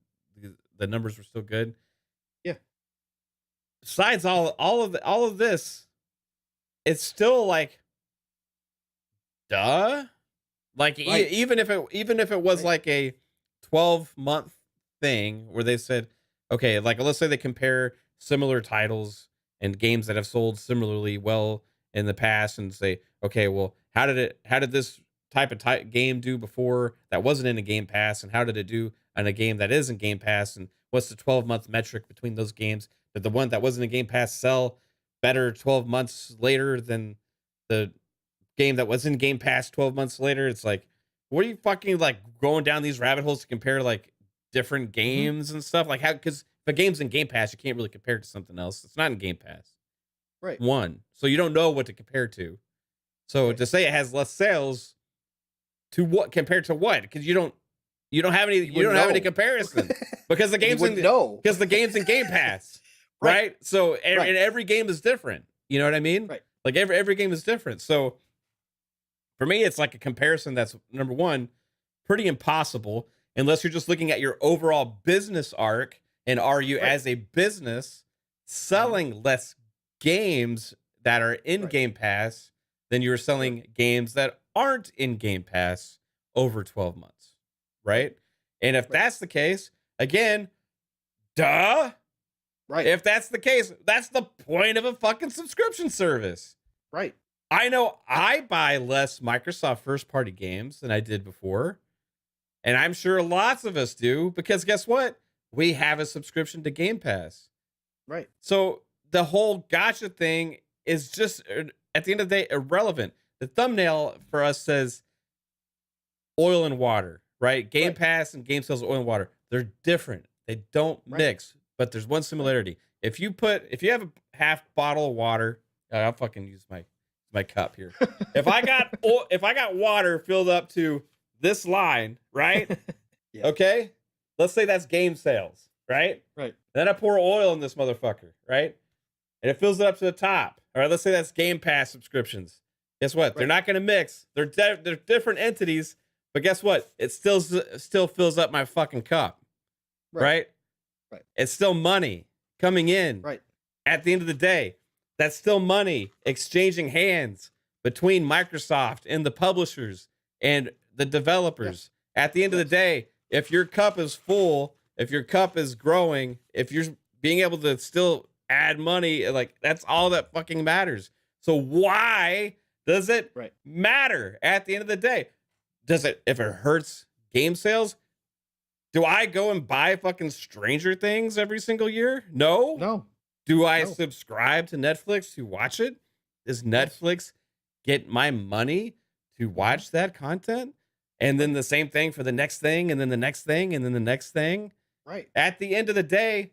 the numbers were still good. Yeah. Besides all of this, it's still like, duh. Like even if it was like a 12-month thing where they said, okay, like let's say they compare similar titles and games that have sold similarly well in the past and say, okay, well, how did this type of game do before that wasn't in a Game Pass, and how did it do on a game that is in Game Pass, and what's the 12-month metric between those games? Did the one that wasn't in Game Pass sell better 12 months later than the game that was in Game Pass 12 months later? It's like, what are you fucking like going down these rabbit holes to compare like different games and stuff? Like, how, because if a game's in Game Pass, you can't really compare it to something else. It's not in Game Pass. Right. One. So you don't know what to compare to. So to say it has less sales to what compared to what? Because you don't have any comparison because the game's because the game's in Game Pass. Right. So and every game is different. You know what I mean? Right. Like every game is different. So for me, it's like a comparison that's, number one, pretty impossible unless you're just looking at your overall business arc, and are you as a business selling less games that are in Game Pass than you're selling games that aren't in Game Pass over 12 months, right? And if that's the case, again, duh. Right. If that's the case, that's the point of a fucking subscription service. Right. I know I buy less Microsoft first-party games than I did before, and I'm sure lots of us do, because guess what? We have a subscription to Game Pass. Right. So the whole gotcha thing is just, at the end of the day, irrelevant. The thumbnail for us says oil and water, right? Game Pass and game sales, oil and water. They're different. They don't mix, but there's one similarity. If you have a half bottle of water, I'll fucking use my cup here. If I got water filled up to this line, right? Okay, let's say that's game sales, right? Right. Then I pour oil in this motherfucker, right? And it fills it up to the top. All right, let's say that's Game Pass subscriptions. Guess what? They're not going to mix. They're different entities, but guess what? It still fills up my fucking cup, right? Right. It's still money coming in. Right. At the end of the day, that's still money exchanging hands between Microsoft and the publishers and the developers. At the end of the day, if your cup is full, if your cup is growing, if you're being able to still add money, like, that's all that fucking matters. So why does it matter at the end of the day? If it hurts game sales, do I go and buy fucking Stranger Things every single year? No. Do I subscribe to Netflix to watch it? Does Netflix get my money to watch that content? And then the same thing for the next thing, and then the next thing, and then the next thing. Right. At the end of the day,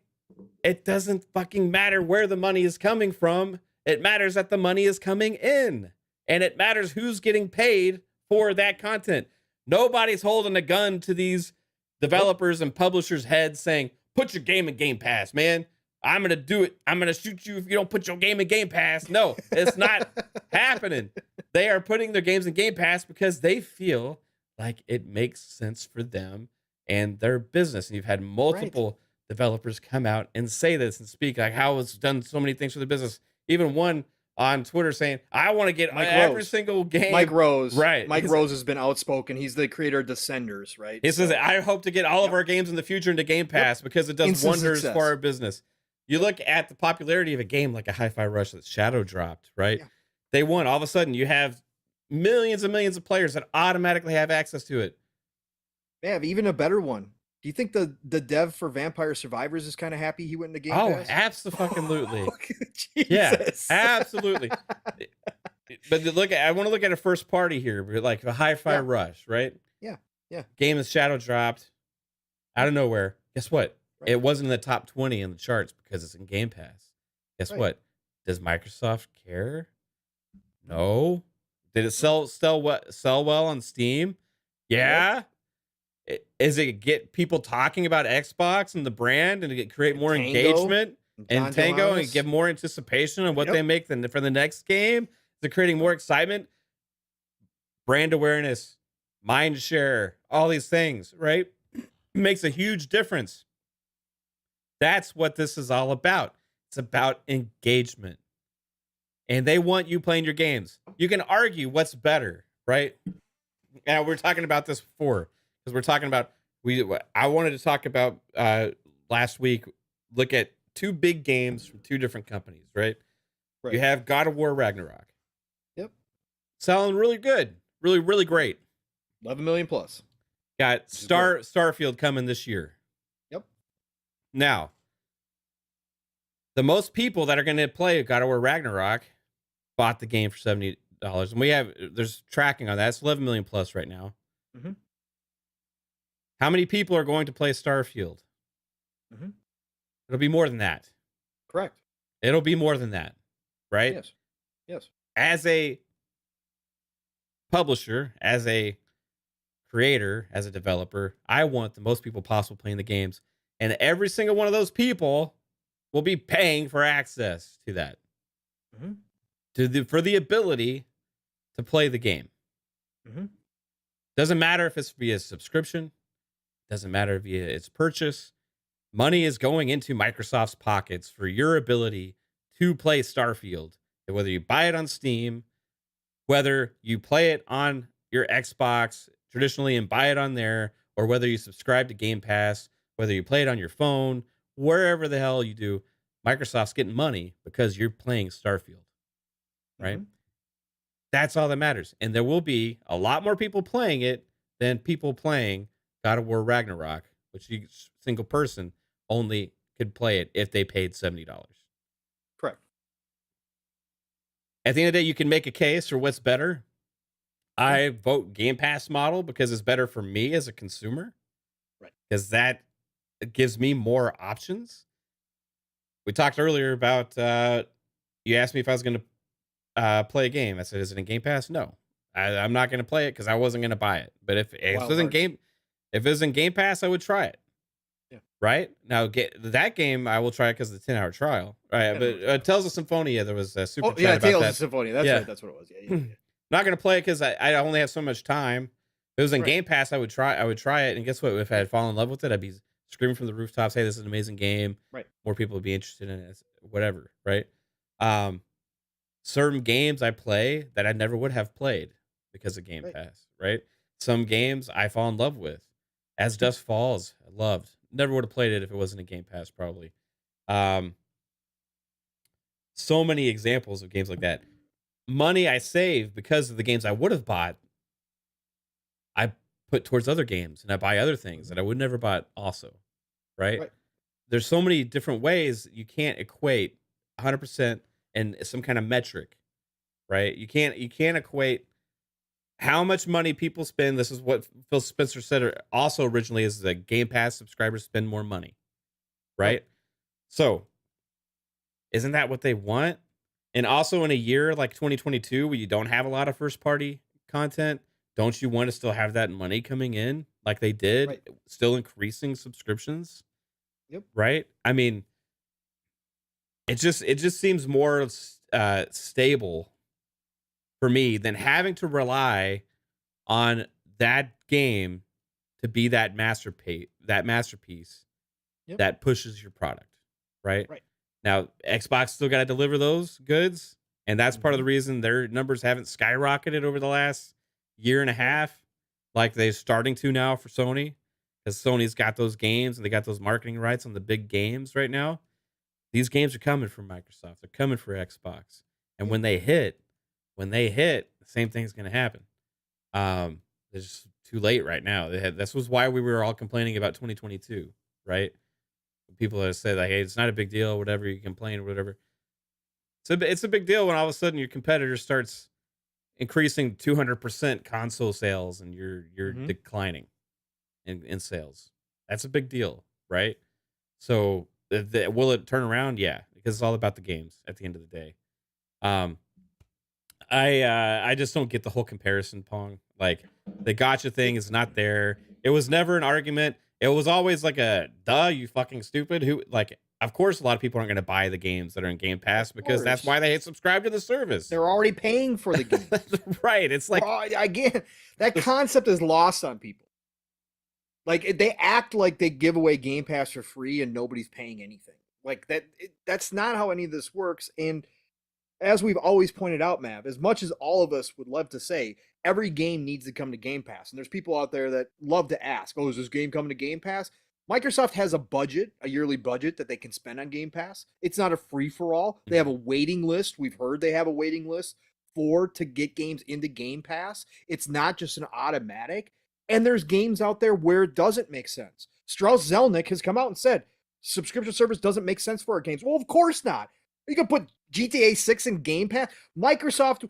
it doesn't fucking matter where the money is coming from. It matters that the money is coming in. And it matters who's getting paid for that content. Nobody's holding a gun to these developers and publishers' heads saying, put your game in Game Pass, man. I'm going to do it. I'm going to shoot you if you don't put your game in Game Pass. No, it's not happening. They are putting their games in Game Pass because they feel like it makes sense for them and their business. And you've had multiple developers come out and say this and speak like how it's done so many things for the business. Even one on Twitter saying, I want to get every single game. Mike Rose. Right. Mike Rose has been outspoken. He's the creator of Descenders, right? He says, I hope to get all of our games in the future into Game Pass because it does Instant wonders success. for our business. You look at the popularity of a game like a Hi-Fi Rush that shadow dropped, right? Yeah. They won. All of a sudden, you have millions and millions of players that automatically have access to it. They have even a better one. Do you think the dev for Vampire Survivors is kind of happy he went into Game Pass? Absolutely. Jesus. Yeah, absolutely. But I want to look at a first party here, like a Hi-Fi Rush, right? Yeah. Game is shadow dropped out of nowhere. Guess what? It wasn't in the top 20 in the charts because it's in Game Pass. Guess what? Does Microsoft care? No. Did it sell well on Steam? Yeah. Is it get people talking about Xbox and the brand and to create more engagement and Tango and give more anticipation on what they make for the next game? Is it creating more excitement? Brand awareness, mind share, all these things, right? Makes a huge difference. That's what this is all about. It's about engagement. And they want you playing your games. You can argue what's better, right? Now, we're talking about this before because we're talking about, I wanted to talk about last week, look at two big games from two different companies, right? You have God of War Ragnarok. selling really good, really, really great. 11 million plus. Got Starfield coming this year. Yep. Now, the most people that are going to play God of War Ragnarok bought the game for $70, and there's tracking on that. It's 11 million plus right now. Mm-hmm. How many people are going to play Starfield? Mm-hmm. It'll be more than that. Correct. It'll be more than that, right? Yes. Yes. As a publisher, as a creator, as a developer, I want the most people possible playing the games, and every single one of those people will be paying for access to that, for the ability to play the game. Doesn't matter if it's via subscription, doesn't matter via its purchase. Money is going into Microsoft's pockets for your ability to play Starfield. And whether you buy it on Steam, whether you play it on your Xbox traditionally and buy it on there, or whether you subscribe to Game Pass, whether you play it on your phone, wherever the hell you do, Microsoft's getting money because you're playing Starfield, right? That's all that matters. And there will be a lot more people playing it than people playing God of War Ragnarok, which each single person only could play it if they paid $70. Correct. At the end of the day, you can make a case for what's better. I vote Game Pass model because it's better for me as a consumer. Right. Because that gives me more options. We talked earlier about, you asked me if I was going to play a game. I said, is it in Game Pass? No. I'm not going to play it because I wasn't going to buy it. But if it was in Game Pass, I would try it. Yeah. Right? Now, that game, I will try it because of the 10-hour trial. Right. But Tales of Symphonia, there was a super chat about Tales that. of Symphonia. That's right. That's what it was. Yeah. Not going to play it because I only have so much time. If it was in Game Pass, I would try it. And guess what? If I had fallen in love with it, I'd be screaming from the rooftops, hey, this is an amazing game. Right. More people would be interested in it. Whatever. Right. Certain games I play that I never would have played because of Game Pass. Right. Some games I fall in love with. As Dusk Falls, I loved. Never would have played it if it wasn't a Game Pass, probably. So many examples of games like that. Money I save because of the games I would have bought, I put towards other games, and I buy other things that I would never bought also, right? There's so many different ways you can't equate 100% and some kind of metric, right? You can't equate how much money people spend. This is what Phil Spencer said also originally, is the Game Pass subscribers spend more money, right? So isn't that what they want? And also in a year like 2022, where you don't have a lot of first party content, don't you want to still have that money coming in like they did, still increasing subscriptions? Yep. Right. I mean, it just seems more stable for me than having to rely on that game to be that masterpiece that pushes your product. Right. Now, Xbox still got to deliver those goods, and that's part of the reason their numbers haven't skyrocketed over the last year and a half, like they're starting to now for Sony, because Sony's got those games and they got those marketing rights on the big games right now. These games are coming from Microsoft. They're coming for Xbox. And when they hit, the same thing's going to happen. It's just too late right now. This was why we were all complaining about 2022, right? People that say like, hey, it's not a big deal, whatever, you complain or whatever. So it's a big deal when all of a sudden your competitor starts increasing 200% console sales and you're declining in sales. That's a big deal, right? So will it turn around? Yeah, because it's all about the games at the end of the day. I just don't get the whole comparison, Pong. Like, the gotcha thing is not there. It was never an argument. It was always like a, duh, you fucking stupid. Of course, a lot of people aren't going to buy the games that are in Game Pass because that's why they subscribe to the service. They're already paying for the game. Right. It's like, again, that concept is lost on people. Like, they act like they give away Game Pass for free and nobody's paying anything. Like, that's not how any of this works. And as we've always pointed out, Mav, as much as all of us would love to say, every game needs to come to Game Pass. And there's people out there that love to ask, oh, is this game coming to Game Pass? Microsoft has a yearly budget that they can spend on Game Pass. It's not a free-for-all. They have a waiting list. We've heard they have a waiting list afford to get games into Game Pass. It's not just an automatic. And there's games out there where it doesn't make sense. Strauss Zelnick has come out and said, subscription service doesn't make sense for our games. Well, of course not. You can put GTA 6 in Game Pass. Microsoft,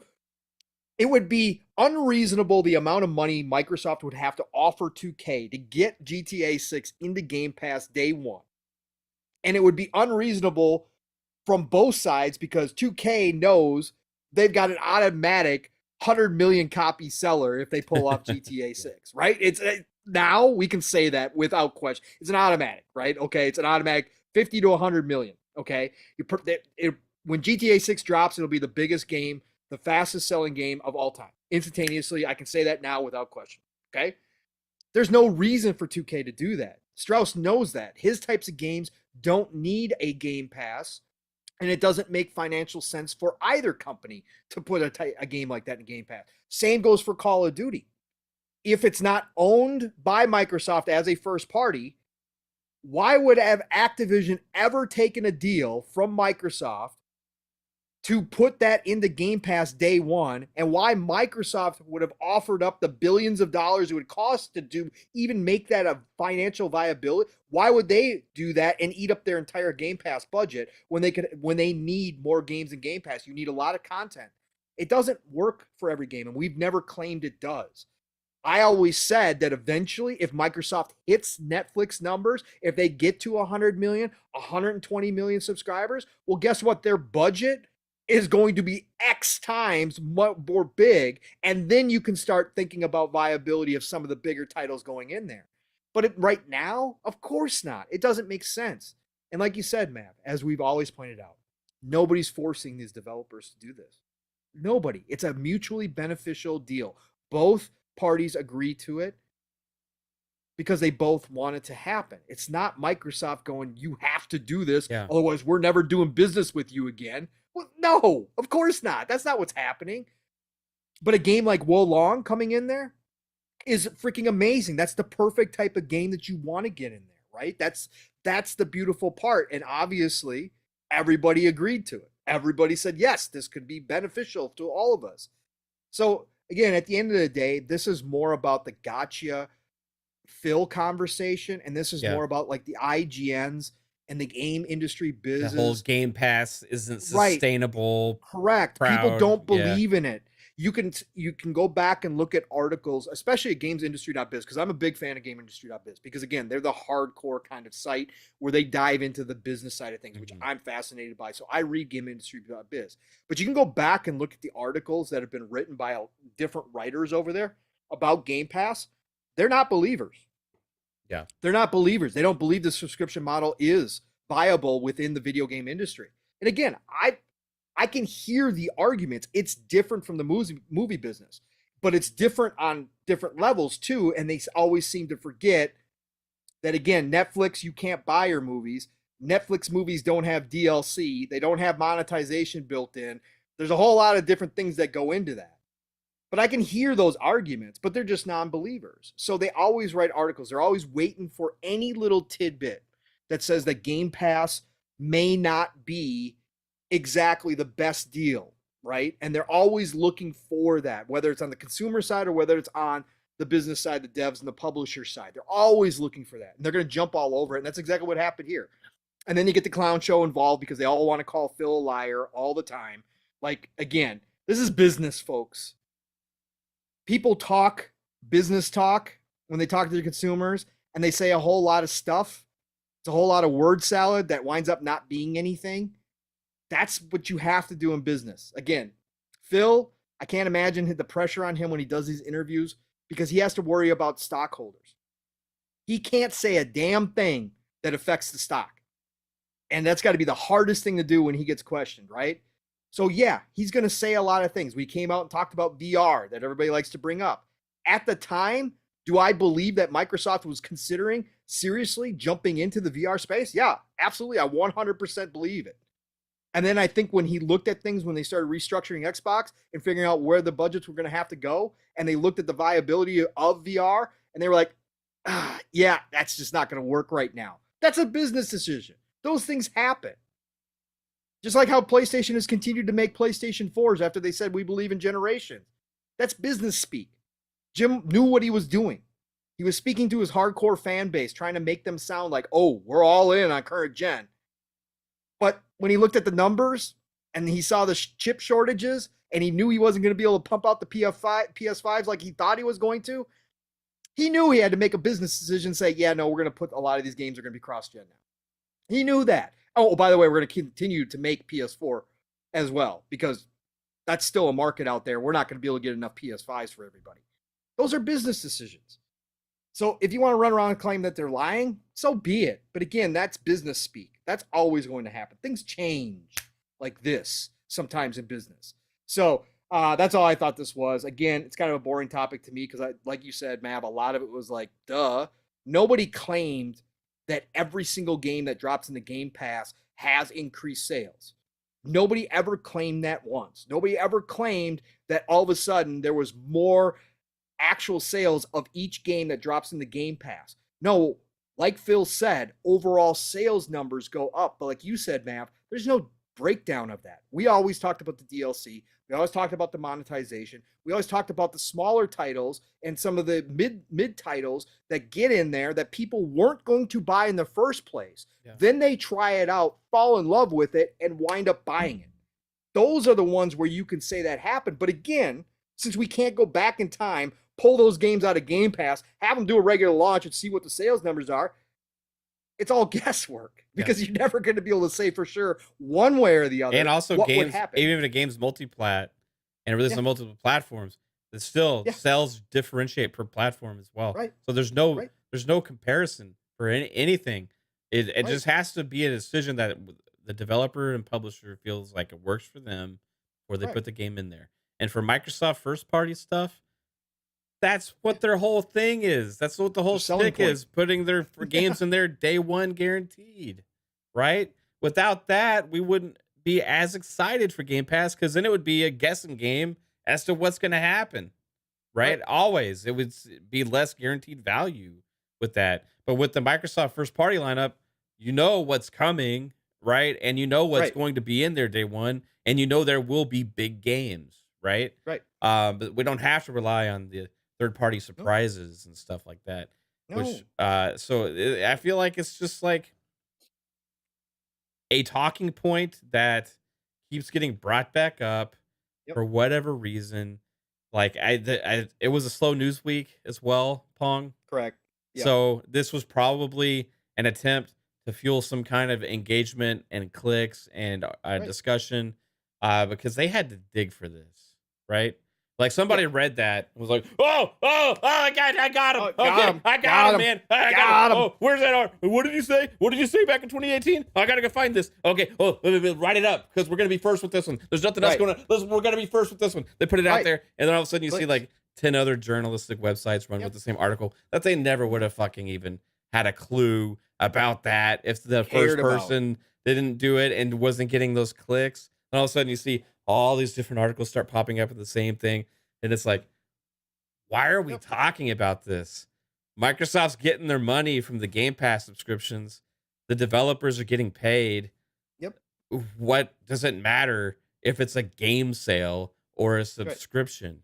it would be unreasonable the amount of money Microsoft would have to offer 2K to get GTA 6 into Game Pass day one. And it would be unreasonable from both sides because 2K knows they've got an automatic 100 million copy seller if they pull off GTA 6, right? It's now we can say that without question. It's an automatic, right? Okay, it's an automatic 50 to 100 million, okay? When GTA 6 drops, it'll be the biggest game, the fastest selling game of all time. Instantaneously, I can say that now without question, okay? There's no reason for 2K to do that. Strauss knows that. His types of games don't need a Game Pass, and it doesn't make financial sense for either company to put a game like that in Game Pass. Same goes for Call of Duty. If it's not owned by Microsoft as a first party, why would have Activision ever taken a deal from Microsoft to put that into Game Pass day one, and why Microsoft would have offered up the billions of dollars it would cost to even make that a financial viability? Why would they do that and eat up their entire Game Pass budget when they need more games in Game Pass? You need a lot of content. It doesn't work for every game, and we've never claimed it does. I always said that eventually, if Microsoft hits Netflix numbers, if they get to 100 million, 120 million subscribers, well, guess what? Their budget is going to be X times more big, and then you can start thinking about viability of some of the bigger titles going in there. But right now, of course not. It doesn't make sense. And like you said, Matt, as we've always pointed out, nobody's forcing these developers to do this. Nobody. It's a mutually beneficial deal. Both parties agree to it because they both want it to happen. It's not Microsoft going, you have to do this, otherwise we're never doing business with you again. Well, no, of course not. That's not what's happening. But a game like Wo Long coming in there is freaking amazing. That's the perfect type of game that you want to get in there, right? That's the beautiful part. And obviously, everybody agreed to it. Everybody said, yes, this could be beneficial to all of us. So again, at the end of the day, this is more about the gotcha Phil conversation, and this is more about like the IGNs and the game industry business. The whole Game Pass isn't sustainable. Right. Correct. People don't believe in it. You can go back and look at articles, especially at gamesindustry.biz, because I'm a big fan of gamesindustry.biz, because again, they're the hardcore kind of site where they dive into the business side of things, which I'm fascinated by. So I read gamesindustry.biz. But you can go back and look at the articles that have been written by different writers over there about Game Pass. They're not believers. Yeah. They're not believers. They don't believe the subscription model is viable within the video game industry. And again, I can hear the arguments. It's different from the movie business, but it's different on different levels too. And they always seem to forget that, again, Netflix, you can't buy your movies. Netflix movies don't have DLC. They don't have monetization built in. There's a whole lot of different things that go into that. But I can hear those arguments, but they're just non-believers. So they always write articles. They're always waiting for any little tidbit that says that Game Pass may not be exactly the best deal, right? And they're always looking for that, whether it's on the consumer side or whether it's on the business side, the devs and the publisher side. They're always looking for that. And they're going to jump all over it. And that's exactly what happened here. And then you get the clown show involved because they all want to call Phil a liar all the time. Like, again, this is business, folks. People talk business talk when they talk to their consumers, and they say a whole lot of stuff. It's a whole lot of word salad that winds up not being anything. That's what you have to do in business. Again, Phil, I can't imagine the pressure on him when he does these interviews because he has to worry about stockholders. He can't say a damn thing that affects the stock. And that's got to be the hardest thing to do when he gets questioned, right? So yeah, he's going to say a lot of things. We came out and talked about VR that everybody likes to bring up. At the time, do I believe that Microsoft was considering seriously jumping into the VR space? Yeah, absolutely. I 100% believe it. And then I think when he looked at things, when they started restructuring Xbox and figuring out where the budgets were going to have to go, and they looked at the viability of VR, and they were like, yeah, that's just not going to work right now. That's a business decision. Those things happen. Just like how PlayStation has continued to make PlayStation 4s after they said we believe in generations. That's business speak. Jim knew what he was doing. He was speaking to his hardcore fan base, trying to make them sound like, oh, we're all in on current gen. But when he looked at the numbers and he saw the chip shortages and he knew he wasn't going to be able to pump out the PS5s like he thought he was going to, he knew he had to make a business decision, say, yeah, no, we're going to put a lot of these games are going to be cross-gen now. He knew that. Oh, by the way, we're going to continue to make PS4 as well because that's still a market out there. We're not going to be able to get enough PS5s for everybody. Those are business decisions. So if you want to run around and claim that they're lying, so be it. But again, that's business speak. That's always going to happen. Things change like this sometimes in business. So that's all I thought this was. Again, it's kind of a boring topic to me because, like you said, Mav, a lot of it was like, duh. Nobody claimed that every single game that drops in the Game Pass has increased sales. Nobody ever claimed that once. Nobody ever claimed that all of a sudden there was more actual sales of each game that drops in the Game Pass. No, like Phil said, overall sales numbers go up. But like you said, Mav, there's no breakdown of that. We always talked about the DLC. We always talked about the monetization. We always talked about the smaller titles and some of the mid titles that get in there that people weren't going to buy in the first place. Yeah. Then they try it out, fall in love with it, and wind up buying it. Those are the ones where you can say that happened. But again, since we can't go back in time, pull those games out of Game Pass, have them do a regular launch and see what the sales numbers are, it's all guesswork because you're never going to be able to say for sure one way or the other. And also games, even if a game's multi-plat and releases on multiple platforms, it still sales differentiate per platform as well. Right. So there's no comparison for anything. It just has to be a decision that the developer and publisher feels like it works for them, or they put the game in there. And for Microsoft first party stuff, that's what their whole thing is. That's what the whole stick is, putting their games in there day one guaranteed, right? Without that, we wouldn't be as excited for Game Pass because then it would be a guessing game as to what's going to happen, right? Always. It would be less guaranteed value with that. But with the Microsoft first party lineup, you know what's coming, right? And you know what's going to be in there day one, and you know there will be big games, right? Right. But we don't have to rely on the third-party surprises and stuff like that. Which, so I feel like it's just like a talking point that keeps getting brought back up for whatever reason. Like it was a slow news week as well, Pong. Correct. Yep. So this was probably an attempt to fuel some kind of engagement and clicks and discussion, because they had to dig for this, right? Like somebody read that and was like, I got him. I got him, man. I got him. Oh, where's that? What did you say? What did you say back in 2018? I got to go find this. Okay. Oh, write it up because we're going to be first with this one. There's nothing else going on. Listen, we're going to be first with this one. They put it out there. And then all of a sudden you see like 10 other journalistic websites run with the same article that they never would have fucking even had a clue about that if the first person didn't do it and wasn't getting those clicks. And all of a sudden you see all these different articles start popping up with the same thing. And it's like, why are we talking about this? Microsoft's getting their money from the Game Pass subscriptions. The developers are getting paid. Yep. What does it matter if it's a game sale or a subscription?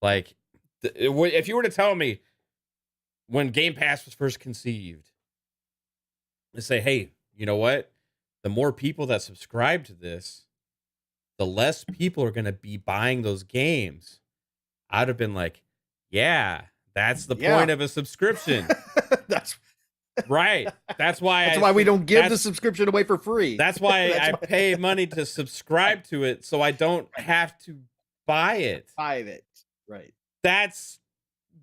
Like, if you were to tell me when Game Pass was first conceived, to say, hey, you know what? The more people that subscribe to this, the less people are going to be buying those games. I'd have been like, yeah, that's the point of a subscription. That's right. That's why we don't give the subscription away for free. That's why I pay money to subscribe to it, so I don't have to buy it. Right. That's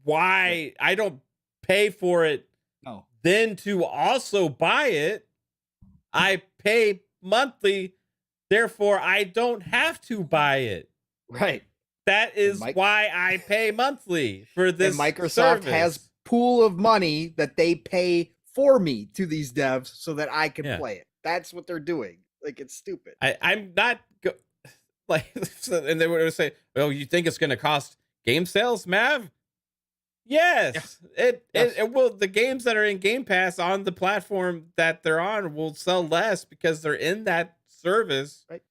why I don't pay for it. No. Then to also buy it, I pay monthly. Therefore, I don't have to buy it. Right. That is why I pay monthly for this. And Microsoft service. has pool of money that they pay for me to these devs so that I can play it. That's what they're doing. Like, it's stupid. I'm not like, and they would say, "Oh, you think it's going to cost game sales, Mav?" Yes, it will. The games that are in Game Pass on the platform that they're on will sell less because they're in that service Right.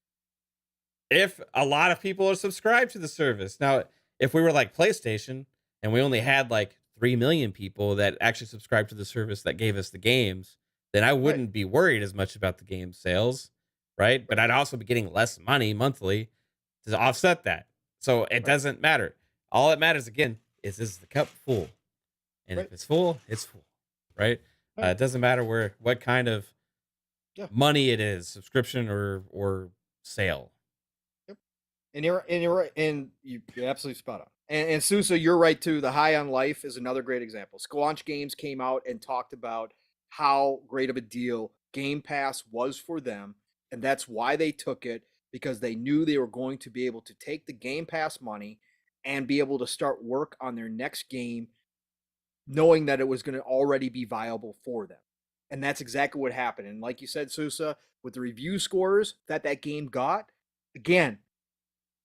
if a lot of people are subscribed to the service. Now, if we were like PlayStation and we only had like 3 million people that actually subscribed to the service that gave us the games, then I wouldn't be worried as much about the game sales, right? But I'd also be getting less money monthly to offset that. So it doesn't matter. All that matters, again, is the cup full? And if it's full, it's full, right? It doesn't matter what kind of money it is, subscription or sale. And you're right, and you're absolutely spot on. And Sousa, you're right too. The High on Life is another great example. Squanch Games came out and talked about how great of a deal Game Pass was for them, and that's why they took it, because they knew they were going to be able to take the Game Pass money and be able to start work on their next game, knowing that it was going to already be viable for them. And that's exactly what happened. And like you said, Sousa, with the review scores that game got, again,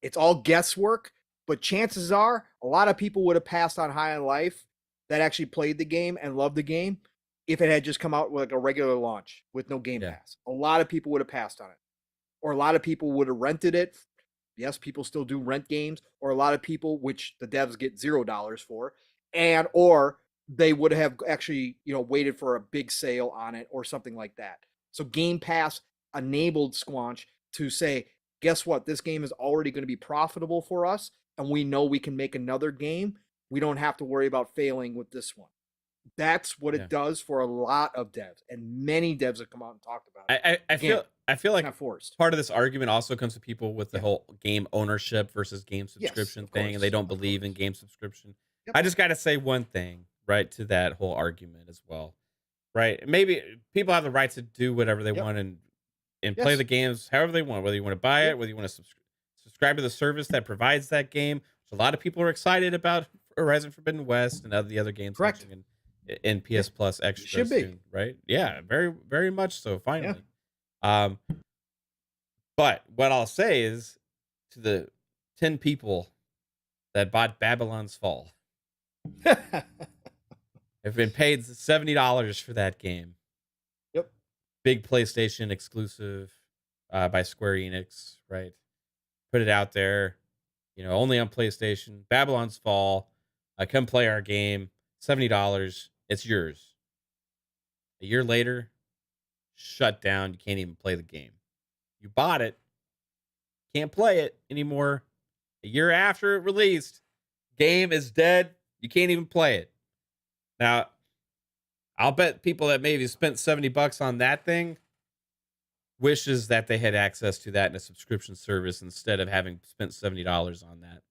it's all guesswork, but chances are a lot of people would have passed on High on Life that actually played the game and loved the game if it had just come out with like a regular launch with no Game Pass. A lot of people would have passed on it. Or a lot of people would have rented it. Yes, people still do rent games. Or a lot of people, which the devs get $0 for, or they would have actually, waited for a big sale on it or something like that. So Game Pass enabled Squanch to say, guess what? This game is already going to be profitable for us, and we know we can make another game. We don't have to worry about failing with this one. That's what it does for a lot of devs, and many devs have come out and talked about it. I feel like forced. Part of this argument also comes to people with the whole game ownership versus game subscription thing, and they don't believe in game subscription. I just got to say one thing, right, to that whole argument as well, right? Maybe people have the right to do whatever they want and play the games however they want, whether you want to buy it, whether you want to subscribe to the service that provides that game, which a lot of people are excited about Horizon Forbidden West and the other games in PS Plus Extra should be soon, right? Yeah, very, very much so, finally. But what I'll say is, to the 10 people that bought Babylon's Fall, have been paid $70 for that game. Big PlayStation exclusive by Square Enix, right? Put it out there, only on PlayStation. Babylon's Fall. Come play our game. $70. It's yours. A year later, shut down. You can't even play the game. You bought it. Can't play it anymore. A year after it released, game is dead. You can't even play it. Now, I'll bet people that maybe spent $70 on that thing wishes that they had access to that in a subscription service instead of having spent $70 on that.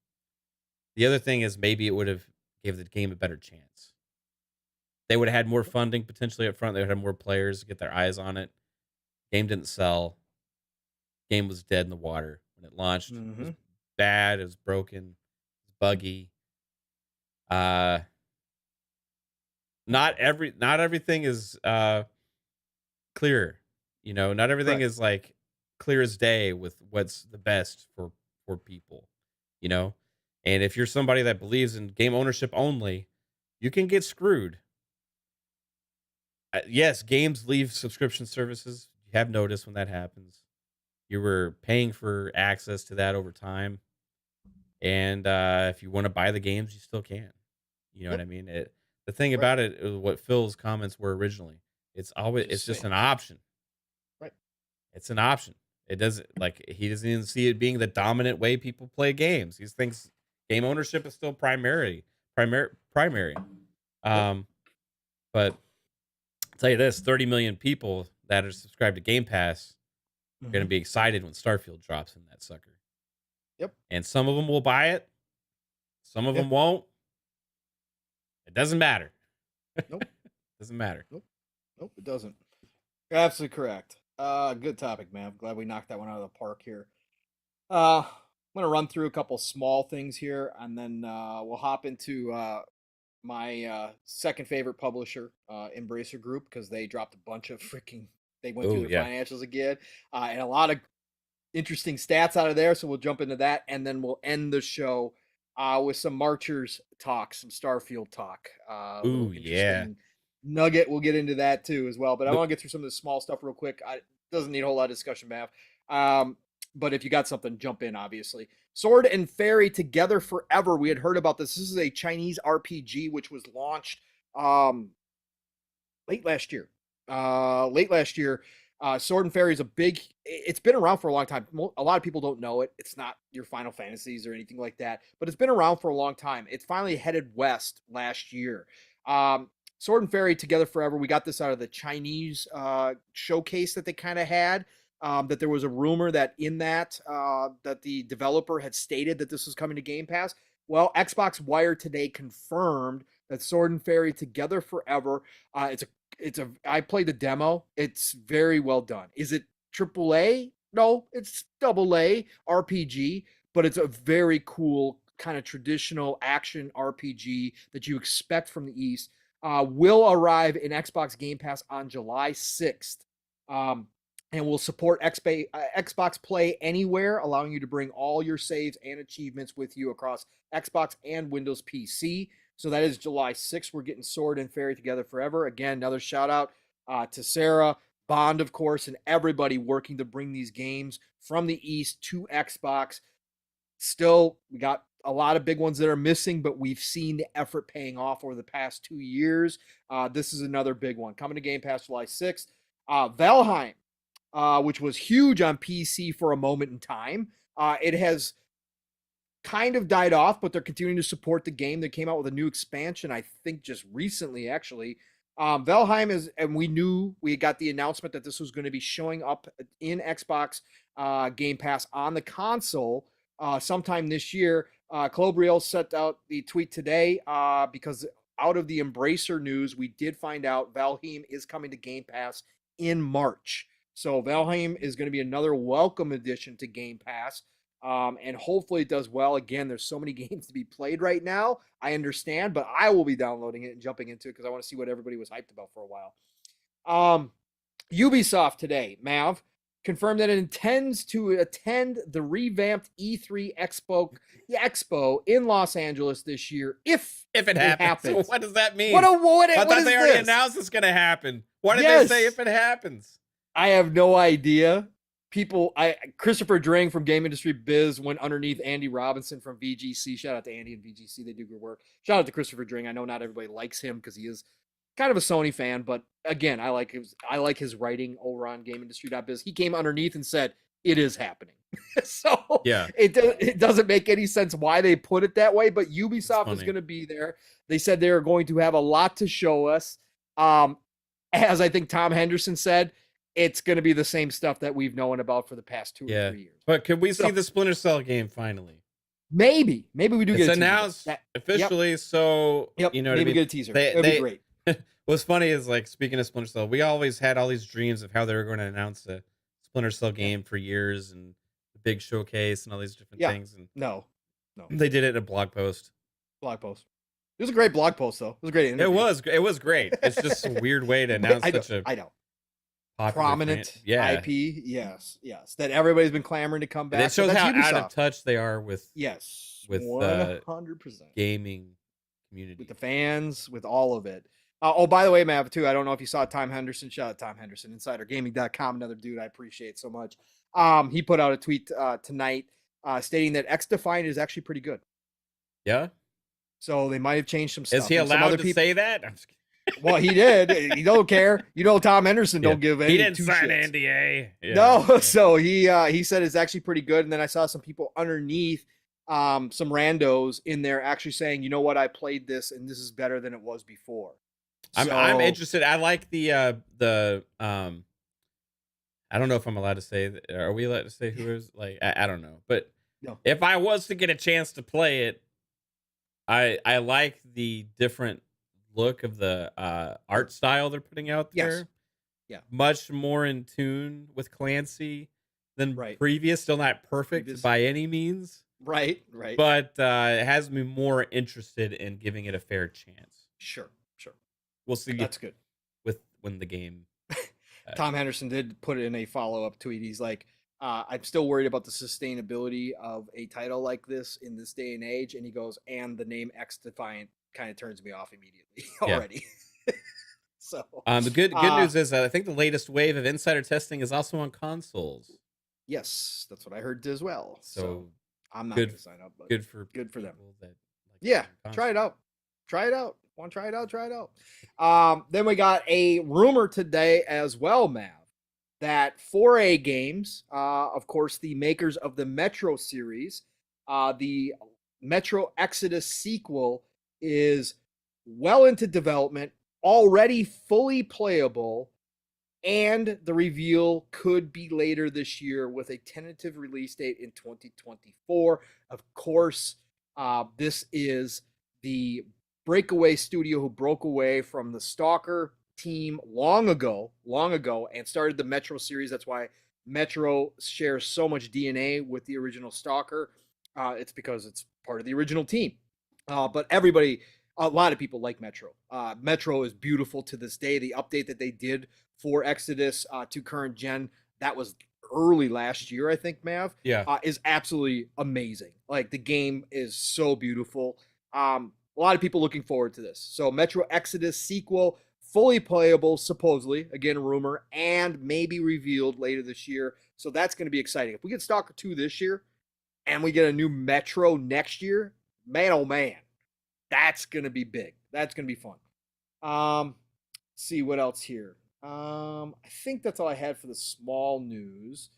The other thing is maybe it would have gave the game a better chance. They would have had more funding potentially up front. They would have more players to get their eyes on it. Game didn't sell. Game was dead in the water when it launched. It was bad. It was broken. It was buggy. Not everything is clear. Not everything is like clear as day with what's the best for people. And if you're somebody that believes in game ownership only, you can get screwed. Yes, games leave subscription services. You have noticed when that happens. You were paying for access to that over time. And if you want to buy the games, you still can. You know what I mean? The thing about it is what Phil's comments were originally. It's just an option. Right. It's an option. It doesn't he doesn't even see it being the dominant way people play games. He thinks game ownership is still primary. But I'll tell you this, 30 million people that are subscribed to Game Pass are going to be excited when Starfield drops in that sucker. Yep. And some of them will buy it. Some of them won't. It doesn't matter. Nope. Doesn't matter. Nope, it doesn't. You're absolutely correct. Good topic, man. I'm glad we knocked that one out of the park here. I'm going to run through a couple small things here, and then we'll hop into my second favorite publisher, Embracer Group, because they dropped a bunch of they went through their financials again, and a lot of interesting stats out of there. So we'll jump into that, and then we'll end the show with some Marchers talk, some Starfield talk. Ooh, yeah. Nugget. We'll get into that too as well. But I want to get through some of the small stuff real quick. It doesn't need a whole lot of discussion, Mav. But if you got something, jump in, obviously. Sword and Fairy Together Forever. We had heard about this. This is a Chinese RPG which was launched late last year. Sword and Fairy is it's been around for a long time. A lot of people don't know it. It's not your Final Fantasies or anything like that, but it's been around for a long time. It finally headed west last year. Sword and Fairy Together Forever. We got this out of the Chinese showcase that they kind of had. That there was a rumor that in that the developer had stated that this was coming to Game Pass. Well, Xbox Wire today confirmed that Sword and Fairy Together Forever. I played the demo. It's very well done. Is it AAA? No, it's AA RPG, but it's a very cool kind of traditional action RPG that you expect from the East. Will arrive in Xbox Game Pass on July 6th. And will support Xbox Play Anywhere, allowing you to bring all your saves and achievements with you across Xbox and Windows PC. So that is July 6th. We're getting Sword and Fairy Together Forever. Again, another shout out to Sarah, Bond, of course, and everybody working to bring these games from the East to Xbox. Still, we got a lot of big ones that are missing, but we've seen the effort paying off over the past 2 years. This is another big one. Coming to Game Pass July 6th. Valheim. Which was huge on PC for a moment in time. It has kind of died off, but they're continuing to support the game. They came out with a new expansion, I think just recently, actually. Valheim is, and we got the announcement that this was going to be showing up in Xbox Game Pass on the console sometime this year. Clobriel sent out the tweet today because out of the Embracer news, we did find out Valheim is coming to Game Pass in March. So Valheim is going to be another welcome addition to Game Pass. And hopefully it does well. Again, there's so many games to be played right now. I understand, but I will be downloading it and jumping into it because I want to see what everybody was hyped about for a while. Ubisoft today, Mav, confirmed that it intends to attend the revamped E3 Expo in Los Angeles this year if it happens. So what does that mean? I thought they already announced it's going to happen. Why did they say if it happens? I have no idea. Christopher Dring from Game Industry Biz went underneath Andy Robinson from VGC. Shout out to Andy and VGC. They do good work. Shout out to Christopher Dring. I know not everybody likes him because he is kind of a Sony fan, but again, I like his writing over on GameIndustry.biz. He came underneath and said, it is happening. So yeah, it doesn't make any sense why they put it that way, but Ubisoft is going to be there. They said they are going to have a lot to show us. As I think Tom Henderson said, it's going to be the same stuff that we've known about for the past 2 or 3 years. But could we see the Splinter Cell game finally? Maybe we do get a announced officially. Yep. So you know, maybe get a teaser. It'd be great. What's funny is, like, speaking of Splinter Cell, we always had all these dreams of how they were going to announce a Splinter Cell game for years and the big showcase and all these different things. And no, they did it in a blog post. It was a great blog post, though. It was a great interview. It was great. It's just a weird way to announce I know. Prominent IP, yes, that everybody's been clamoring to come back. It shows how out of touch they are with 100% gaming community, with the fans, with all of it. Oh, by the way, Mav, too, I don't know if you saw Tom Henderson. Shout out Tom Henderson, InsiderGaming.com, another dude I appreciate so much. He put out a tweet tonight stating that X-Defiant is actually pretty good. Yeah. So they might have changed some stuff. Is he allowed to say that? I'm just kidding. Well, he did. He don't care. You know, Tom Henderson don't give any. He didn't sign shits. NDA. Yeah. No, so he said it's actually pretty good. And then I saw some people underneath, some randos in there actually saying, you know what, I played this and this is better than it was before. I'm interested. I like the I don't know if I'm allowed to say. Are we allowed to say who is? Like, I don't know. But if I was to get a chance to play it, I like the different look of the art style they're putting out there. Yes. Yeah. Much more in tune with Clancy than previous. Still not perfect by any means. Right. But it has me more interested in giving it a fair chance. Sure. We'll see. That's good. When the game. Tom Henderson did put it in a follow-up tweet. He's like, I'm still worried about the sustainability of a title like this in this day and age. And he goes, and the name X-Defiant kind of turns me off immediately already. So the good news is I think the latest wave of insider testing is also on consoles. Yes, that's what I heard as well. So So I'm not good, going to sign up, but good for good for them. people that like Yeah, gaming try it constantly. out. Try it out. Want to try it out? Try it out. Then we got a rumor today as well, Mav, that 4A Games, of course, the makers of the Metro series, the Metro Exodus sequel is well into development, already fully playable, and the reveal could be later this year with a tentative release date in 2024. Of course, this is the breakaway studio who broke away from the Stalker team long ago, and started the Metro series. That's why Metro shares so much DNA with the original Stalker. It's because it's part of the original team. But everybody, a lot of people like Metro. Metro is beautiful to this day. The update that they did for Exodus to current gen, that was early last year, I think, Mav, Yeah. is absolutely amazing. Like the game is so beautiful. A lot of people looking forward to this. So Metro Exodus sequel, fully playable, supposedly, again, rumor, and maybe revealed later this year. So that's going to be exciting. If we get Stalker 2 this year and we get a new Metro next year, man, oh man, that's going to be big. That's going to be fun. See what else here. I think that's all I had for the small news.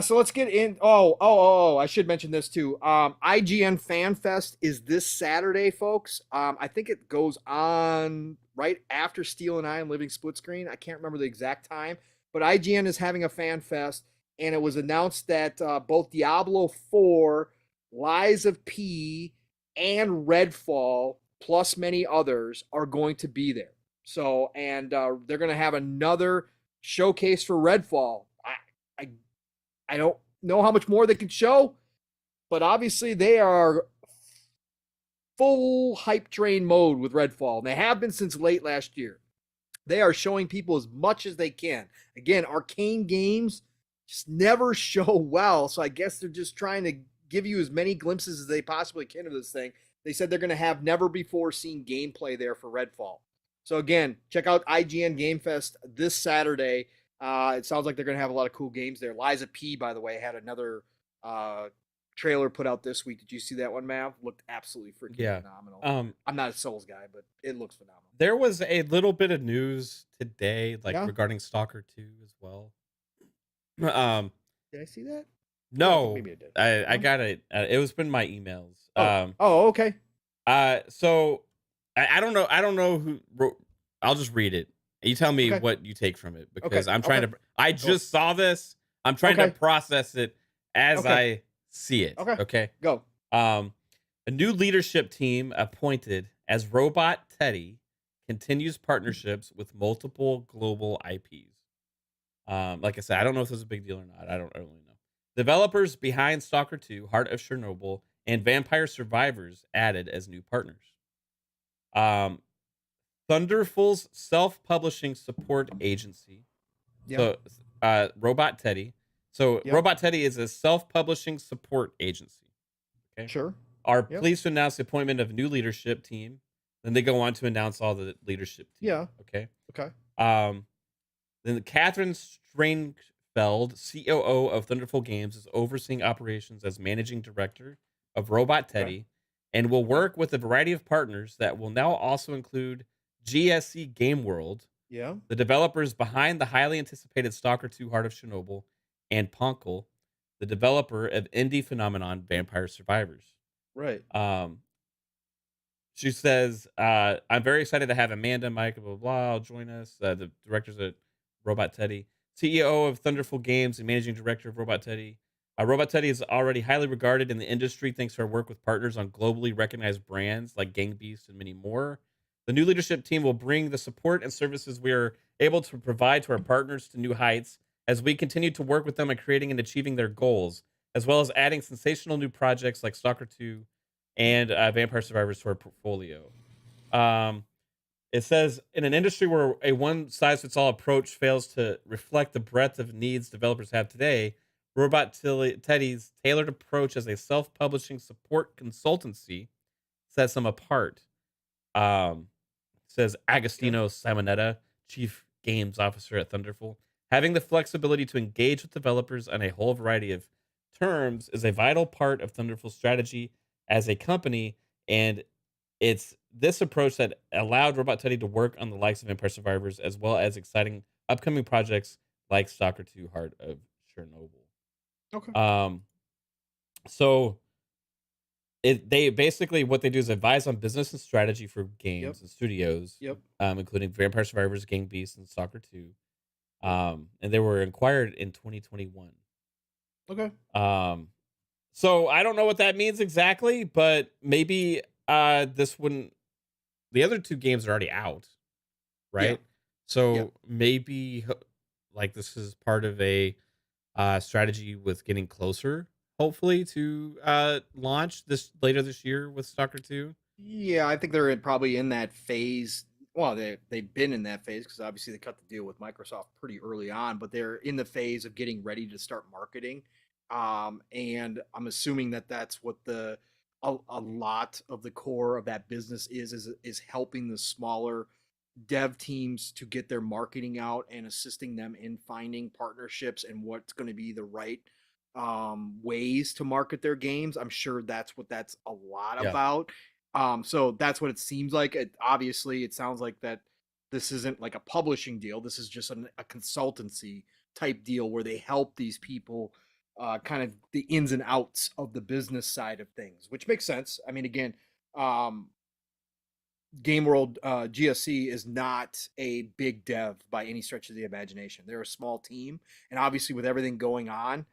So let's get in. I should mention this too. IGN Fan Fest is this Saturday, folks. I think it goes on right after Steel and I and Living Split Screen. I can't remember the exact time, but IGN is having a fan fest, and it was announced that both Diablo 4, Lies of P, and Redfall, plus many others, are going to be there. So, and they're going to have another showcase for Redfall. I I don't know how much more they can show, but obviously they are full hype train mode with Redfall. And they have been since late last year. They are showing people as much as they can. Again, Arcane games just never show well. So I guess they're just trying to give you as many glimpses as they possibly can of this thing. They said they're going to have never before seen gameplay there for Redfall. So again, check out IGN Game Fest this Saturday. It sounds like they're going to have a lot of cool games there. Liza P, by the way, had another trailer put out this week. Did you see that one, Mav? Looked absolutely freaking phenomenal. I'm not a Souls guy, but it looks phenomenal. There was a little bit of news today, like regarding Stalker 2 as well. Did I see that? No, maybe I did. I got it. It was in my emails. Okay. So I don't know. I don't know who wrote. I'll just read it. You tell me what you take from it, because I'm trying to. I just saw this. I'm trying to process it as I see it. Okay. Go. A new leadership team appointed as Robot Teddy continues partnerships with multiple global IPs. Like I said, I don't know if this is a big deal or not. I don't really know. Developers behind Stalker 2, Heart of Chernobyl, and Vampire Survivors added as new partners. Thunderful's self-publishing support agency. So, Robot Teddy. So, Robot Teddy is a self-publishing support agency. Okay. Sure. Are pleased to announce the appointment of a new leadership team. Then they go on to announce all the leadership team. Yeah. Okay. Okay. Then Catherine Strangfeld, COO of Thunderful Games, is overseeing operations as managing director of Robot Teddy, and will work with a variety of partners that will now also include GSC Game World, the developers behind the highly anticipated Stalker 2 Heart of Chernobyl, and Ponkel, the developer of indie phenomenon Vampire Survivors. Right. She says, I'm very excited to have Amanda, Mike, blah, blah, blah, join us. The directors at Robot Teddy, CEO of Thunderful Games and managing director of Robot Teddy. Robot Teddy is already highly regarded in the industry thanks to our work with partners on globally recognized brands like Gang Beasts and many more. The new leadership team will bring the support and services we are able to provide to our partners to new heights as we continue to work with them on creating and achieving their goals, as well as adding sensational new projects like Stalker 2 and Vampire Survivors to our portfolio. It says, in an industry where a one-size-fits-all approach fails to reflect the breadth of needs developers have today, Robot Teddy's tailored approach as a self-publishing support consultancy sets them apart. Says Agostino Simonetta, Chief Games Officer at Thunderful. Having the flexibility to engage with developers on a whole variety of terms is a vital part of Thunderful's strategy as a company, and it's this approach that allowed Robot Teddy to work on the likes of Empire Survivors as well as exciting upcoming projects like Stalker 2: Heart of Chernobyl. Okay. Um, so they basically what they do is advise on business and strategy for Yep. games and studios, Yep. Including Vampire Survivors, Gang Beasts, and Stalker 2. Yep. And they were acquired in 2021. Okay. So I don't know what that means exactly, but maybe this wouldn't. The other two games are already out, Yeah. right? So maybe like this is part of a strategy with getting closer, hopefully, to launch this later this year with Stalker 2. Yeah, I think they're probably in that phase. Well, they've been in that phase because obviously they cut the deal with Microsoft pretty early on, but they're in the phase of getting ready to start marketing. And I'm assuming that that's what a lot of the core of that business is helping the smaller dev teams to get their marketing out and assisting them in finding partnerships and what's going to be the right ways to market their games. I'm sure that's what that's a lot Yeah. about. So that's what it seems like. Obviously, it sounds like that this isn't like a publishing deal. This is just a consultancy type deal where they help these people kind of the ins and outs of the business side of things, which makes sense. I mean, again, Game World GSC is not a big dev by any stretch of the imagination. They're a small team, and obviously with everything going on,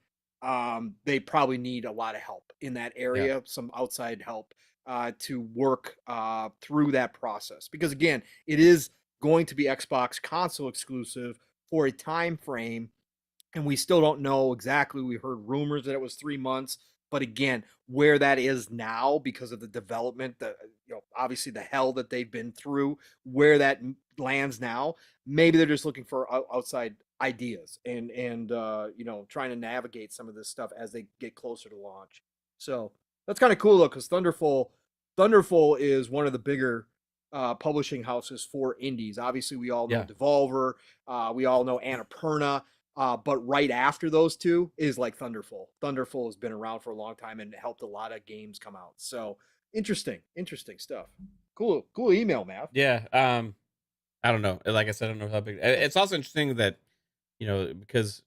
they probably need a lot of help in that area, some outside help to work through that process. Because again, it is going to be Xbox console exclusive for a time frame, and we still don't know exactly. We heard rumors that it was 3 months, but again, where that is now because of the development, obviously the hell that they've been through, where that lands now, maybe they're just looking for outside ideas and trying to navigate some of this stuff as they get closer to launch. So that's kind of cool though, because Thunderful is one of the bigger publishing houses for indies. Obviously, we all know Devolver, we all know Annapurna. But right after those two is like Thunderful. Thunderful has been around for a long time and helped a lot of games come out. So interesting stuff. Cool email, Mav. Yeah. I don't know. Like I said, I don't know how big. It's also interesting that because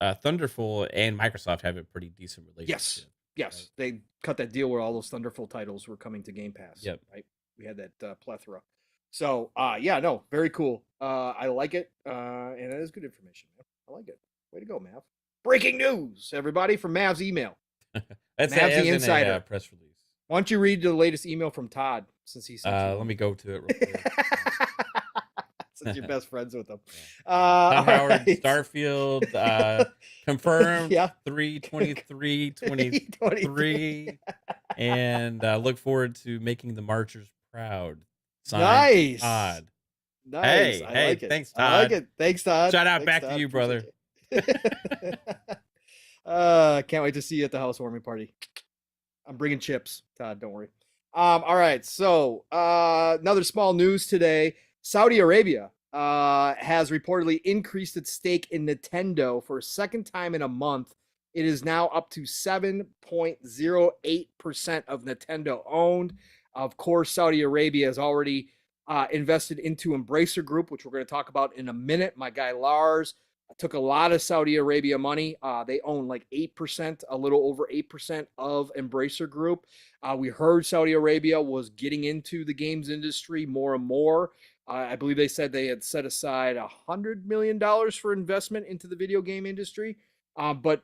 Thunderful and Microsoft have a pretty decent relationship. Yes. Right? They cut that deal where all those Thunderful titles were coming to Game Pass. Yep. Right. We had that plethora. So very cool. I like it, and that is good information, man. I like it. Way to go, Mav. Breaking news, everybody, from Mav's email. That's Mav's the insider. In a, press release. Why don't you read the latest email from Todd since he sent you let me go to it real quick. Since you're best friends with him. Todd Howard, Starfield, confirmed 3/23/23, and look forward to making the Marchers proud. Signed, nice. Todd. Nice. Hey, I like it. Thanks, Todd. I like it. Thanks, Todd. Shout out thanks, back Todd. to you, brother. Can't wait to see you at the housewarming party. I'm bringing chips, Todd. Don't worry. All right. So another small news today. Saudi Arabia has reportedly increased its stake in Nintendo for a second time in a month. It is now up to 7.08% of Nintendo owned. Of course, Saudi Arabia has already invested into Embracer Group, which we're going to talk about in a minute. My guy Lars took a lot of Saudi Arabia money. They own like 8%, a little over 8% of Embracer Group. We heard Saudi Arabia was getting into the games industry more and more. I believe they said they had set aside $100 million for investment into the video game industry. But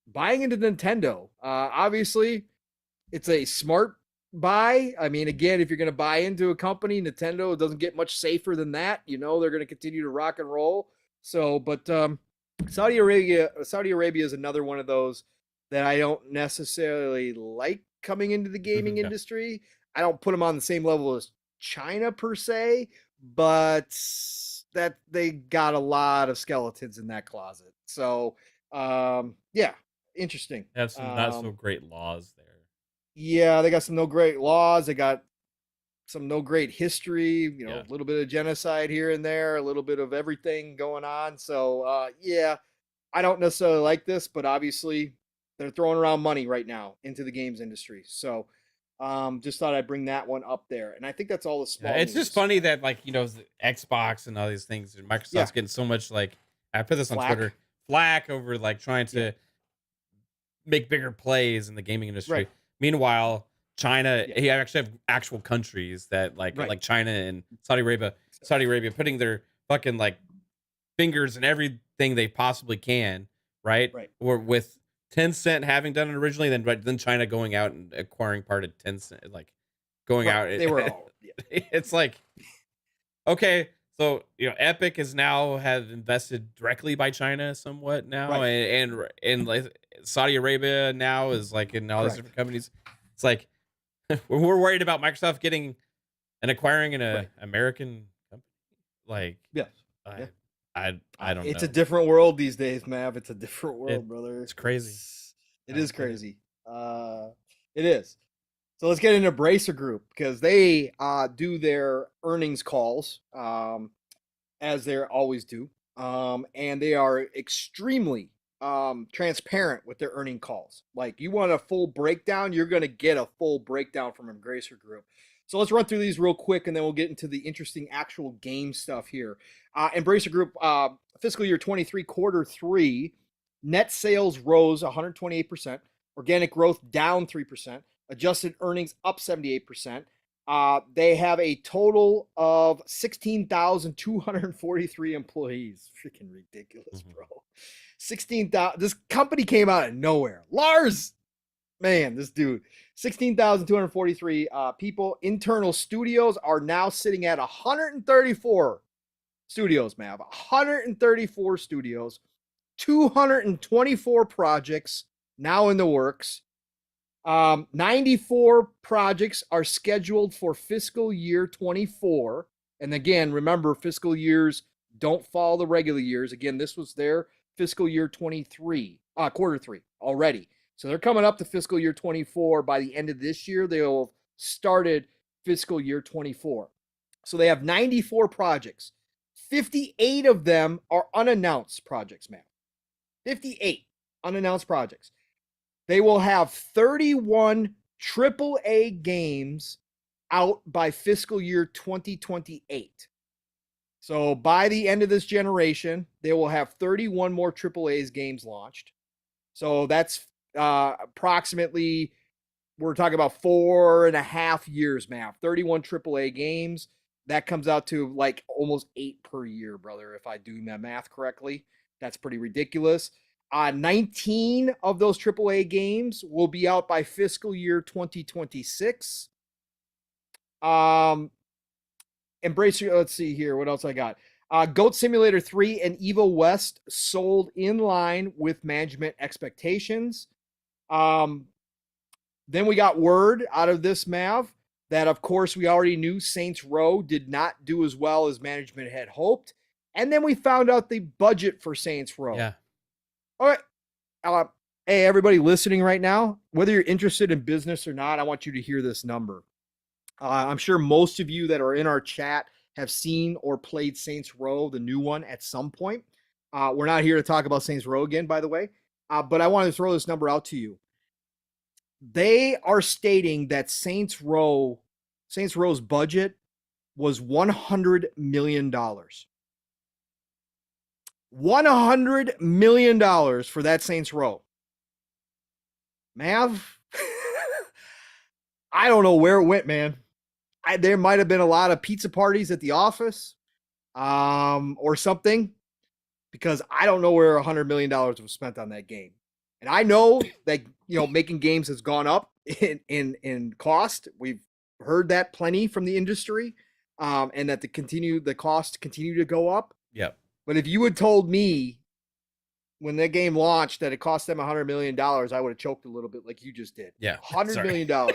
buying into Nintendo, obviously, it's a smart buy. I mean, again, if you're going to buy into a company, Nintendo doesn't get much safer than that. They're going to continue to rock and roll. So, but Saudi Arabia is another one of those that I don't necessarily like coming into the gaming industry. I don't put them on the same level as China per se, but that they got a lot of skeletons in that closet. So, interesting. They have some not so great laws there. Yeah, they got some no great laws. They got some no great history, Yeah. a little bit of genocide here and there, a little bit of everything going on. So, yeah, I don't necessarily like this, but obviously they're throwing around money right now into the games industry. So, just thought I'd bring that one up there. And I think that's all the Yeah, small it's just news. funny that like the Xbox and all these things, and Yeah, Microsoft's getting so much like I put this on Twitter flack. flack over like trying Yeah, to make bigger plays in the gaming industry. right. Meanwhile, China, Yeah, you actually have actual countries that right. like China and Saudi Arabia putting their fucking like fingers in everything they possibly can, right? Right. Or with Tencent having done it originally, then China going out and acquiring part of Tencent, like going Right. out. They were all, yeah. It's like okay, so Epic is now have invested directly by China somewhat now, Right. and like Saudi Arabia now is like in all these Correct. different companies. It's like we're worried about Microsoft getting and acquiring an Right. American company. Like Yes. I Yeah. I don't It's know. a different world these days, Mav. It's a different world, brother. It's crazy. It is crazy. It is. So let's get into Bracer Group because they do their earnings calls as they always do, and they are extremely transparent with their earning calls. Like you want a full breakdown, you're going to get a full breakdown from Embracer Group. So let's run through these real quick, and then we'll get into the interesting actual game stuff here. Embracer Group, fiscal year 23, quarter 3, net sales rose 128%, organic growth down 3%, adjusted earnings up 78%. They have a total of 16,243 employees. Freaking ridiculous, bro. 16,000. This company came out of nowhere. Lars, man, this dude. 16,243 people. Internal studios are now sitting at 134 studios, man. 134 studios, 224 projects now in the works. 94 projects are scheduled for fiscal year 24. And again, remember, fiscal years don't follow the regular years. Again, this was their fiscal year 23, quarter 3 already. So they're coming up to fiscal year 24. By the end of this year, they'll have started fiscal year 24. So they have 94 projects. 58 of them are unannounced projects, man. 58 unannounced projects. They will have 31 AAA games out by fiscal year 2028. So by the end of this generation, they will have 31 more AAA's games launched. So that's approximately, we're talking about 4.5 years, man. 31 AAA games. That comes out to like almost 8 per year, brother, if I do my math correctly. That's pretty ridiculous. 19 of those AAA games will be out by fiscal year 2026. Let's see here. What else I got? Goat Simulator 3 and Evo West sold in line with management expectations. Then we got word out of this, Mav, that of course we already knew Saints Row did not do as well as management had hoped. And then we found out the budget for Saints Row. Yeah. All right. Hey, everybody listening right now, whether you're interested in business or not, I want you to hear this number. I'm sure most of you that are in our chat have seen or played Saints Row, the new one, at some point. We're not here to talk about Saints Row again, by the way, but I want to throw this number out to you. They are stating that Saints Row's budget was $100 million. $100 million for that Saints Row. Mav, I don't know where it went, man. There might have been a lot of pizza parties at the office or something, because I don't know where $100 million was spent on that game. And I know that, making games has gone up in cost. We've heard that plenty from the industry, and that the cost continue to go up. Yep. But if you had told me when that game launched that it cost them $100 million, I would have choked a little bit like you just did. Yeah. $100 million. No,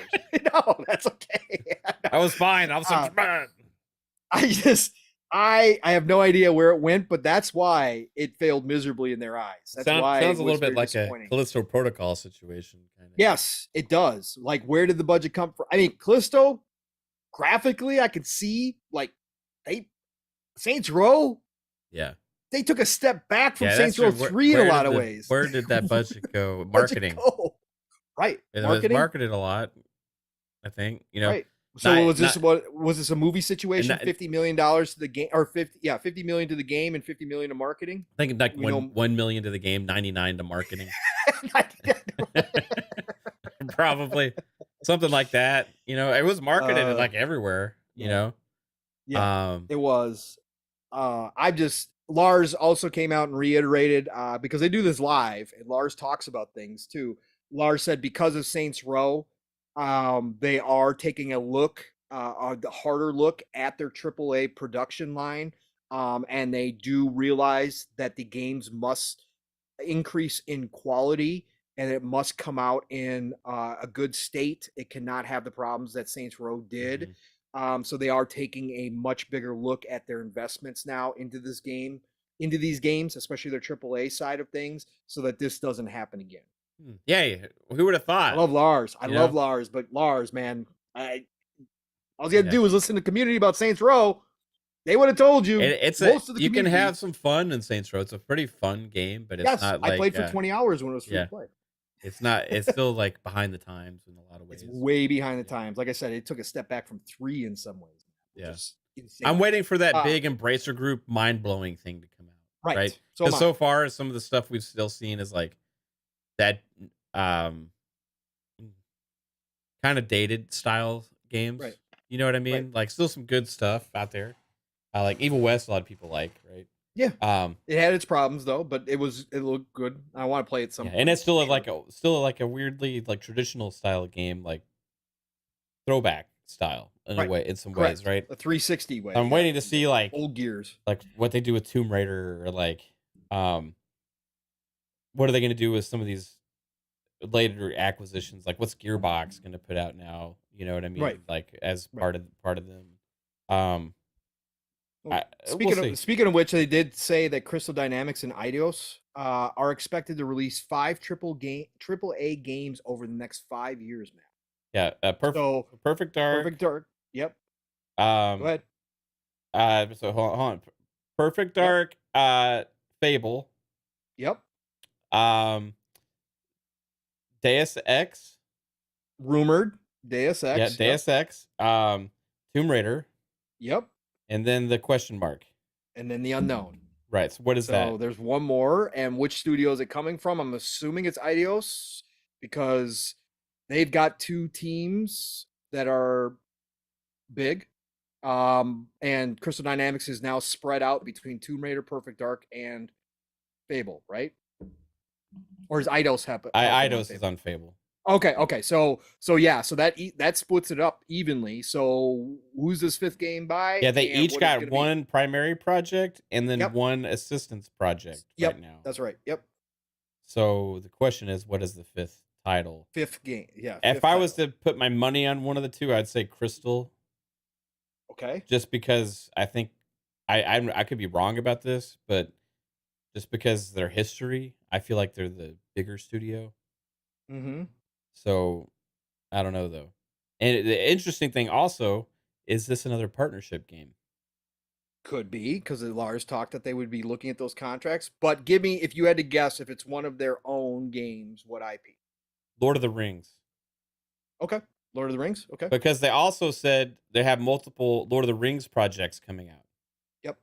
that's okay. I was fine. I was like, I have no idea where it went, but that's why it failed miserably in their eyes. That's why sounds a little bit like a Callisto Protocol situation. Kind of. Yes, it does. Like, where did the budget come from? I mean, Callisto, graphically, I could see like Saints Row. Yeah. They took a step back from Yeah, Saints that's Row true. 3 in a lot of ways. Where did that budget go? Where'd it Marketing. go? Right. It was Marketing. marketed a lot, I think. You know. Right. So was this a movie situation? $50 million to the game, or $50 million to the game and $50 million to marketing. I think like $1 million to the game, 99 to marketing. Probably something like that. You know, it was marketed like everywhere. You know. Yeah. It was. Lars also came out and reiterated because they do this live, and Lars talks about things too. Lars said because of Saints Row, they are taking a harder look at their AAA production line, and they do realize that the games must increase in quality and it must come out in a good state. It cannot have the problems that Saints Row did. So they are taking a much bigger look at their investments now into these games, especially their AAA side of things, so that this doesn't happen again. Yeah, who would have thought? I love Lars. I love Lars, but Lars, man, all you had to do was listen to Community about Saints Row. They would have told you. You can have some fun in Saints Row. It's a pretty fun game, but it's not like I played for 20 hours when it was free to play. It's not. It's still like behind the times in a lot of ways. It's way behind the times. Like I said, it took a step back from 3 in some ways. Yeah, I'm waiting for that big Embracer Group mind-blowing thing to come out. Right. Because so far, some of the stuff we've still seen is like that kind of dated style games. Right. You know what I mean? Right. Like still some good stuff out there. Like Evil West, a lot of people like, right? Yeah. It had its problems though, but it looked good. I want to play it and it's still like a weirdly like traditional style game, like throwback style in a way, in some ways, right? A 360 way. I'm waiting to see like old Gears, like what they do with Tomb Raider, or like what are they going to do with some of these later acquisitions? Like what's Gearbox going to put out now? You know what I mean? Right. Like as part of them. Speaking of which, they did say that Crystal Dynamics and Eidos are expected to release 5 AAA games over the next 5 years, man. Yeah, Perfect Dark. Perfect Dark. Yep. Go ahead. So hold on. Perfect Dark. Yep. Fable. Yep. Deus Ex. Rumored. Deus Ex. Yeah, Deus Ex. Tomb Raider. Yep. And then the question mark. And then the unknown. Right. So what is that? So there's one more. And which studio is it coming from? I'm assuming it's Eidos, because they've got 2 teams that are big. And Crystal Dynamics is now spread out between Tomb Raider, Perfect Dark, and Fable, right? Or is Eidos happen? Eidos is on Fable. Okay. So that splits it up evenly. So who's this 5th game by? Yeah, they each got one primary project and then one assistance project right now. That's right. Yep. So the question is, what is the 5th title? 5th game. Yeah. If I was to put my money on one of the 2, I'd say Crystal. Okay. Just because I think I could be wrong about this, but just because their history, I feel like they're the bigger studio. Mm-hmm. So I don't know though. And the interesting thing also is, this another partnership game? Could be, because Lars talked that they would be looking at those contracts. But give me, if you had to guess, if it's one of their own games, what IP? Lord of the Rings. Okay. Lord of the Rings. Okay. Because they also said they have multiple Lord of the Rings projects coming out. Yep.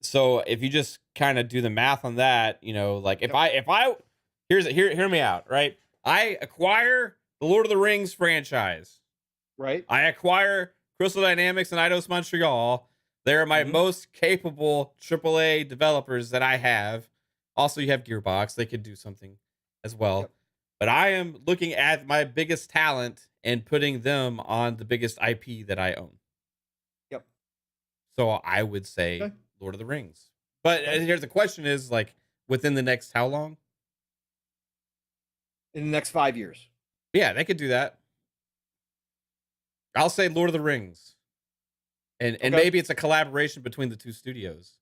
So if you just kind of do the math on that, you know, like if I hear me out, right? I acquire the Lord of the Rings franchise. Right. I acquire Crystal Dynamics and Eidos Montreal. They're my most capable AAA developers that I have. Also, you have Gearbox. They could do something as well. Yep. But I am looking at my biggest talent and putting them on the biggest IP that I own. Yep. So I would say Lord of the Rings. But here's the question is, like, within the next how long? In the next 5 years. Yeah, they could do that. I'll say Lord of the Rings. And maybe it's a collaboration between the 2 studios.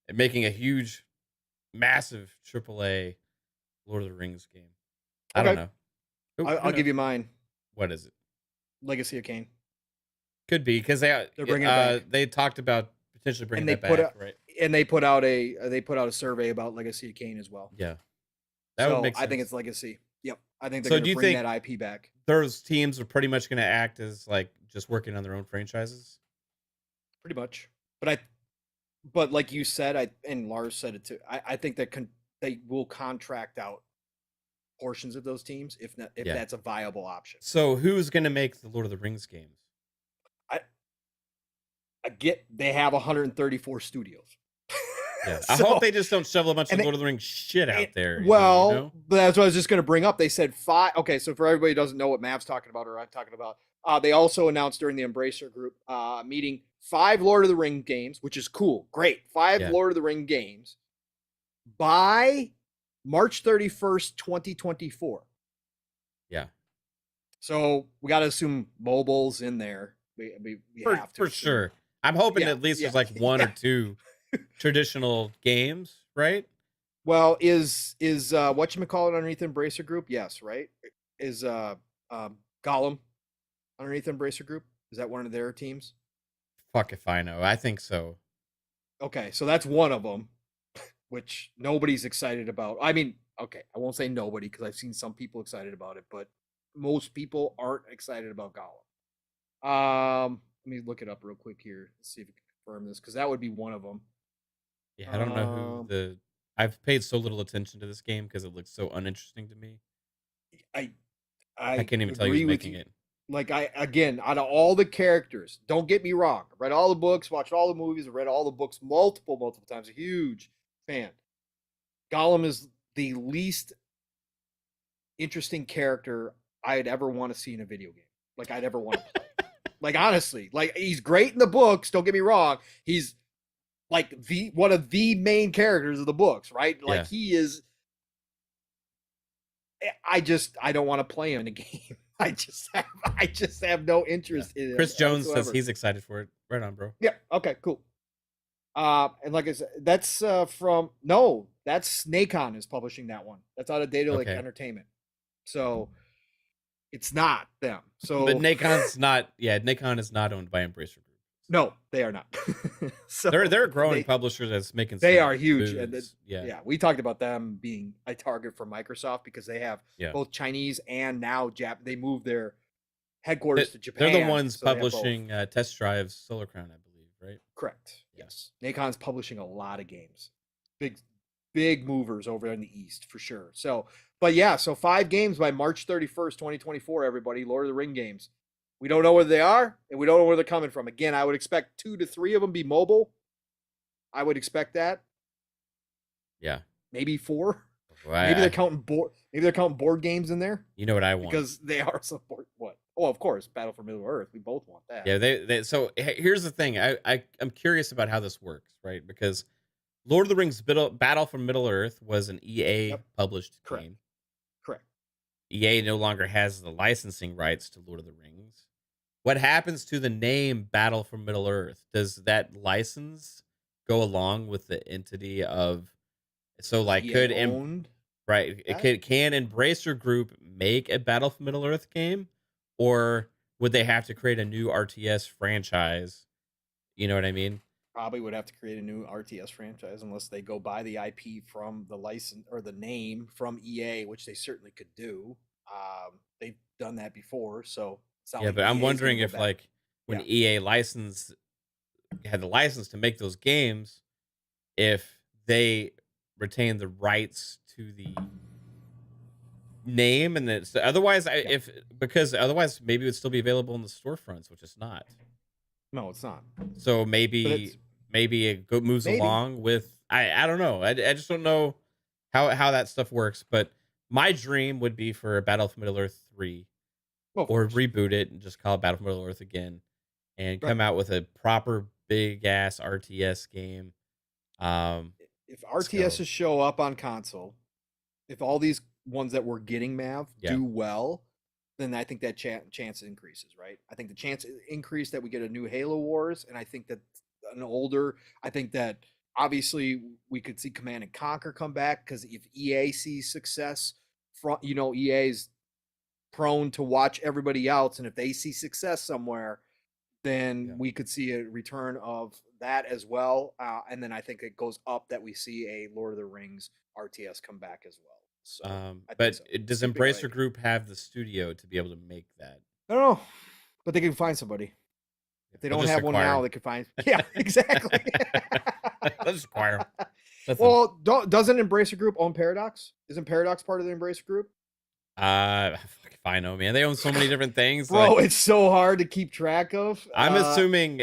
And making a huge, massive AAA Lord of the Rings game. I don't know. I'll give you mine. What is it? Legacy of Kain. Could be because they're bringing it back. They talked about potentially bringing that back, right? And they put out a survey about Legacy of Kain as well. Yeah, that would make sense. I think it's Legacy. Yep, I think they're going to bring that IP back. Those teams are pretty much going to act as like just working on their own franchises. Pretty much, but like you said, and Lars said it too. I think that they will contract out portions of those teams if that's a viable option. So who's going to make the Lord of the Rings games? They have 134 studios. Yeah, I hope they just don't shovel a bunch of Lord of the Rings shit out there. Well, you know? But that's what I was just going to bring up. They said 5. Okay, so for everybody who doesn't know what Mav's talking about or I'm talking about, they also announced during the Embracer Group meeting 5 Lord of the Ring games, which is cool. Great. 5 Lord of the Ring games by March 31st, 2024. Yeah. So we got to assume mobile's in there. We have to. For sure. I'm hoping at least there's like 1 or 2 traditional games, right? Well, is whatchamacallit underneath Embracer Group? Yes, right? Is Gollum underneath Embracer Group? Is that one of their teams? Fuck if I know. I think so. Okay, so that's one of them, which nobody's excited about. I mean, okay, I won't say nobody because I've seen some people excited about it, but most people aren't excited about Gollum. Let me look it up real quick here. Let's see if we can confirm this because that would be one of them. Yeah, I don't know who I've paid so little attention to this game because it looks so uninteresting to me. I can't even tell you who's making it. Like again, out of all the characters, don't get me wrong. I read all the books, watched all the movies, read all the books multiple times. A huge fan. Gollum is the least interesting character I'd ever want to see in a video game. Like I'd ever want to play. Like honestly, like he's great in the books. Don't get me wrong. He's like one of the main characters of the books, right? Like he is. I don't want to play him in a game. I just have no interest in it. Chris Jones says he's excited for it. Right on, bro. Yeah. Okay. Cool. And like I said, that's that's Nacon is publishing that one. That's out of Data Lake Entertainment. So it's not them. So but Nacon is not owned by Embracer Group. No, they are not. So they're a growing publisher that's making. They are huge, and we talked about them being a target for Microsoft because they have both Chinese and now They moved their headquarters to Japan. They're the ones publishing Test Drive's Solar Crown, I believe, right? Correct. Yes, Nacon's publishing a lot of games. Big movers over in the East for sure. So, so 5 games by March 31st, 2024. Everybody, Lord of the Ring games. We don't know where they are, and we don't know where they're coming from. Again, I would expect 2 to 3 of them be mobile. I would expect that. Yeah. Maybe 4. Well, maybe they're counting board. Maybe they're counting board games in there. You know what I want? Because they are support. What? Oh, of course, Battle for Middle Earth. We both want that. Yeah. So here's the thing. I'm curious about how this works, right? Because Lord of the Rings Battle for Middle Earth was an EA published game. Correct. EA no longer has the licensing rights to Lord of the Rings. What happens to the name Battle for Middle Earth? Does that license go along with the entity of? So like, can Embracer Group make a Battle for Middle Earth game, or would they have to create a new RTS franchise? You know what I mean? Probably would have to create a new RTS franchise unless they go buy the IP from the license or the name from EA, which they certainly could do. They've done that before, so. Yeah, but I'm wondering if like when EA had the license to make those games, if they retain the rights to the name and then otherwise otherwise maybe it would still be available in the storefronts, which it's not. No, it's not. So maybe it moves along with I don't know. I just don't know how that stuff works. But my dream would be for a Battle for Middle Earth 3. Or reboot it and just call it Battle for Middle Earth again, and come out with a proper big ass RTS game. If RTSs show up on console, if all these ones that we're getting, Mav, do well, then I think that chance increases, right? I think the chance increase that we get a new Halo Wars, and I think that I think that obviously we could see Command and Conquer come back because if EA sees success from EA's prone to watch everybody else, and if they see success somewhere, then we could see a return of that as well. And then I think it goes up that we see a Lord of the Rings RTS come back as well. So, but does Embracer Group have the studio to be able to make that? I don't know, but they can find somebody. If they don't have one now, they could find. Yeah, exactly. Let's acquire. Well, doesn't Embracer Group own Paradox? Isn't Paradox part of the Embracer Group? If I know, man. They own so many different things. Bro, it's so hard to keep track of. I'm assuming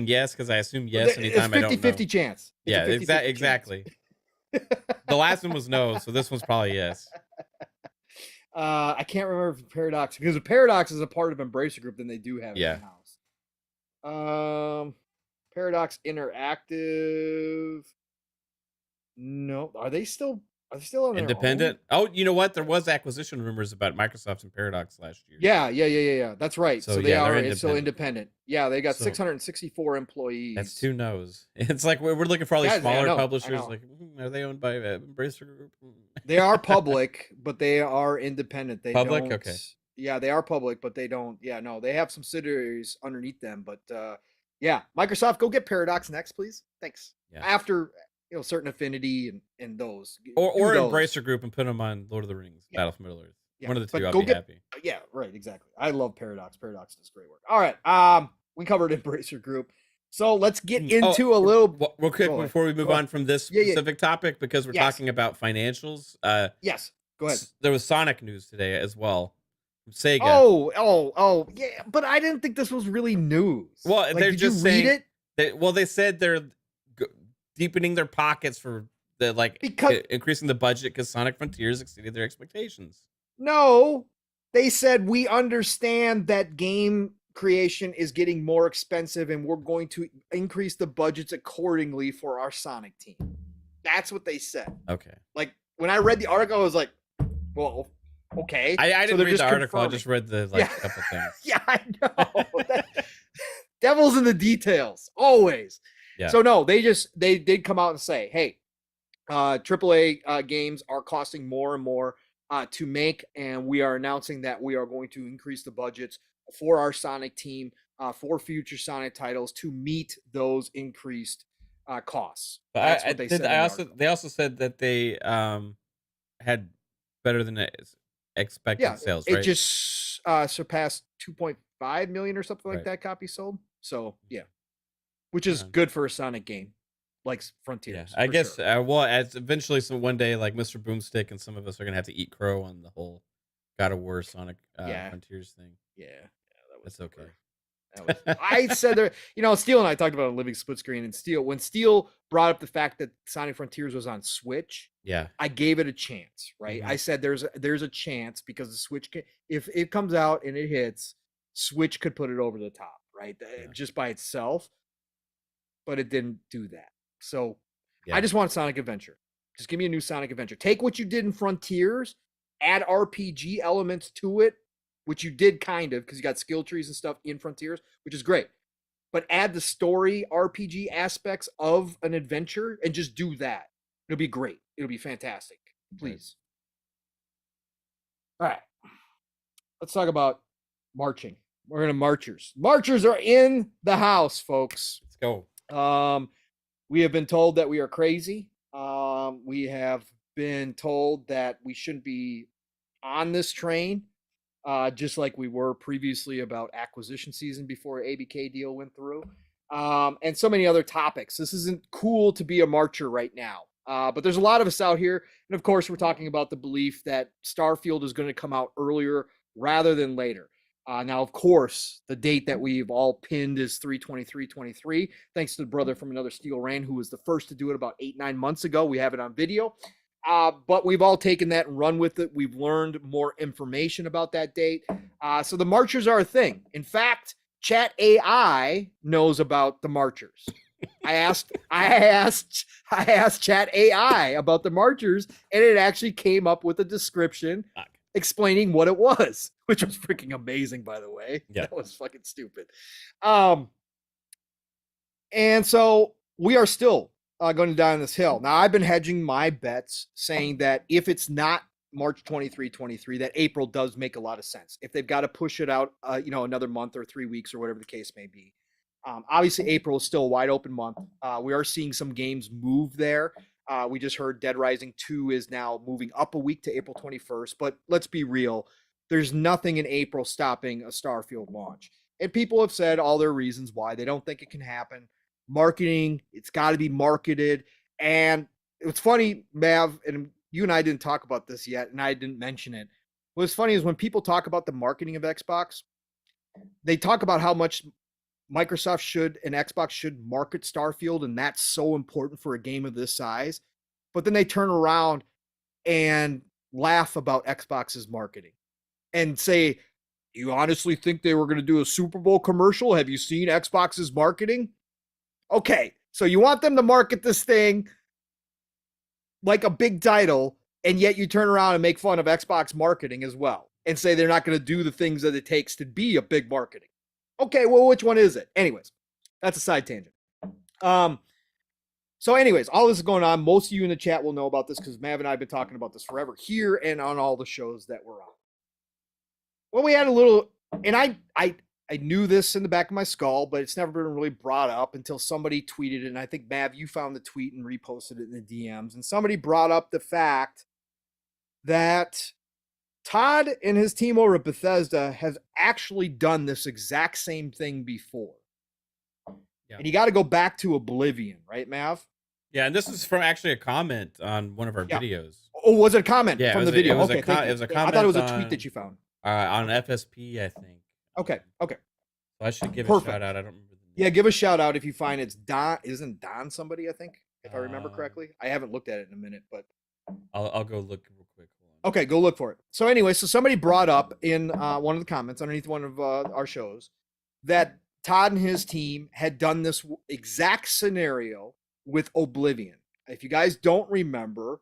yes, because I assume yes anytime I don't know. 50-50 chance. Yeah, exactly. The last one was no, so this one's probably yes. I can't remember if Paradox, because if Paradox is a part of Embracer Group, then they do have it in-house. Paradox Interactive. No, are they still on independent? Oh, you know what? There was acquisition rumors about Microsoft and Paradox last year. Yeah. That's right. So they are still independent. Yeah, they got 664 employees. That's 2 no's. It's like we're looking for all these smaller publishers. Like, are they owned by Embracer Group? They are public, but they are independent. They public, don't, okay. Yeah, they are public, but they don't. Yeah, no, they have subsidiaries underneath them. But yeah, Microsoft, go get Paradox next, please. Thanks. Yeah. After certain affinity and those, or Embracer Group and put them on Lord of the Rings, Battle for Middle Earth. Yeah. One of the two, I'll be happy. Yeah, right, exactly. I love Paradox. Paradox does great work. All right, we covered Embracer Group, so let's get into a little real quick before we move on from this specific topic, because we're talking about financials. Yes, go ahead. There was Sonic news today as well. Sega. Oh, yeah, but I didn't think this was really news. Well, they're just saying. They said they're deepening their pockets for the increasing the budget because Sonic Frontiers exceeded their expectations. No, they said we understand that game creation is getting more expensive and we're going to increase the budgets accordingly for our Sonic team. That's what they said. Okay. Like when I read the article, I was like, well, okay. I didn't read the article. I just read the couple things. Yeah, I know. Devil's in the details, always. Yeah. So no, they did come out and say, hey, AAA games are costing more and more to make, and we are announcing that we are going to increase the budgets for our Sonic team for future Sonic titles to meet those increased costs. That's what they said. They also said that they had better than expected sales. Right? It just surpassed 2.5 million or something like that copies sold. So yeah. Which is good for a Sonic game, like Frontiers. Yeah, I guess. Sure. As eventually, one day, like Mr. Boomstick and some of us are gonna have to eat crow on the whole God of War Sonic Frontiers thing. Yeah, that's okay. I said there. Steel and I talked about a living split screen, and when Steel brought up the fact that Sonic Frontiers was on Switch. Yeah, I gave it a chance. Right, I said there's a chance because the Switch, if it comes out and it hits, Switch could put it over the top. Right, just by itself. But it didn't do that. So I just want Sonic Adventure. Just give me a new Sonic Adventure. Take what you did in Frontiers, add RPG elements to it, which you did kind of because you got skill trees and stuff in Frontiers, which is great. But add the story RPG aspects of an adventure and just do that. It'll be great. It'll be fantastic. Please. All right. Let's talk about marching. We're going to marchers. Marchers are in the house, folks. Let's go. We have been told that we are crazy. We have been told that we shouldn't be on this train, just like we were previously about acquisition season before ABK deal went through, and so many other topics. This isn't cool to be a marcher right now, but there's a lot of us out here, and of course, we're talking about the belief that Starfield is going to come out earlier rather than later. Now, of course, the date that we've all pinned is 3/23/23. Thanks to the brother from another Steel Ran who was the first to do it about 8-9 months ago. We have it on video. But we've all taken that and run with it. We've learned more information about that date. So the marchers are a thing. In fact, Chat AI knows about the marchers. I asked Chat AI about the marchers, and it actually came up with a description explaining what it was, which was freaking amazing, by the way. Yeah. That was fucking stupid. And so we are still going down this hill. Now, I've been hedging my bets, saying that if it's not March 23, that April does make a lot of sense. If they've got to push it out, another month or 3 weeks or whatever the case may be. Obviously, April is still a wide open month. We are seeing some games move there. We just heard Dead Rising 2 is now moving up a week to April 21st. But let's be real. There's nothing in April stopping a Starfield launch. And people have said all their reasons why they don't think it can happen. Marketing, it's got to be marketed. And it's funny, Mav, and you and I didn't talk about this yet, and I didn't mention it. What's funny is when people talk about the marketing of Xbox, they talk about how much Microsoft and Xbox should market Starfield, and that's so important for a game of this size. But then they turn around and laugh about Xbox's marketing and say, you honestly think they were going to do a Super Bowl commercial? Have you seen Xbox's marketing? Okay, so you want them to market this thing like a big title, and yet you turn around and make fun of Xbox marketing as well and say they're not going to do the things that it takes to be a big marketing. Okay, well, which one is it? Anyways, that's a side tangent. So anyways, all this is going on. Most of you in the chat will know about this because Mav and I have been talking about this forever here and on all the shows that we're on. Well, we had a little, and I knew this in the back of my skull, but it's never been really brought up until somebody tweeted it. And I think, Mav, you found the tweet and reposted it in the DMs. And somebody brought up the fact that Todd and his team over at Bethesda has actually done this exact same thing before. Yeah. And you got to go back to Oblivion, right, Mav? Yeah, and this is from actually a comment on one of our videos. Oh, was it a comment from the video? It was a comment. I thought it was a tweet that you found. On FSP, I think. Okay. So I should give a shout out. I don't remember the name. Yeah, give a shout out if you find it's Don. Isn't Don somebody, I think, if I remember correctly? I haven't looked at it in a minute, but I'll go look real quick. Okay, go look for it. So anyway, so somebody brought up in one of the comments underneath one of our shows that Todd and his team had done this exact scenario with Oblivion. If you guys don't remember,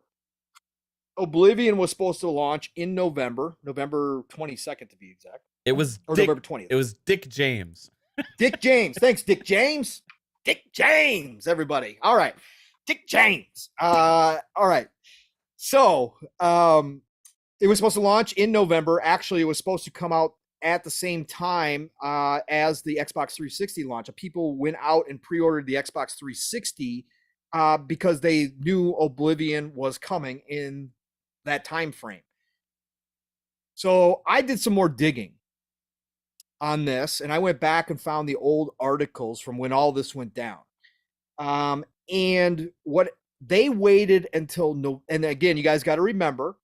Oblivion was supposed to launch in November 22nd to be exact. It was November 20th. It was Dick James. Dick James. Thanks, Dick James. Dick James, everybody. All right. Dick James. All right. So, it was supposed to launch in November. Actually, it was supposed to come out at the same time as the Xbox 360 launch. People went out and pre-ordered the Xbox 360 because they knew Oblivion was coming in that time frame. So I did some more digging on this, and I went back and found the old articles from when all this went down. And what they waited until and again, you guys got to remember,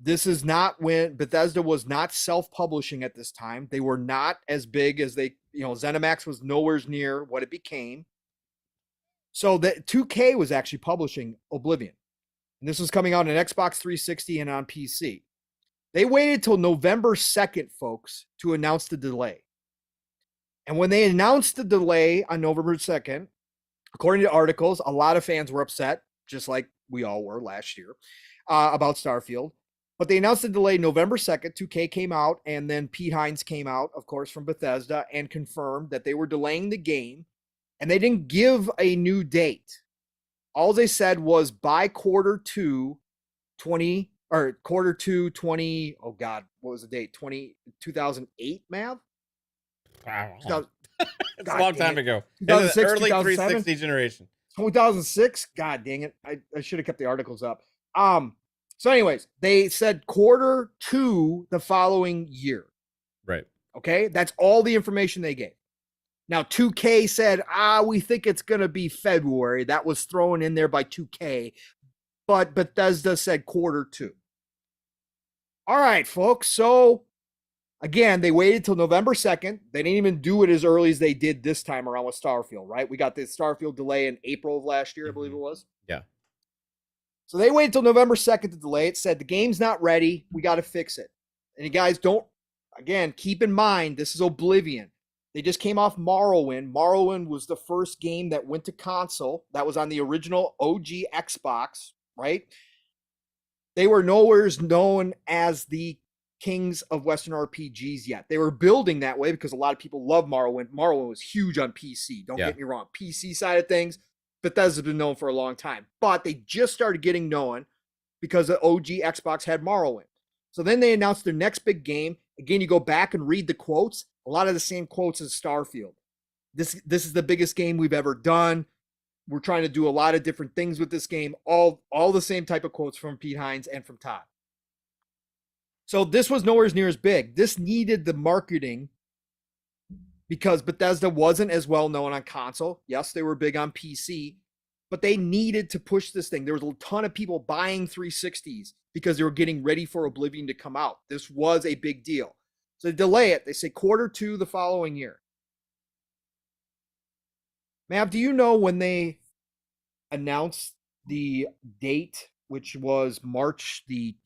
this is not when Bethesda was not self-publishing at this time. They were not as big as ZeniMax was nowhere near what it became. So that 2K was actually publishing Oblivion. And this was coming out on Xbox 360 and on PC. They waited till November 2nd, folks, to announce the delay. And when they announced the delay on November 2nd, according to articles, a lot of fans were upset, just like we all were last year, about Starfield. But they announced the delay November 2nd. 2K came out, and then Pete Hines came out, of course, from Bethesda and confirmed that they were delaying the game, and they didn't give a new date. All they said was by quarter 2, 20, oh God, what was the date? 2008, Mav? It's a long time ago. 2006, early 360 generation. 2006? God dang it. I should have kept the articles up. So anyways, they said quarter 2 the following year. Right. Okay. That's all the information they gave. Now 2K said, we think it's going to be February. That was thrown in there by 2K, but Bethesda said quarter 2. All right, folks. So again, they waited till November 2nd. They didn't even do it as early as they did this time around with Starfield, right? We got the Starfield delay in April of last year, I believe it was. Yeah. So they waited till November 2nd to delay it, said the game's not ready. We got to fix it. And you guys keep in mind, this is Oblivion. They just came off Morrowind. Morrowind was the first game that went to console. That was on the original OG Xbox, right? They were nowhere known as the kings of Western RPGs yet. They were building that way because a lot of people love Morrowind. Morrowind was huge on PC. Don't get me wrong. PC side of things, Bethesda's been known for a long time. But they just started getting known because the OG Xbox had Morrowind. So then they announced their next big game. Again, you go back and read the quotes, a lot of the same quotes as Starfield. This is the biggest game we've ever done. We're trying to do a lot of different things with this game. All the same type of quotes from Pete Hines and from Todd. So this was nowhere near as big. This needed the marketing because Bethesda wasn't as well known on console. Yes, they were big on PC, but they needed to push this thing. There was a ton of people buying 360s because they were getting ready for Oblivion to come out. This was a big deal. So they delay it. They say Q2 the following year. Mav, do you know when they announced the date, which was March the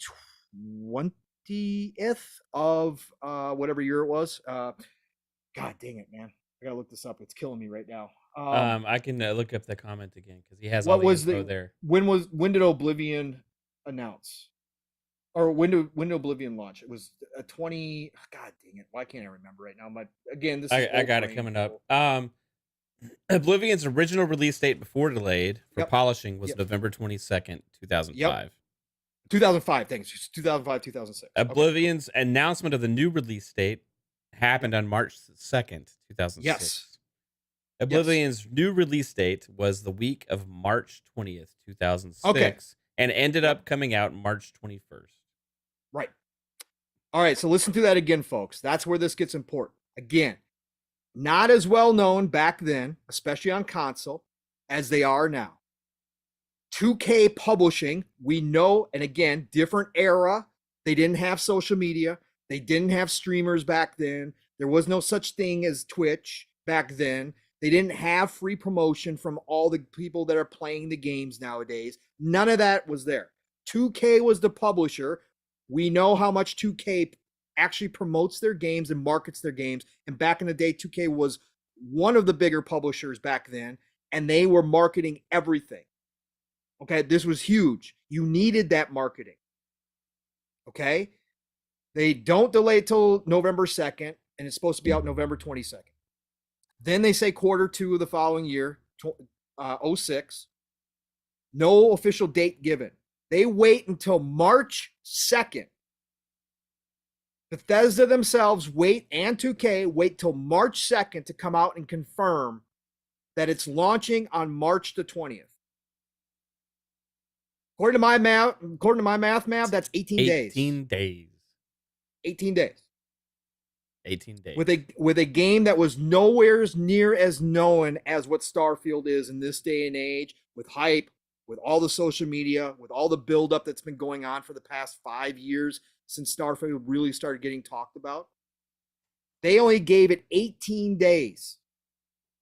20th of whatever year it was? God dang it, man. I gotta look this up. It's killing me right now. I can look up the comment again because he has what all the was info the there. when did Oblivion announce? Or when did Oblivion launch? It was a 20. God dang it! Why can't I remember right now? Again, this is I got it coming up. Oblivion's original release date before delayed for polishing was November 22nd, 2005. 2005, thanks. 2005, 2006. Oblivion's announcement of the new release date happened on March 2nd, 2006. Yes. Oblivion's new release date was the week of March 20th, 2006, and ended up coming out March 21st. Right. All right, so listen to that again, folks. That's where this gets important. Again, not as well known back then, especially on console, as they are now. 2K Publishing, we know, and again, different era. They didn't have social media. They didn't have streamers back then. There was no such thing as Twitch back then. They didn't have free promotion from all the people that are playing the games nowadays. None of that was there. 2K was the publisher. We know how much 2K actually promotes their games and markets their games. And back in the day, 2K was one of the bigger publishers back then, and they were marketing everything. Okay, this was huge. You needed that marketing. Okay, they don't delay till November 2nd, and it's supposed to be out November 22nd. Then they say Q2 of the following year, 06. No official date given. They wait until March 2nd. Bethesda themselves wait, and 2K wait till March 2nd to come out and confirm that it's launching on March the 20th. According to my math, Mav, that's 18 days. 18 days. 18 days. 18 days. With a game that was nowhere near as known as what Starfield is in this day and age, with hype, with all the social media, with all the buildup that's been going on for the past 5 years since Starfield really started getting talked about. They only gave it 18 days.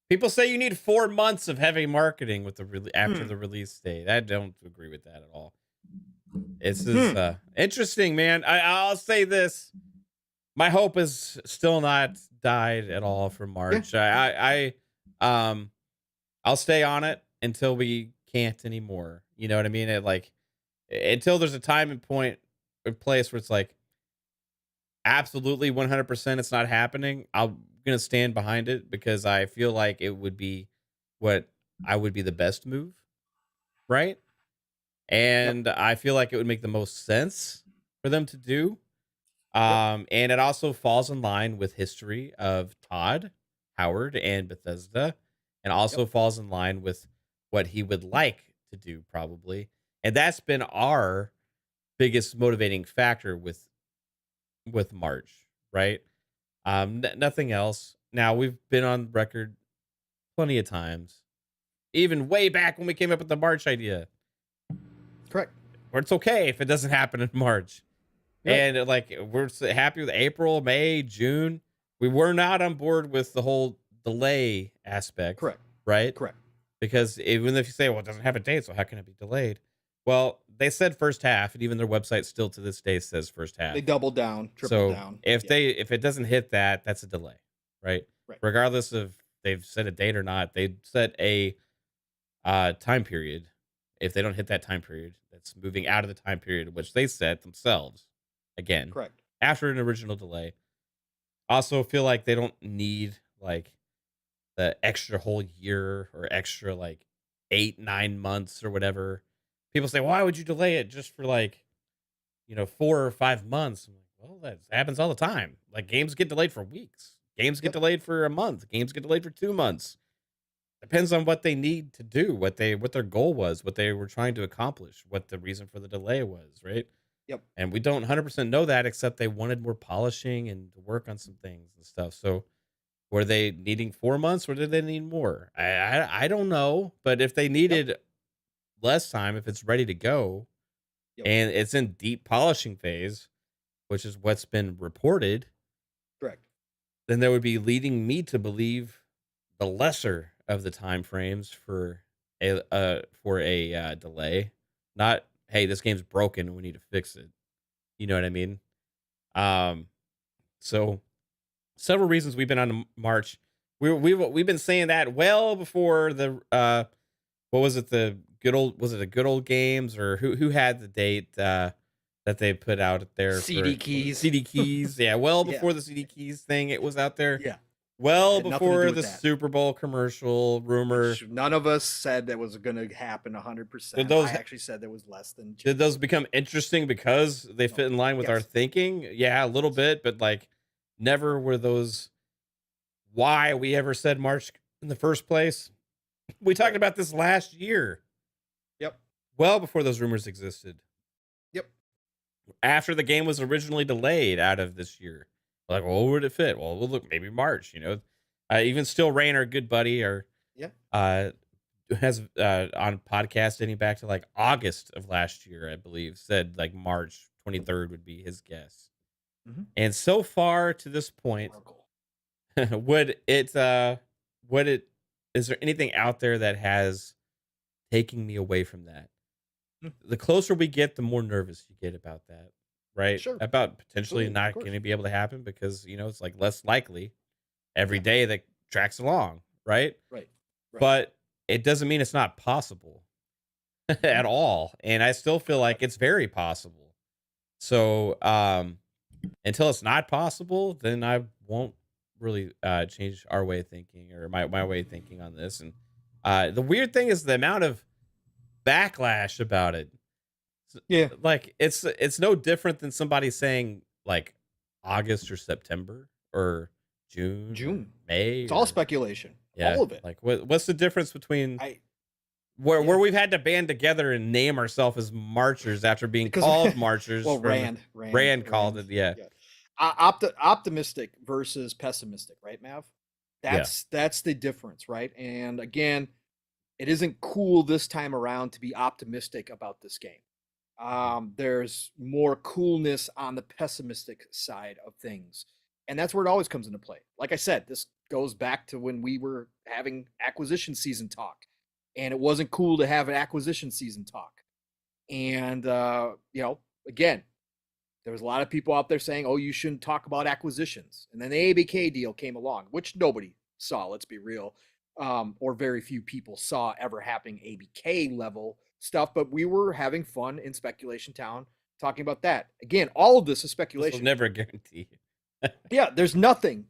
People say you need 4 months of heavy marketing with after the release date. I don't agree with that at all. It's interesting, man. I'll say this. My hope is still not died at all for March. Yeah. I'll stay on it until we can't anymore. You know what I mean? Until there's a time and point or place where it's like absolutely 100% it's not happening. I'm gonna stand behind it because I feel like it would be what I would be the best move, right? And I feel like it would make the most sense for them to do. And it also falls in line with history of Todd, Howard, and Bethesda, and also falls in line with what he would like to do, probably. And that's been our biggest motivating factor with March, right? Nothing else. Now, we've been on record plenty of times, even way back when we came up with the March idea. Correct. Or it's okay if it doesn't happen in March. Right. And we're happy with April, May, June. We were not on board with the whole delay aspect. Correct. Right? Correct. Because even if you say, well, it doesn't have a date, so how can it be delayed? Well, they said first half, and even their website still to this day says first half. They doubled down, tripled down. If it doesn't hit that, that's a delay, right? Regardless of they've set a date or not, they set a time period. If they don't hit that time period, that's moving out of the time period which they set themselves. Again, correct. After an original delay. Also feel like they don't need the extra whole year or extra 8-9 months or whatever. people say, why would you delay it just for like, 4 or 5 months? I'm like, well, that happens all the time. Like games get delayed for weeks. Games get delayed for a month. Games get delayed for 2 months. Depends on what they need to do, what their goal was, what they were trying to accomplish, what the reason for the delay was, right? Yep. And we don't 100% know that, except they wanted more polishing and to work on some things and stuff. So were they needing 4 months or did they need more? I don't know. But if they needed less time, if it's ready to go and it's in deep polishing phase, which is what's been reported, correct, then there would be leading me to believe the lesser of the time frames for a delay. Not, hey, this game's broken, we need to fix it. You know what I mean? So several reasons we've been on March. We've been saying that well before the what was it, the good old games, or who had the date that they put out there? CD keys. CD keys. Yeah, well before the CD keys thing, it was out there. Yeah. Well before the Super Bowl commercial rumor. Which none of us said that was going to happen 100%. I actually said there was less than 2. Did those become interesting because they fit in line with our thinking? Yeah, a little bit, but like never were those why we ever said March in the first place. We talked about this last year. Yep. Well before those rumors existed. Yep. After the game was originally delayed out of this year. Like, well, where would it fit? Well, look, maybe March, even Still Rain, our good buddy, has on podcast dating back to like August of last year, I believe, said like March 23rd would be his guess. Mm-hmm. And so far to this point, is there anything out there that has taken me away from that? The closer we get, the more nervous you get about that. Right. Sure. About potentially not going to be able to happen because, it's like less likely every day that tracks along. Right. But it doesn't mean it's not possible at all. And I still feel like it's very possible. So until it's not possible, then I won't really change our way of thinking or my way of thinking on this. And the weird thing is the amount of backlash about it. Yeah, like it's no different than somebody saying like August or September or June, May. It's all speculation. All of it. Like what's the difference between where we've had to band together and name ourselves as marchers after being called marchers? Well, Rand called it. Yeah. Optimistic versus pessimistic, right, Mav? That's the difference, right? And again, it isn't cool this time around to be optimistic about this game. There's more coolness on the pessimistic side of things. And that's where it always comes into play. Like I said, this goes back to when we were having acquisition season talk. And it wasn't cool to have an acquisition season talk. And, again, there was a lot of people out there saying, oh, you shouldn't talk about acquisitions. And then the ABK deal came along, which nobody saw, let's be real. Or very few people saw ever happening ABK level stuff, but we were having fun in Speculation Town talking about that. Again, all of this is speculation. This will never guarantee. Yeah, there's nothing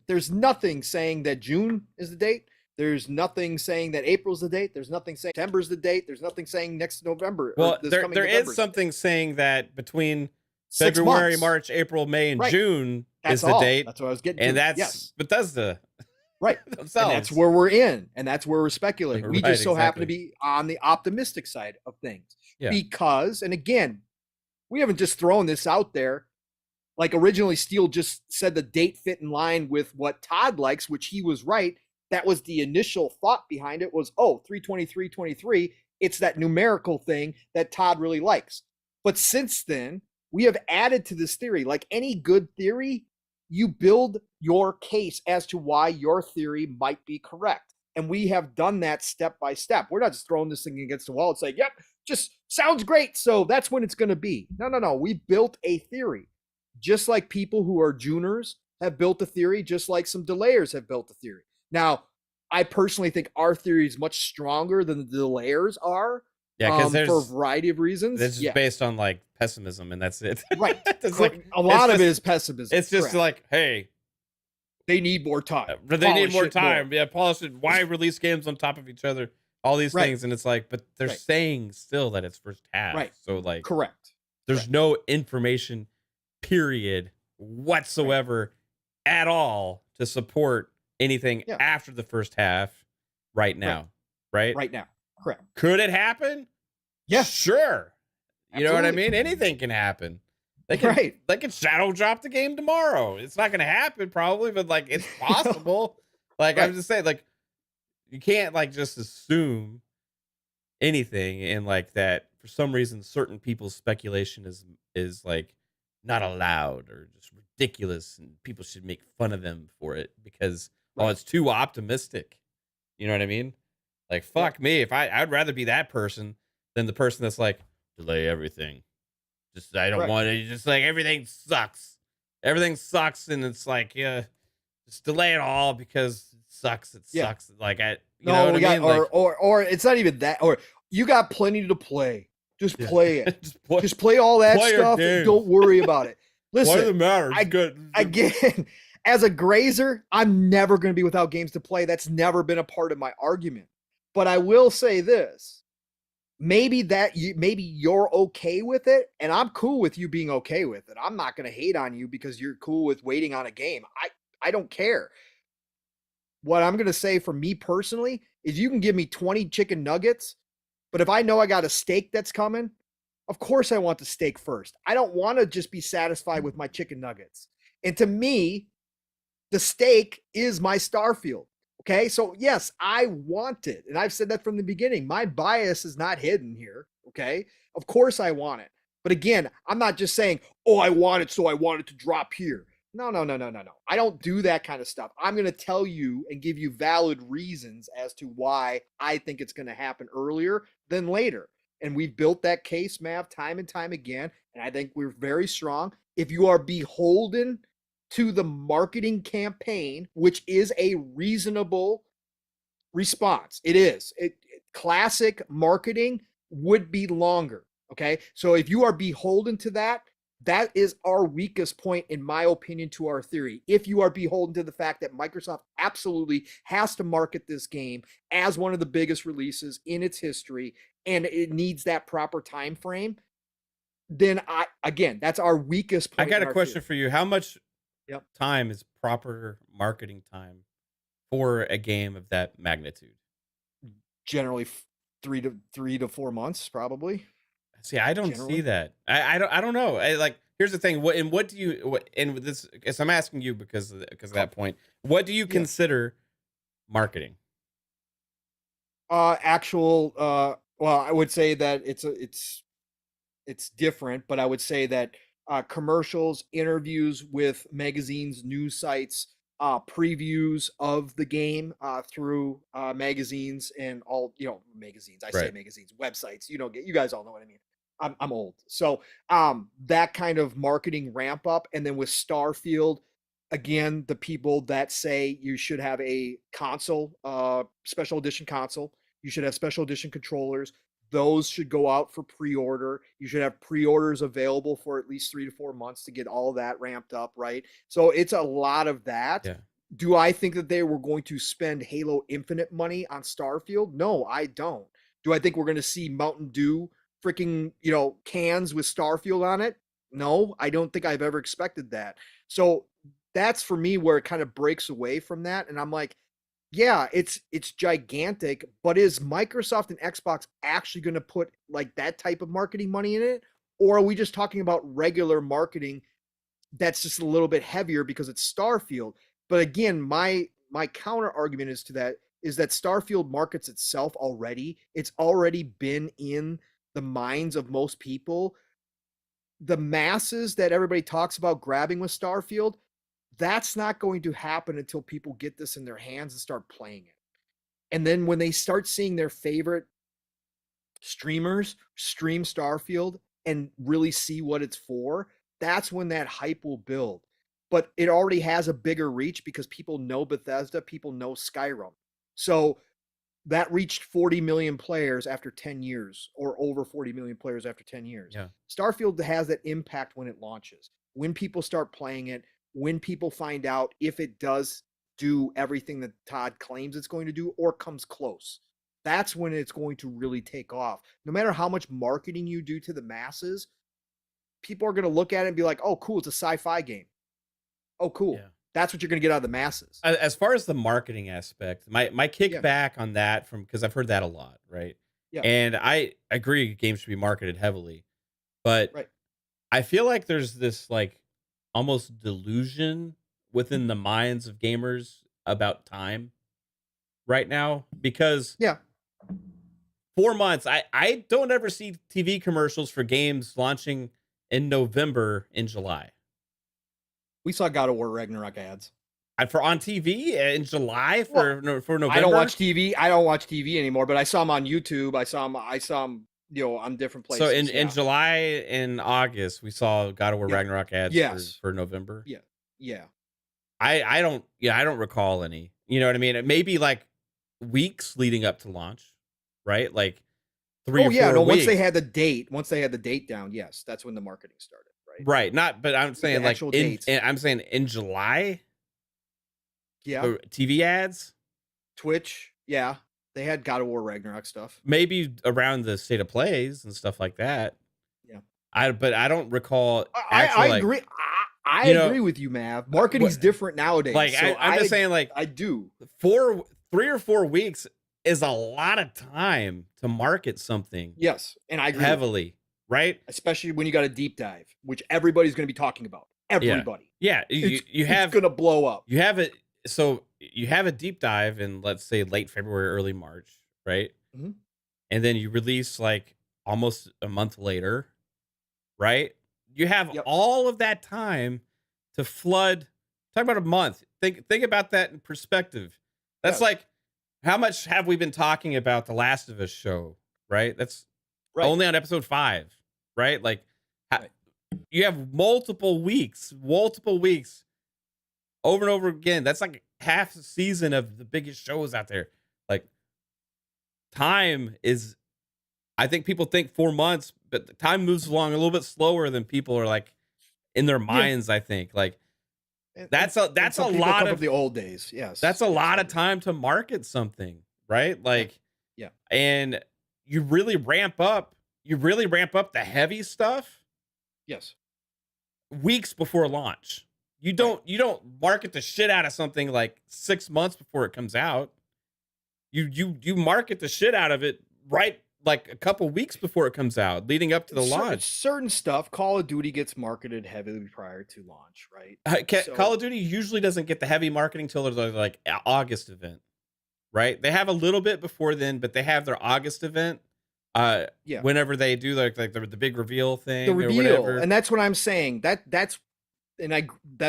saying that June is the date. There's nothing saying that April's the date. There's nothing saying September's the date. There's nothing saying next November. Well, there is something saying that between February, March, April, May, and June is the date. That's what I was getting to. And that's Bethesda. Right. And that's where we're in. And that's where we're speculating. We just so happen to be on the optimistic side of things. Yeah. Because, and again, we haven't just thrown this out there. Like originally, Steele just said the date fit in line with what Todd likes, which he was right. That was the initial thought behind it was, 3/23/23. It's that numerical thing that Todd really likes. But since then, we have added to this theory. Like any good theory, you build your case as to why your theory might be correct. And we have done that step by step. We're not just throwing this thing against the wall and saying, yep, just sounds great. So that's when it's going to be. No. We built a theory. Just like people who are Juners have built a theory, just like some delayers have built a theory. Now, I personally think our theory is much stronger than the delayers are. Yeah, because for a variety of reasons. It's just based on like pessimism, and that's it. Right. A lot of it is pessimism. It's just like, hey, they need more time. They need more time. Yeah, polish it. Why release games on top of each other all these Right. things, and it's like, but they're Right. saying still that it's first half. Right. So like, Correct. there's no information, period, whatsoever at all to support anything Yeah. after the first half right now. Right? Right now. Correct. Could it happen? Yeah. Sure. You know what I Absolutely. mean? Anything can happen. They can shadow drop the game tomorrow. It's not going to happen probably, but like it's possible. Like I'm just saying, like you can't like just assume anything, and like that for some reason certain people's speculation is like not allowed or just ridiculous, and people should make fun of them for it because oh, it's too optimistic. You know what I mean? Like fuck me, if I'd rather be that person than the person that's like delay everything. Just I don't want it. Just like everything sucks. Everything sucks, and it's like just delay it all because it sucks. It sucks. Like you know what I mean? Or it's not even that. Or you got plenty to play. Just play it. just play all that stuff. And don't worry about it. Listen, what does it matter? It's good. Again, as a grazer, I'm never going to be without games to play. That's never been a part of my argument. But I will say this. Maybe you're okay with it, and I'm cool with you being okay with it. I'm not going to hate on you because you're cool with waiting on a game. I don't care. What I'm going to say for me personally is you can give me 20 chicken nuggets, but if I know I got a steak that's coming, of course I want the steak first. I don't want to just be satisfied with my chicken nuggets. And to me, the steak is my Starfield. Okay, so yes, I want it. And I've said that from the beginning. My bias is not hidden here. Okay, of course I want it. But again, I'm not just saying, oh, I want it, so I want it to drop here. No. I don't do that kind of stuff. I'm going to tell you and give you valid reasons as to why I think it's going to happen earlier than later. And we've built that case, Mav, time and time again. And I think we're very strong. If you are beholden to the marketing campaign, which is a reasonable response. It is. Classic marketing would be longer. Okay. So if you are beholden to that, that is our weakest point, in my opinion, to our theory. If you are beholden to the fact that Microsoft absolutely has to market this game as one of the biggest releases in its history, and it needs that proper time frame, then again, that's our weakest point. I got a question for you. How much time is proper marketing time for a game of that magnitude? Generally 3 to 4 months, probably. See, I don't see that. I don't know. Here's the thing. What do you and this? Because I'm asking you because of that point. What do you consider marketing? Well, I would say that it's different, but I would say that commercials, interviews with magazines, news sites, previews of the game through magazines and all, magazines. I say magazines, websites. You guys all know what I mean. I'm old. So that kind of marketing ramp up. And then with Starfield, again, the people that say you should have a console, special edition console, you should have special edition controllers. Those should go out for pre-order. You should have pre-orders available for at least 3 to 4 months to get all that ramped up, right? So it's a lot of that. Yeah. Do I think that they were going to spend Halo Infinite money on Starfield? No, I don't. Do I think we're going to see Mountain Dew freaking, cans with Starfield on it? No, I don't think I've ever expected that. So that's for me where it kind of breaks away from that. And I'm like, yeah, it's gigantic, but is Microsoft and Xbox actually going to put like that type of marketing money in it? Or are we just talking about regular marketing that's just a little bit heavier because it's Starfield? But again, my counter argument is that Starfield markets itself already. It's already been in the minds of most people. The masses that everybody talks about grabbing with Starfield, that's not going to happen until people get this in their hands and start playing it. And then when they start seeing their favorite streamers stream Starfield and really see what it's for, that's when that hype will build. But it already has a bigger reach because people know Bethesda, people know Skyrim. So that reached 40 million players after 10 years, or over 40 million players after 10 years. Yeah. Starfield has that impact when it launches, when people start playing it, when people find out if it does do everything that Todd claims it's going to do or comes close. That's when it's going to really take off. No matter how much marketing you do to the masses, people are going to look at it and be like, oh, cool, it's a sci-fi game. Oh, cool. Yeah. That's what you're going to get out of the masses. As far as the marketing aspect, my kickback on that because I've heard that a lot, right? Yeah. And I agree games should be marketed heavily, but right. I feel like there's this like almost delusion within the minds of gamers about time right now, because 4 months, I don't ever see TV commercials for games launching in November, in July. We saw God of War Ragnarok ads. For on TV in July for November. I don't watch TV. I don't watch TV anymore, but I saw them on YouTube. I saw them, on different places. So in July and August, we saw God of War Ragnarok ads for November. Yeah. I don't recall any. You know what I mean? It may be like weeks leading up to launch, right? Like 3 or 4 weeks. Once they had the date down, yes, that's when the marketing started. Right. But I'm saying like I'm saying in July. Yeah. TV ads. Twitch. Yeah. They had God of War Ragnarok stuff. Maybe around the state of plays and stuff like that. Yeah. But I don't recall. I agree. I agree with you, Mav. Marketing's different nowadays. Like I'm just saying, like I do. 3 or 4 weeks is a lot of time to market something. Yes, and I agree heavily. Right? Especially when you got a deep dive, which everybody's going to be talking about. Everybody. Yeah. You have it's going to blow up. You have it. So you have a deep dive in, let's say, late February, early March, right? Mm-hmm. And then you release like almost a month later, right? You have all of that time to flood. Talk about a month. Think about that in perspective. That's like, how much have we been talking about the Last of Us show, right? That's only on episode 5, right? Like, you have multiple weeks over and over again. That's like half the season of the biggest shows out there. Like, time is, I think people think 4 months, but the time moves along a little bit slower than people are like in their minds. I think like that's a lot of the old days. Yes, that's a lot of time to market something, right? Like, and you really ramp up the heavy stuff. Yes. Weeks before launch. You don't market the shit out of something like 6 months before it comes out. You market the shit out of it right like a couple weeks before it comes out, leading up to the launch. Certain stuff, Call of Duty gets marketed heavily prior to launch, right? Call of Duty usually doesn't get the heavy marketing till there's like an August event, right? They have a little bit before then, but they have their August event. Whenever they do like the big reveal thing, or whatever. And that's what I'm saying. That's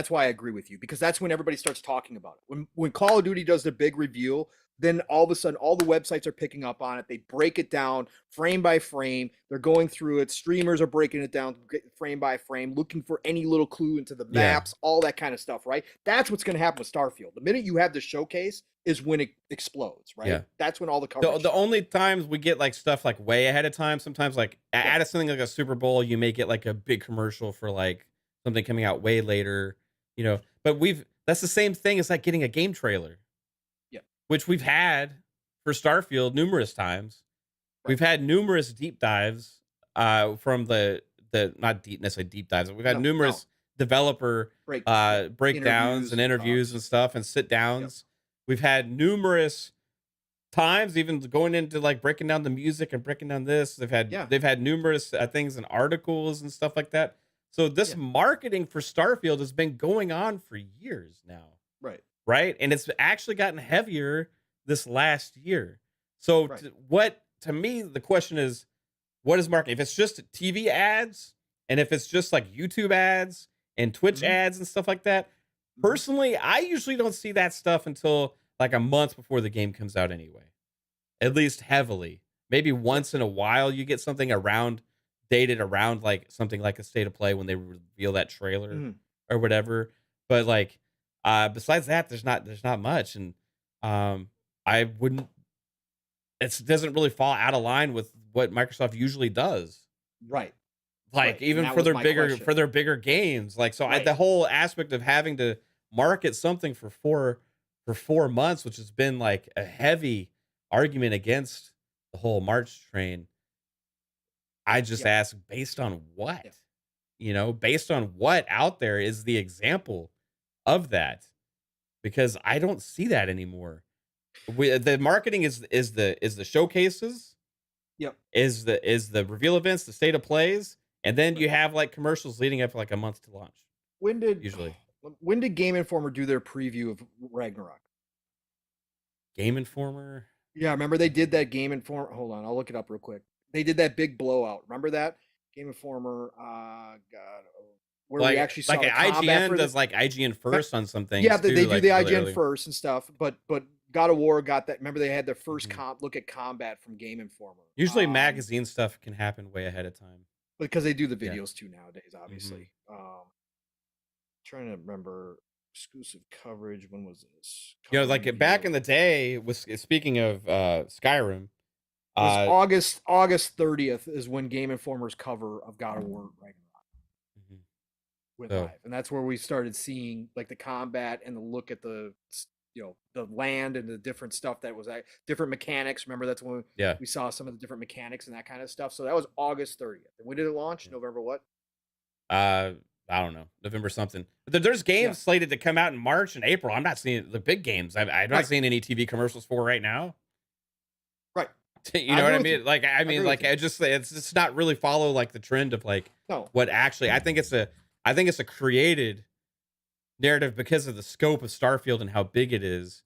why I agree with you, because that's when everybody starts talking about it. When Call of Duty does the big reveal, then all of a sudden all the websites are picking up on it. They break it down frame by frame. They're going through it. Streamers are breaking it down frame by frame, looking for any little clue into the maps, all that kind of stuff, right? That's what's going to happen with Starfield. The minute you have the showcase is when it explodes, right? Yeah. That's when all the coverage. The only times we get like stuff like way ahead of time, sometimes like out of something like a Super Bowl, you may get like a big commercial for like something coming out way later, but that's the same thing as like getting a game trailer. Which we've had for Starfield numerous times. Right. We've had numerous deep dives from the not necessarily deep dives, but we've had numerous developer breakdowns and interviews and stuff and sit downs. We've had numerous times, even going into like breaking down the music and breaking down this. They've had numerous things and articles and stuff like that. So this marketing for Starfield has been going on for years now. Right. And it's actually gotten heavier this last year. So to me, the question is, what is marketing? If it's just TV ads and if it's just like YouTube ads and Twitch ads and stuff like that, personally, I usually don't see that stuff until like a month before the game comes out anyway, at least heavily. Maybe once in a while you get something dated around like something like a state of play when they reveal that trailer or whatever. But like, besides that, there's not much, and I wouldn't. It doesn't really fall out of line with what Microsoft usually does, right? Like even for their bigger games, like so. The whole aspect of having to market something for 4 months, which has been like a heavy argument against the whole March train, I just Yep. ask based on what? Yep. You know, based on what out there is the example of that? Because I don't see that anymore. The marketing is the showcases, Yep. is the reveal events, the state of plays, and then Right. you have like commercials leading up for like a month to launch. When did Usually, when did Game Informer do their preview of Ragnarok? Game Informer. Yeah, remember they did that Game Informer. Hold on, I'll look it up real quick. They did that big blowout. Remember that Game Informer? God, where we actually Like saw the combat IGN for does the. like IGN first on some Yeah, things they too, do like the really IGN early. first and stuff, but God of War got that. Remember they had their first Mhm. look at combat from Game Informer. Usually magazine stuff can happen way ahead of time. Because they do the Yeah. videos too nowadays, obviously. Trying to remember exclusive coverage. When was this? You know, Cover like back in reveal. the day, was speaking of Skyrim, It was uh, August 30th is when Game Informer's cover of God of War Ragnarok mhm. went So live, and that's where we started seeing like the combat and the look at the the land and the different stuff that was different mechanics. Remember that's when yeah, we saw some of the different mechanics and that kind of stuff. So that was August 30th. And when did it launch? yeah. November what? I don't know, November something. But there's Yeah, games slated to come out in March and April. I'm not seeing the big games. I'm not right, seeing any TV commercials for right now. right. You I know what agree I with you. mean? Like, I I mean, agree with like, you. it's just not really follow like the trend of like No, what actually. I think it's a created narrative because of the scope of Starfield and how big it is,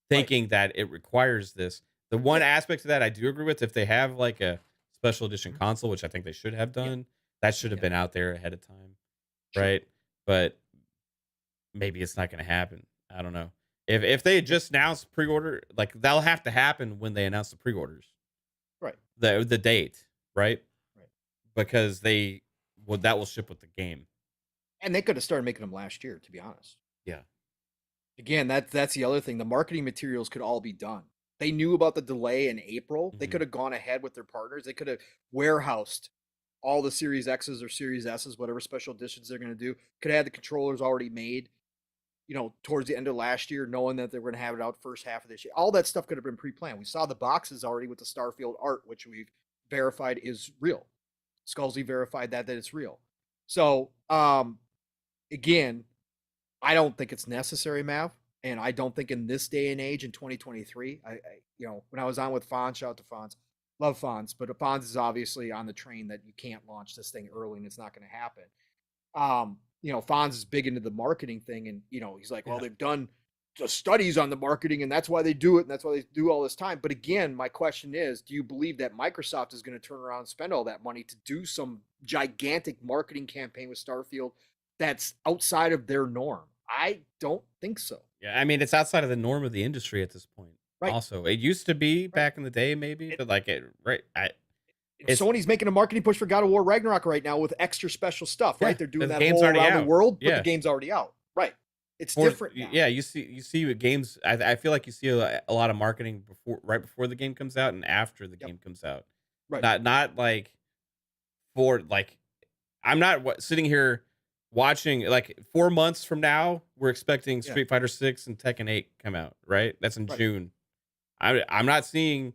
right. thinking that it requires this. The one Yeah. aspect of that I do agree with, if they have like a special edition Mhm. console, which I think they should have Yeah, done, that should have yeah, been out there ahead of time, sure. right? But maybe it's not going to happen. I don't know. If they just announced pre-order, like that'll have to happen when they announce the pre-orders, Right, the date, right? right. Because that will ship with the game. And they could have started making them last year, to be honest. Yeah. Again, that's the other thing. The marketing materials could all be done. They knew about the delay in April. They Hmm. could have gone ahead with their partners. They could have warehoused all the Series X's or Series S's, whatever special editions they're going to do. Could have had the controllers already made, towards the end of last year, knowing that they were going to have it out first half of this year. All that stuff could have been pre-planned. We saw the boxes already with the Starfield art, which we've verified is real. Scalzi verified that it's real. So, again, I don't think it's necessary, Mav, and I don't think in this day and age in 2023, when I was on with Fonz, shout out to Fonz, love Fonz, but Fonz is obviously on the train that you can't launch this thing early and it's not going to happen. Fonz is big into the marketing thing, and he's like, well, Yeah. they've done the studies on the marketing, and that's why they do it, and that's why they do all this time. But again, my question is, do you believe that Microsoft is going to turn around and spend all that money to do some gigantic marketing campaign with Starfield that's outside of their norm? I don't think so. Yeah, I mean, it's outside of the norm of the industry at this point. Right. Also, it used to be Right. back in the day, maybe, It, but like it's Sony's making a marketing push for God of War Ragnarok right now with extra special stuff, yeah, right? They're doing the that game's whole already around the out. world, but the Yeah, game's already out. Right. It's different now. yeah, you see what games. I feel like you see a lot of marketing right before the game comes out and after the Yep. game comes out. Right. Not like for like I'm not sitting here watching like 4 months from now. We're expecting Yeah. Street Fighter 6 and Tekken 8 come out. Right, that's in Right. June. I'm not seeing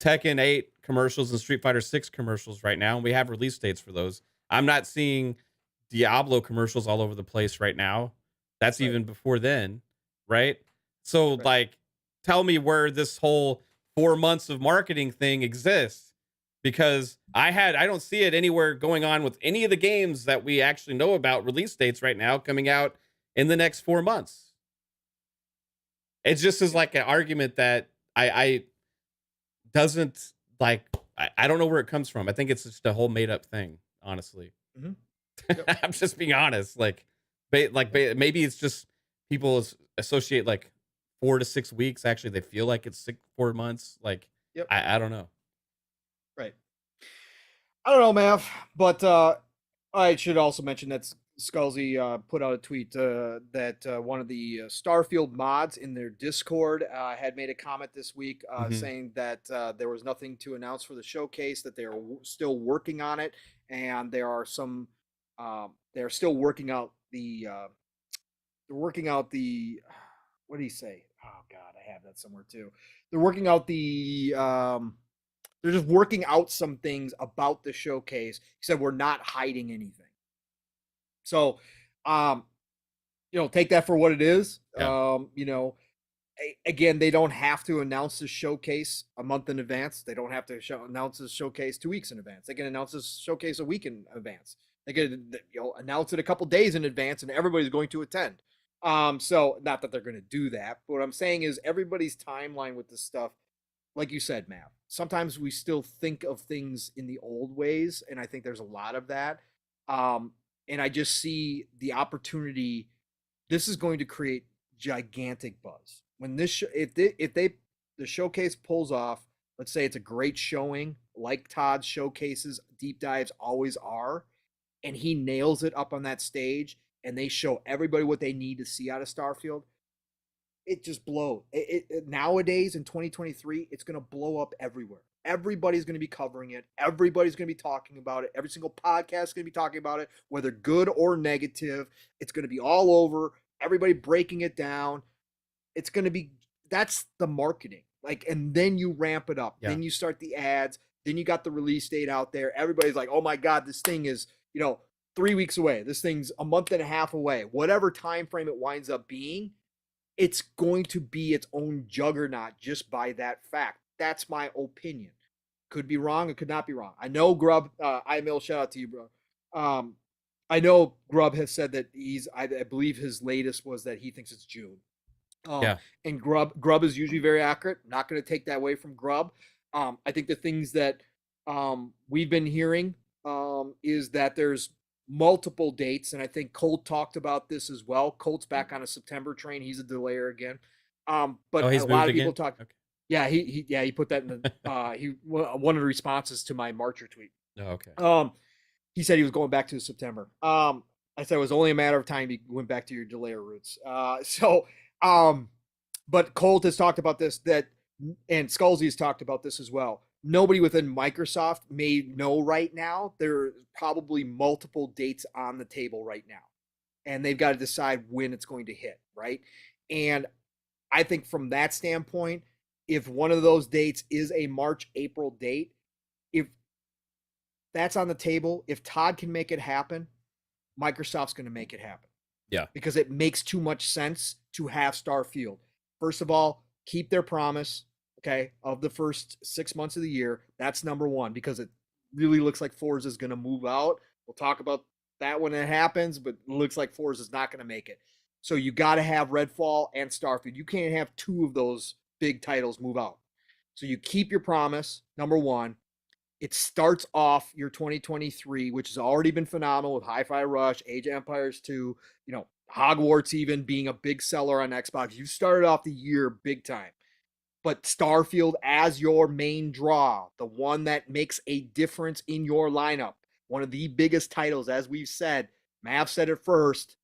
Tekken 8 commercials and Street Fighter 6 commercials right now, and we have release dates for those. I'm not seeing Diablo commercials all over the place right now. That's Right. even before then, right? So Right. like tell me where this whole 4 months of marketing thing exists, because I don't see it anywhere going on with any of the games that we actually know about release dates right now coming out in the next 4 months. It just is like an argument that I doesn't like. I don't know where it comes from. I think it's just a whole made up thing, honestly. Mhm. Yep. I'm just being honest. Maybe it's just people associate like 4 to 6 weeks. Actually, they feel like it's 4 months. Like Yep. I don't know. Right. I don't know, Mav, but I should also mention that Scalzi put out a tweet that one of the Starfield mods in their Discord had made a comment this week Mhm. saying that there was nothing to announce for the showcase, that they're still working on it, and there are some they're still working out the what did he say? Oh God, I have that somewhere too. They're working out the they're just working out some things about the showcase. He said we're not hiding anything. So, take that for what it is. Yeah. Again, they don't have to announce the showcase a month in advance. They don't have to announce the showcase 2 weeks in advance. They can announce this showcase a week in advance. They can announce it a couple days in advance, and everybody's going to attend. So not that they're going to do that, but what I'm saying is everybody's timeline with this stuff, like you said, Matt. Sometimes we still think of things in the old ways, and I think there's a lot of that. And I just see the opportunity. This is going to create gigantic buzz when this if the showcase pulls off. Let's say it's a great showing, like Todd's showcases, deep dives always are, and he nails it up on that stage, and they show everybody what they need to see out of Starfield. It just blows. Nowadays in 2023, it's going to blow up everywhere. Everybody's going to be covering it. Everybody's going to be talking about it. Every single podcast is going to be talking about it, whether good or negative. It's going to be all over. Everybody breaking it down. It's going to be, that's the marketing. Like, and then you ramp it up. Yeah. Then you start the ads. Then you got the release date out there. Everybody's like, oh my God, this thing is, 3 weeks away. This thing's a month and a half away. Whatever time frame it winds up being, it's going to be its own juggernaut just by that fact. That's my opinion. Could be wrong. It could not be wrong. I know Grub, IML, shout out to you, bro. I know Grub has said that I believe his latest was that he thinks it's June. Yeah. And Grub is usually very accurate. Not going to take that away from Grub. I think the things that we've been hearing is that there's multiple dates, and I think Colt talked about this as well. Colt's back on a September train. He's a delayer again. But a lot of people talk. Okay. Yeah, he put that in the one of the responses to my Marcher tweet. Oh, okay. He said he was going back to September. I said it was only a matter of time he went back to your delayer roots. But Colt has talked about this, and Skullsy has talked about this as well. Nobody within Microsoft may know right now. There are probably multiple dates on the table right now, and they've got to decide when it's going to hit, right? And I think from that standpoint, if one of those dates is a March, April date, if that's on the table, if Todd can make it happen, Microsoft's going to make it happen. Yeah. Because it makes too much sense to have Starfield. First of all, keep their promise, okay, of the first 6 months of the year. That's number one, because it really looks like Forza is going to move out. We'll talk about that when it happens, but it looks like Forza is not going to make it. So you got to have Redfall and Starfield. You can't have two of those big titles move out. So you keep your promise, number one. It starts off your 2023, which has already been phenomenal with Hi-Fi Rush, Age of Empires 2, Hogwarts even being a big seller on Xbox. You started off the year big time. But Starfield as your main draw, the one that makes a difference in your lineup, one of the biggest titles, as we've said, Mav said it first,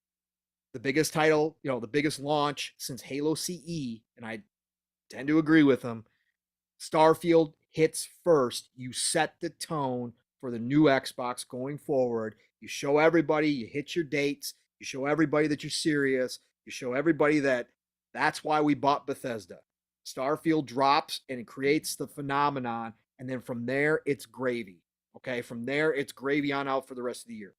the biggest title, the biggest launch since Halo CE, and I tend to agree with him. Starfield hits first. You set the tone for the new Xbox going forward. You show everybody, you hit your dates, you show everybody that you're serious, you show everybody that's why we bought Bethesda. Starfield drops and it creates the phenomenon, and then from there it's gravy. Okay, from there it's gravy on out for the rest of the year.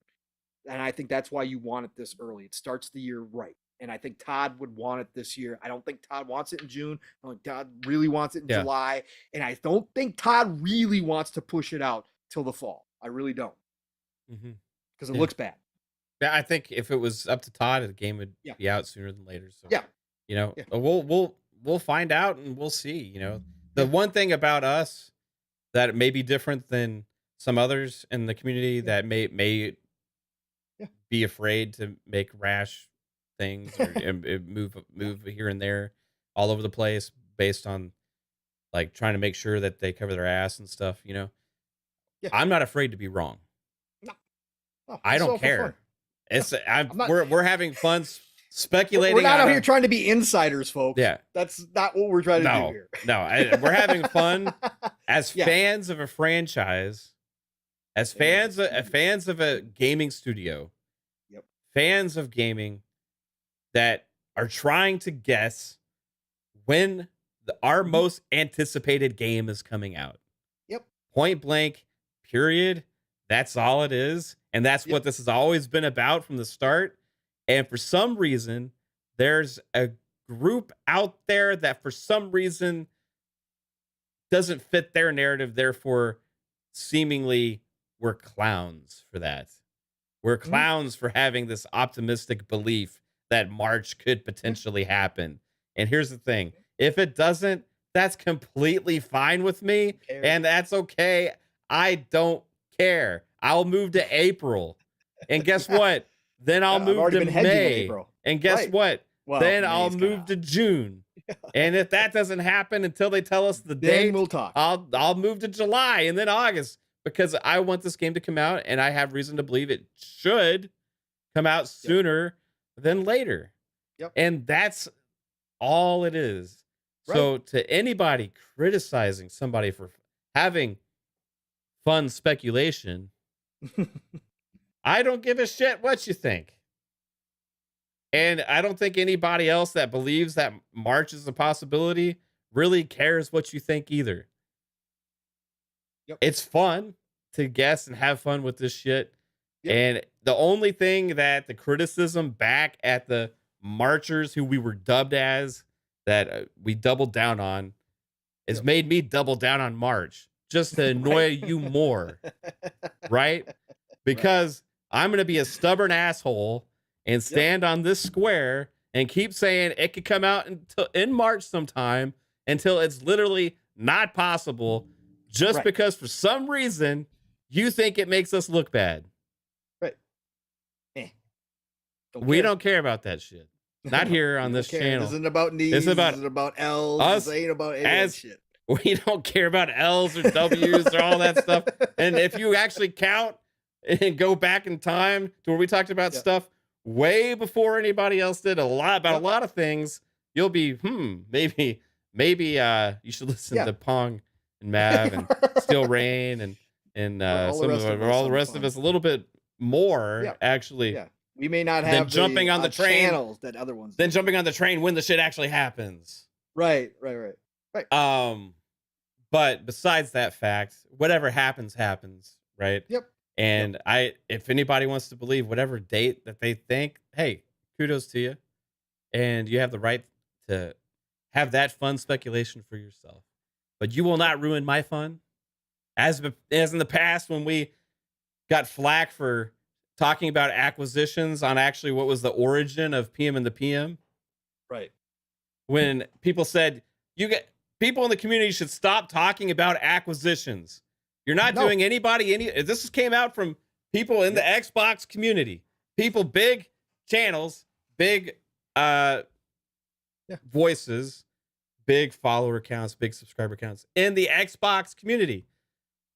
And I think that's why you want it this early. It starts the year right. And I think Todd would want it this year. I don't think Todd wants it in June. I don't think Todd really wants it in July. And I don't think Todd really wants to push it out till the fall. I really don't. Because it looks bad. Yeah, I think if it was up to Todd, the game would be out sooner than later. So yeah. We'll find out and we'll see. The one thing about us that may be different than some others in the community that may be afraid to make rash things or move here and there all over the place based on like trying to make sure that they cover their ass and stuff. I'm not afraid to be wrong. No. Oh, I don't care. We're having fun speculating. We're not out here trying to be insiders, folks. Yeah, that's not what we're trying to do here. No, we're having fun as fans of a franchise, as fans of a gaming studio, fans of gaming that are trying to guess when our most anticipated game is coming out. Yep. Point blank, period. That's all it is. And that's what this has always been about from the start. And for some reason, there's a group out there that for some reason doesn't fit their narrative. Therefore, seemingly we're clowns for that. We're clowns for having this optimistic belief that March could potentially happen. And here's the thing. If it doesn't, that's completely fine with me. And that's okay. I don't care. I'll move to April. And guess what? Then I'll move to May. And guess what? Well, then I'll move to June. And if that doesn't happen until they tell us the date, we'll talk. I'll move to July and then August, because I want this game to come out and I have reason to believe it should come out sooner than later. Yep. And that's all it is. Right. So to anybody criticizing somebody for having fun speculation, I don't give a shit what you think. And I don't think anybody else that believes that March is a possibility really cares what you think either. Yep. It's fun to guess and have fun with this shit. Yep. And the only thing that the criticism back at the Marchers, who we were dubbed as, that we doubled down on, has made me double down on March just to annoy you more. Right? Because I'm going to be a stubborn asshole and stand on this square and keep saying it could come out in March sometime until it's literally not possible, just because for some reason you think it makes us look bad. Right. We don't care about that shit. Not here on this channel. This isn't about knees. This isn't about L's. Us this ain't about any of that shit. We don't care about L's or W's or all that stuff. And if you actually count and go back in time to where we talked about stuff way before anybody else did a lot of things, you'll be, maybe you should listen to Pong and Mav and Steel Rain and all the rest of us a little bit more, actually. Yeah. We may not have jumping on the train channels that other ones then jumping on the train when the shit actually happens. Right. But besides that fact, whatever happens, right? Yep. And if anybody wants to believe whatever date that they think, hey, kudos to you. And you have the right to have that fun speculation for yourself. But you will not ruin my fun. As in the past when we got flack for talking about acquisitions on actually what was the origin of PM and the PM. Right. When people said, people in the community should stop talking about acquisitions. You're not doing anybody any. This came out from people in the Xbox community, people, big channels, big voices, big follower counts, big subscriber counts in the Xbox community.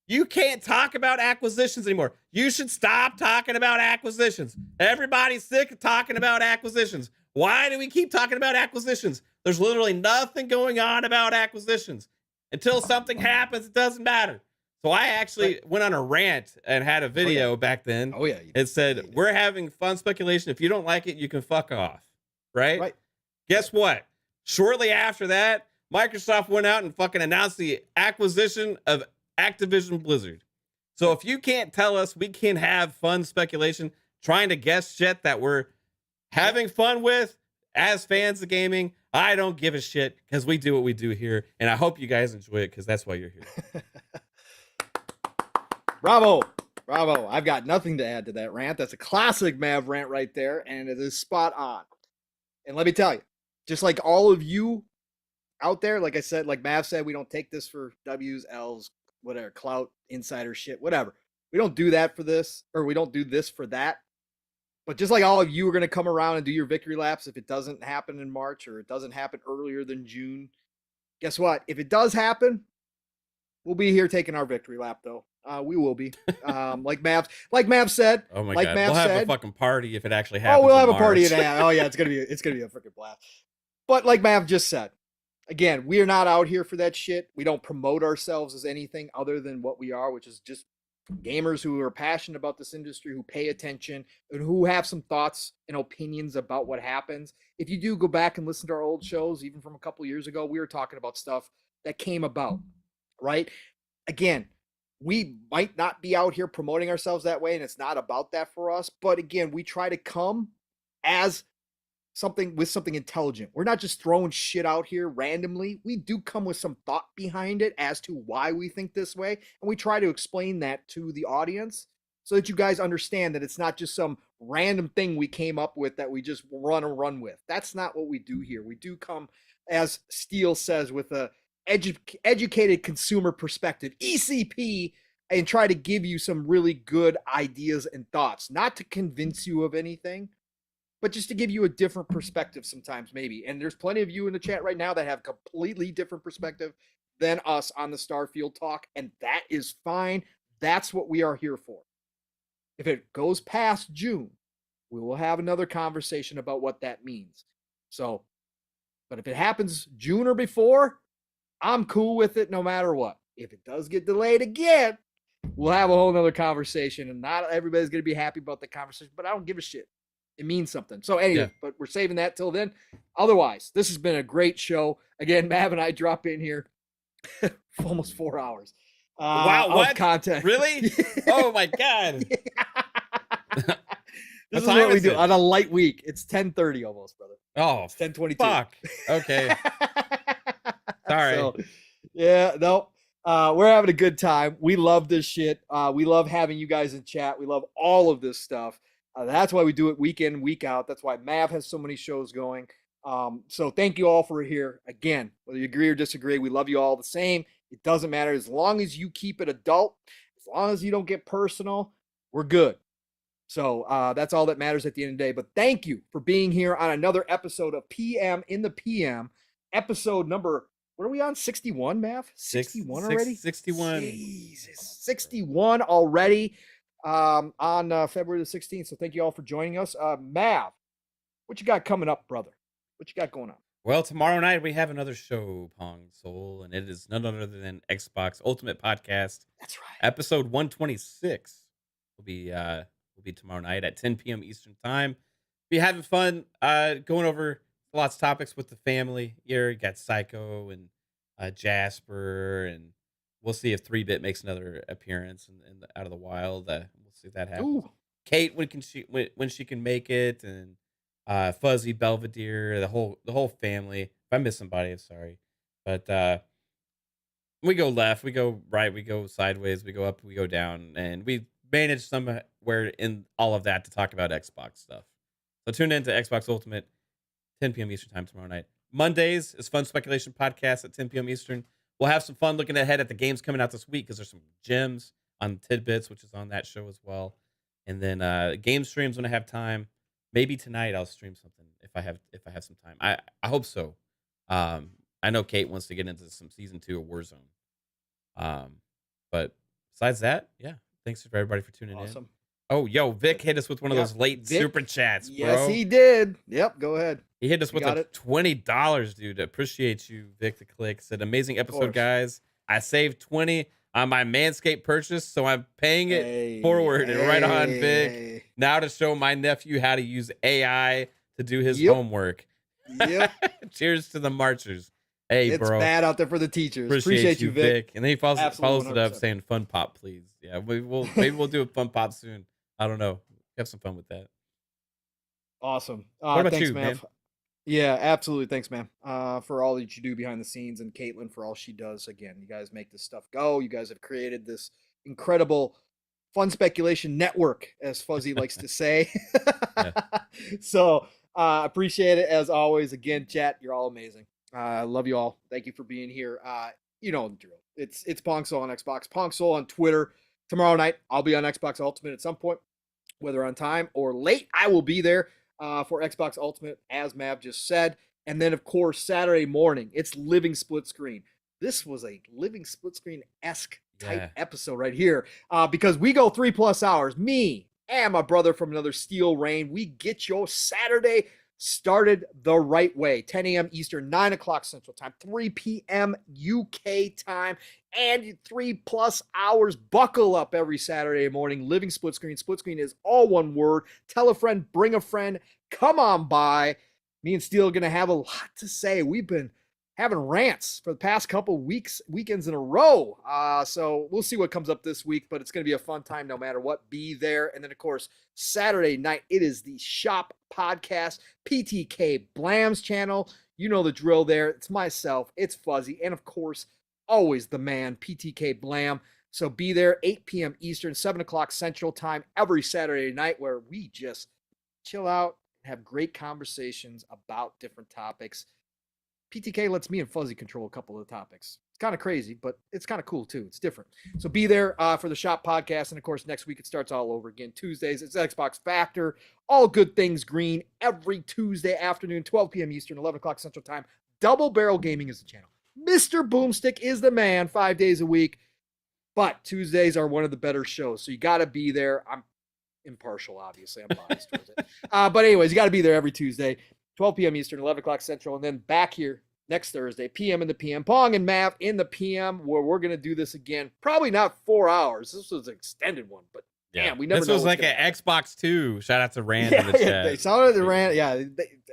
You can't talk about acquisitions anymore. You should stop talking about acquisitions. Everybody's sick of talking about acquisitions. Why do we keep talking about acquisitions? There's literally nothing going on about acquisitions. Until something happens, it doesn't matter. So I actually went on a rant and had a video back then. Oh, yeah. It said, we're having fun speculation. If you don't like it, you can fuck off. Right? Guess what? Shortly after that, Microsoft went out and fucking announced the acquisition of Activision Blizzard. So if you can't tell us we can have fun speculation, trying to guess shit that we're having fun with as fans of gaming, I don't give a shit, because we do what we do here. And I hope you guys enjoy it, because that's why you're here. Bravo. I've got nothing to add to that rant. That's a classic Mav rant right there, and it is spot on. And let me tell you, just like all of you out there, like I said, like Mav said, we don't take this for W's, L's, whatever, clout, insider shit, whatever. We don't do that for this, or we don't do this for that. But just like all of you are going to come around and do your victory laps if it doesn't happen in March, or it doesn't happen earlier than June, guess what? If it does happen, we'll be here taking our victory lap, though. We will be. Like Mav said. Oh my God. We'll have a fucking party if it actually happens. Oh, we'll have a party. Oh yeah, it's gonna be a freaking blast. But like Mav just said, again, we are not out here for that shit. We don't promote ourselves as anything other than what we are, which is just gamers who are passionate about this industry, who pay attention, and who have some thoughts and opinions about what happens. If you do go back and listen to our old shows, even from a couple years ago, we were talking about stuff that came about, right? Again, we might not be out here promoting ourselves that way, and it's not about that for us. But again, we try to come as something intelligent. We're not just throwing shit out here randomly. We do come with some thought behind it as to why we think this way, and we try to explain that to the audience so that you guys understand that it's not just some random thing we came up with that we just run with. That's not what we do here. We do come, as Steele says, with a educated consumer perspective, ECP, and try to give you some really good ideas and thoughts, not to convince you of anything, but just to give you a different perspective sometimes, maybe. And there's plenty of you in the chat right now that have completely different perspective than us on the Starfield talk, and that is fine. That's what we are here for. If it goes past June, we will have another conversation about what that means. So, but if it happens June or before, I'm cool with it no matter what. If it does get delayed again, we'll have a whole nother conversation, and not everybody's going to be happy about the conversation, but I don't give a shit. It means something. So anyway, but we're saving that till then. Otherwise, this has been a great show. Again, Mav and I drop in here for almost 4 hours. Wow, what? Of content. Really? Oh my God. This is what we do on a light week. It's 10:30 almost, brother. Oh, it's 10:22. Fuck. Okay. Sorry. So, yeah, no. We're having a good time. We love this shit. We love having you guys in chat. We love all of this stuff. That's why we do it week in, week out. That's why Mav has so many shows going. So thank you all for here. Again, whether you agree or disagree, we love you all the same. It doesn't matter. As long as you keep it adult, as long as you don't get personal, we're good. So that's all that matters at the end of the day. But thank you for being here on another episode of PM in the PM. Episode number, what are we on? 61, Mav? 61 already? 61. Jesus. 61 already. On February the 16th. So thank you all for joining us. Mav, what you got coming up, brother? What you got going on? Well, tomorrow night we have another show, Pong Soul, and it is none other than Xbox Ultimate Podcast. That's right. Episode 126 will be tomorrow night at 10 p.m. Eastern Time. Be having fun going over lots of topics with the family. Here you got Psycho and Jasper, and we'll see if 3-Bit makes another appearance in the, out of the wild. We'll see if that happens. Ooh. Kate when she can make it, and Fuzzy, Belvedere, the whole family. If I miss somebody, I'm sorry. But we go left, we go right, we go sideways, we go up, we go down, and we manage somewhere in all of that to talk about Xbox stuff. So tune in to Xbox Ultimate, 10 p.m. Eastern Time tomorrow night. Mondays is Fun Speculation Podcast at 10 p.m. Eastern. We'll have some fun looking ahead at the games coming out this week because there's some gems on Tidbits, which is on that show as well. And then game streams when I have time. Maybe tonight I'll stream something if I have some time. I hope so. I know Kate wants to get into some season 2 of Warzone. But besides that, yeah. Thanks for everybody for tuning in. Oh, yo, Vik hit us with one of those late super chats, bro. Yes, he did. Yep, go ahead. He hit us with a $20, dude. Appreciate you, Vik The CLiCK. Said, amazing episode, guys. I saved 20 on my Manscaped purchase, so I'm paying it forward. And right on, Vik. Now to show my nephew how to use AI to do his homework. Yep. Cheers to the marchers. Hey, it's bro. It's bad out there for the teachers. Appreciate you, Vik. And then he follows it up saying, fun pop, please. Yeah, maybe we'll do a fun pop soon. I don't know. Have some fun with that. Awesome. What about thanks, you, man? Yeah, absolutely. Thanks, man. For all that you do behind the scenes, and Caitlin for all she does. Again, you guys make this stuff go. You guys have created this incredible fun speculation network, as Fuzzy likes to say. So appreciate it as always. Again, chat, you're all amazing. I love you all. Thank you for being here. You know the drill. It's Pong Soul on Xbox, Pong Soul on Twitter. Tomorrow night, I'll be on Xbox Ultimate at some point, whether on time or late. I will be there for Xbox Ultimate, as Mav just said. And then, of course, Saturday morning, it's Living Split Screen. This was a Living Split Screen-esque type episode right here because we go 3+ hours. Me and my brother from another Steel Rain, we get your Saturday started the right way. 10 a.m. Eastern, 9 o'clock Central Time, 3 p.m. UK time, and 3+ hours. Buckle up every Saturday morning. Living Split Screen. Split Screen is all one word. Tell a friend, bring a friend, come on by. Me and Steele are going to have a lot to say. We've been having rants for the past couple weekends in a row. So we'll see what comes up this week, but it's going to be a fun time no matter what. Be there. And then, of course, Saturday night, it is the Shop Podcast, PTK Blam's channel. You know the drill there. It's myself, it's Fuzzy, and of course, always the man, PTK Blam. So be there, 8 p.m. Eastern, 7 o'clock Central Time, every Saturday night, where we just chill out and have great conversations about different topics. PTK lets me and Fuzzy control a couple of the topics. It's kind of crazy, but it's kind of cool too. It's different. So be there for the Shop Podcast. And of course, next week it starts all over again. Tuesdays, it's Xbox Factor. All good things green every Tuesday afternoon, 12 p.m. Eastern, 11 o'clock Central Time. Double Barrel Gaming is the channel. Mr. Boomstick is the man 5 days a week. But Tuesdays are one of the better shows. So you got to be there. I'm impartial, obviously. I'm biased towards it. But anyways, you got to be there every Tuesday. 12 p.m. Eastern, 11 o'clock Central, and then back here next Thursday, PM in the PM. Pong and Mav in the PM, where we're going to do this again. Probably not 4 hours. This was an extended one, but damn, we never know. This was like an Xbox 2. Shout out to Rand in the chat. They sounded the Rand. Yeah,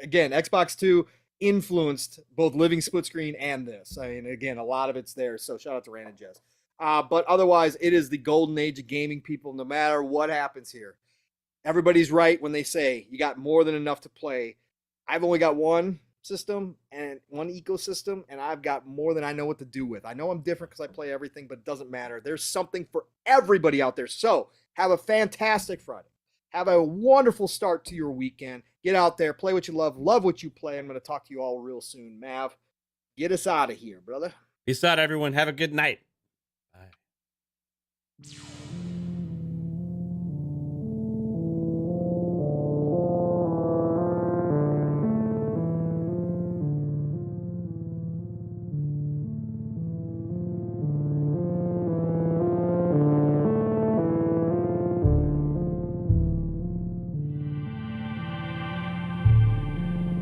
again, Xbox 2 influenced both Living Split Screen and this. I mean, again, a lot of it's there, so shout out to Rand and Jess. But otherwise, it is the golden age of gaming, people, no matter what happens here. Everybody's right when they say you got more than enough to play. I've only got one system and one ecosystem, and I've got more than I know what to do with. I know I'm different because I play everything, but it doesn't matter. There's something for everybody out there. So have a fantastic Friday. Have a wonderful start to your weekend. Get out there, play what you love what you play. I'm going to talk to you all real soon. Mav, get us out of here, brother. Peace out, everyone. Have a good night.